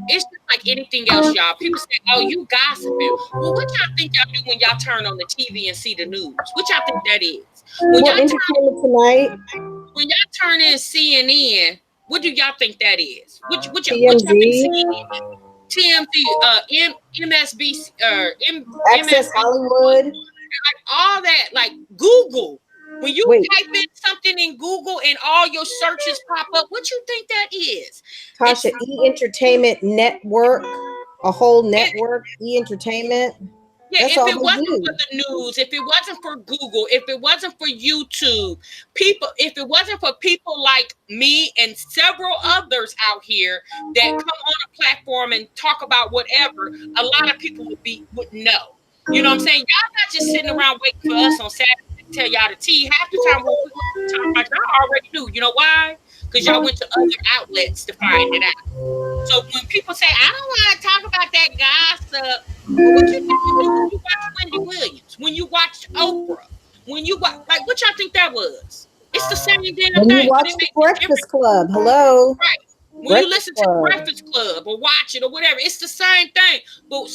it's just like anything else, y'all. People say, "Oh, you gossiping." Well, what y'all think y'all do when y'all turn on the TV and see the news? What y'all think that is? When Well, y'all Entertainment Tonight, when y'all turn in CNN, what do y'all think that is? What y'all think TMZ, CNN, TMZ, MSBC, Access MSB, Hollywood. all that, like Google. When you Wait, type in something in Google and all your searches pop up, what you think that is? Tasha, It's E Entertainment Network, a whole it, network, E Entertainment. Yeah, That's if all it they wasn't for do. the news, if it wasn't for Google, if it wasn't for YouTube, if it wasn't for people like me and several others out here that come on a platform and talk about whatever, a lot of people wouldn't know. You know what I'm saying? Y'all not just sitting around waiting for us on Saturday to tell y'all the tea. Half the time what we talk about, y'all already knew. You know why? Because y'all went to other outlets to find it out. So when people say, I don't want to talk about that gossip, well, what you think you do when you watch Wendy Williams, when you watch Oprah, when you watch, like, what y'all think that was? It's the same damn When you thing, but watch it The makes it different. Breakfast Club, hello, Right. When you Breakfast listen to the Club. Breakfast Club or watch it or whatever, it's the same thing. But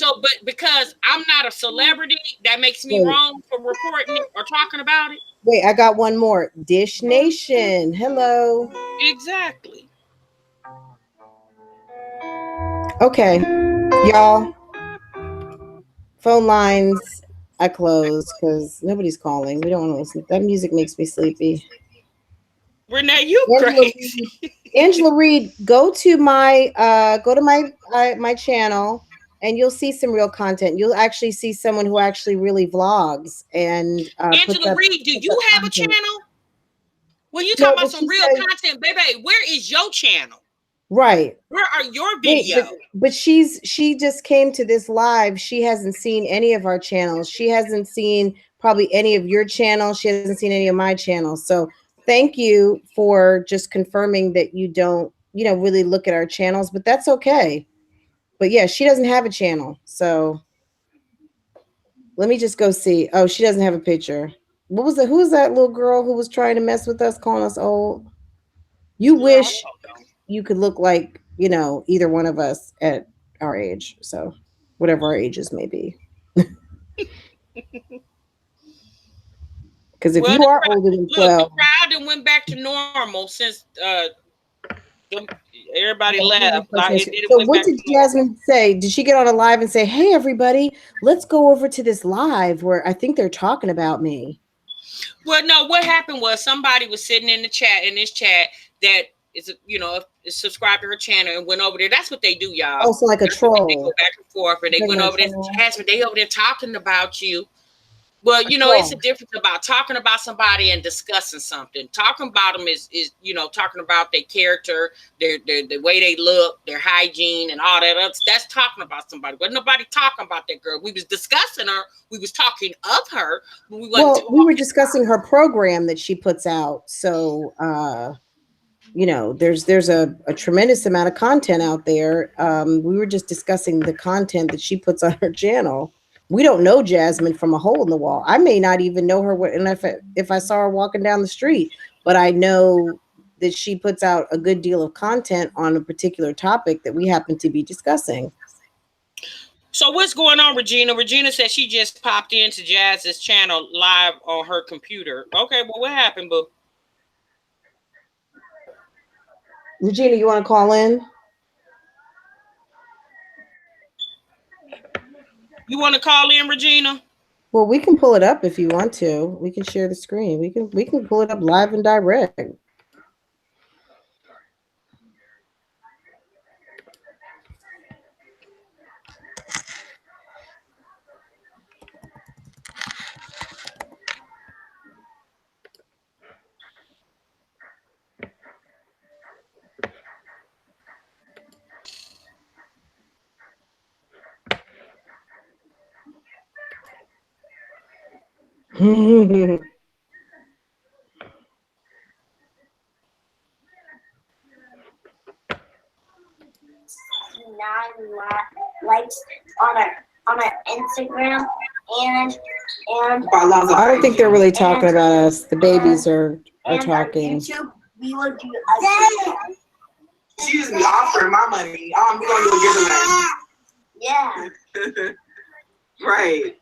because I'm not a celebrity, that makes me Wait, wrong for reporting it or talking about it. wait, I got one more. Dish Nation, hello. Exactly. Okay, y'all, phone lines I closed because nobody's calling. We don't want to listen. That music makes me sleepy. Renee, you Angela Reed, crazy. Angela Reed, go to my channel and you'll see some real content. You'll actually see someone who actually really vlogs and Angela Reed, do puts you up have a content. channel? When you talk No, about but some she real says content, baby, where is your channel? right. Where are your Wait, but videos? she just came to this live. She hasn't seen any of our channels. She hasn't seen probably any of your channels. She hasn't seen any of my channels. So thank you for just confirming that you don't, really look at our channels, but that's okay. But yeah, she doesn't have a channel. So let me just go see. Oh, she doesn't have a picture. Who was that little girl who was trying to mess with us, calling us old? You Girl, I wish don't know. you could look like, either one of us at our age. So whatever our ages may be. Because if Well, you are older than the 12, crowd that went back to normal since the, everybody yeah, left. Like it so went what back did to normal. Jasmine say? Did she get on a live and say, "Hey everybody, let's go over to this live where I think they're talking about me"? Well, no, what happened was somebody was sitting in this chat that is subscribed to her channel and went over there. That's what they do, y'all. Also like a That's what they go troll. back and forth, and they They're went gonna over there. troll. Jasmine, they over there talking about you. Well, A it's a troll. difference about talking about somebody and discussing something. Talking about them is talking about their character, their the way they look, their hygiene, and all that. That's talking about somebody. But nobody talking about that girl. We was discussing her. We was talking of her, but we wasn't Well, we were talking. discussing her program that she puts out. So there's a tremendous amount of content out there. We were just discussing the content that she puts on her channel. We don't know Jasmine from a hole in the wall. I may not even know her, and if I saw her walking down the street, but I know that she puts out a good deal of content on a particular topic that we happen to be discussing. So what's going on, Regina? Regina said she just popped into Jazz's channel live on her computer. Okay, well, what happened, boo? Regina, you want to call in? You want to call in, Regina? Well, we can pull it up if you want to. We can share the screen. We can pull it up live and direct. Likes on our Instagram and I don't think they're really talking about us. The babies are talking. YouTube, we will do she just be offering my money. We gonna do a giveaway. Yeah. Right.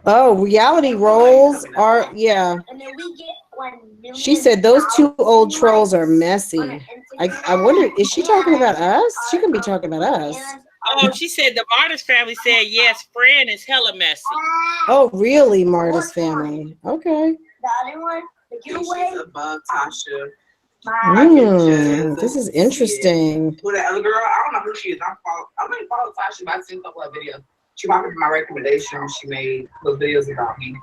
Oh, reality roles are And then we get 1 million. She said those two old trolls are messy. I wonder, is she talking about us? She can be talking about us. Oh, she said the Martis family said yes. Fran is hella messy. Oh, really, Martis family? Okay. The other one, the giveaway. She's above Tasha. This is interesting. Who that other girl? I don't know who she is. I may follow Tasha, but I've seen a couple of videos. She might be my recommendation. She made little videos about me.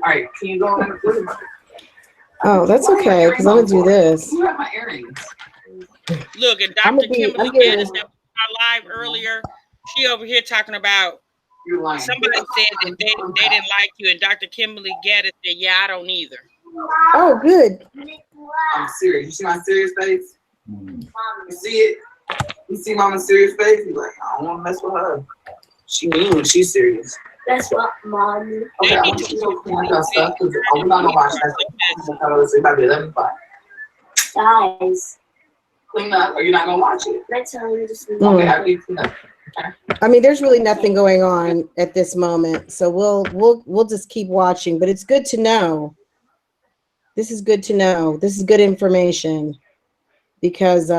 All right, can you go on? Oh, that's okay, because I'm gonna do this. You have my earrings. Look, and Dr. Kimberly Gaddis that was on our live earlier. She over here talking about somebody said that they didn't like you, and Dr. Kimberly Gaddis said, "Yeah, I don't either." Oh, good. I'm serious. You see my serious face? You see it? You see Mama's serious face? You're like, I don't want to mess with her. She mean when she's serious. That's what Mom. Okay, I'm just gonna clean up that stuff because I'm not gonna watch that. It might be 11:05. Guys, clean up, or you're not gonna watch it. Let's tell you this. Okay, I'll leave clean up. Okay. I mean, there's really nothing going on at this moment, so we'll just keep watching. But it's good to know. This is good to know. This is good information because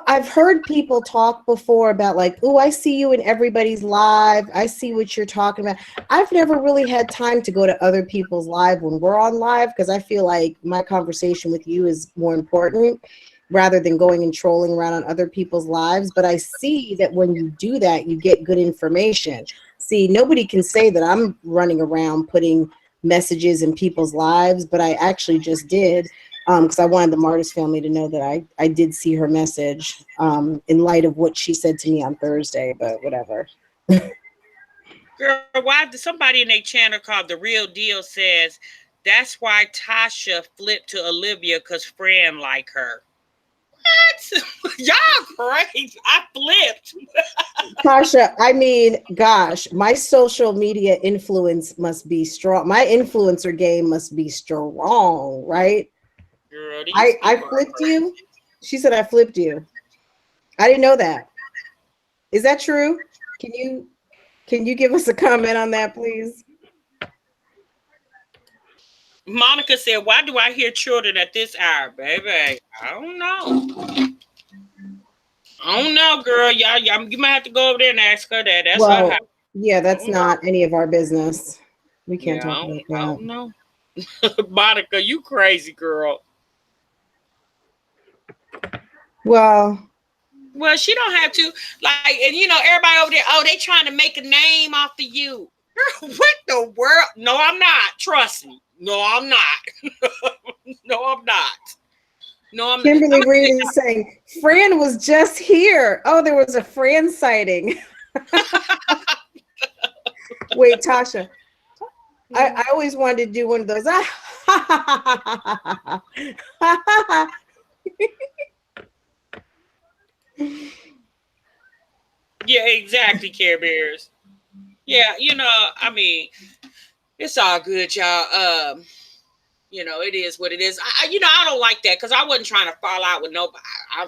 I've heard people talk before about like, oh, I see you in everybody's live. I see what you're talking about. I've never really had time to go to other people's live when we're on live because I feel like my conversation with you is more important rather than going and trolling around on other people's lives. But I see that when you do that, you get good information. See, nobody can say that I'm running around putting messages in people's lives, but I actually just did. Because I wanted the Martis family to know that I did see her message in light of what she said to me on Thursday, but whatever. Girl, why did somebody in their channel called The Real Deal says that's why Tasha flipped to Olivia because Fran like her. What? Y'all crazy. I flipped. Tasha, I mean, gosh, my social media influence must be strong. My influencer game must be strong, right? Girl, I flipped you. She said I flipped you. I didn't know that. Is that true? Can you give us a comment on that, please? Monica said, "Why do I hear children at this hour, baby? I don't know. I don't know, girl. Y'all, you might have to go over there and ask her that. That's her house. Yeah, that's not any of our business. We can't talk about that. I don't know. Monica, you crazy girl. Well, she don't have to. Like, and everybody over there, oh, they trying to make a name off of you. Girl, what the world? No, I'm not. Trust me. No, I'm not. No, I'm not. No, I'm Kimberly not. Reed is saying, Fran was just here. Oh, there was a Fran sighting. Wait, Tasha. I always wanted to do one of those. Yeah, exactly, Care Bears. Yeah, I mean, it's all good, y'all. It is what it is. I don't like that because I wasn't trying to fall out with nobody. I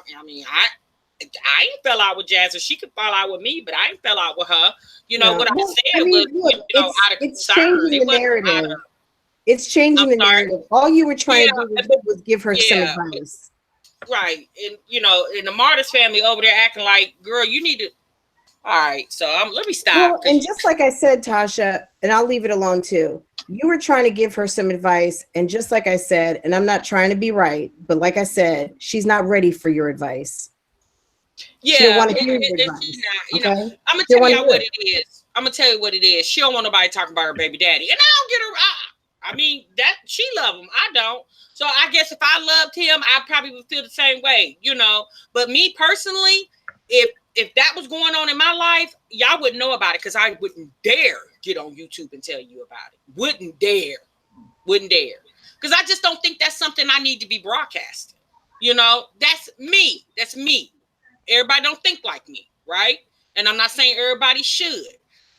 ain't fell out with Jasmine. She could fall out with me, but I ain't fell out with her. What I said was, out of concern. Changing the narrative. It's changing the narrative. All you were trying to do was give her some advice. Right. And, in the Martis family over there acting like, girl, you need to. All right. So let me stop. Well, and just like I said, Tasha, and I'll leave it alone too. You were trying to give her some advice. And just like I said, and I'm not trying to be right, but like I said, she's not ready for your advice. Yeah. She don't want to hear your advice. I'm going to tell you what it is. I'm going to tell you what it is. She don't want nobody talking about her baby daddy. And I don't get her. I mean, that she love him. I don't. So I guess if I loved him, I probably would feel the same way, But me personally, if if that was going on in my life, y'all wouldn't know about it because I wouldn't dare get on YouTube and tell you about it. Wouldn't dare. Wouldn't dare. Because I just don't think that's something I need to be broadcasting. You know, that's me. That's me. Everybody don't think like me, right? And I'm not saying everybody should.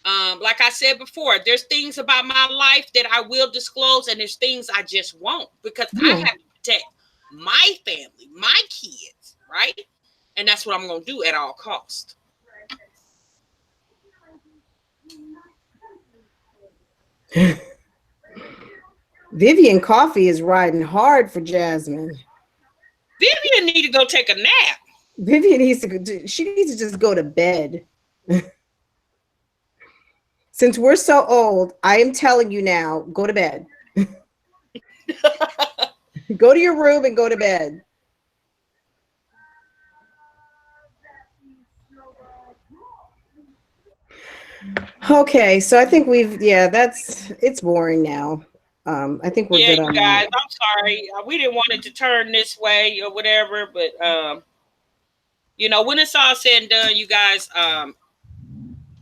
Like I said before, there's things about my life that I will disclose, and there's things I just won't because I Yeah. have to protect my family, my kids, right? And that's what I'm going to do at all costs. Vivian Coffee is riding hard for Jasmine. Vivian need to go take a nap. Vivian needs to. She needs to just go to bed. Since we're so old, I am telling you now, go to bed. Go to your room and go to bed. Okay, so I think it's boring now. I think we're Yeah, good you on guys, that. I'm sorry. We didn't want it to turn this way or whatever, but when it's all said and done, you guys,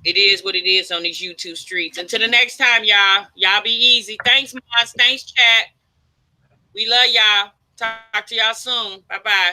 it is what it is on these YouTube streets. Until the next time, y'all be easy. Thanks, Moss. Thanks, chat. We love y'all. Talk to y'all soon. Bye-bye.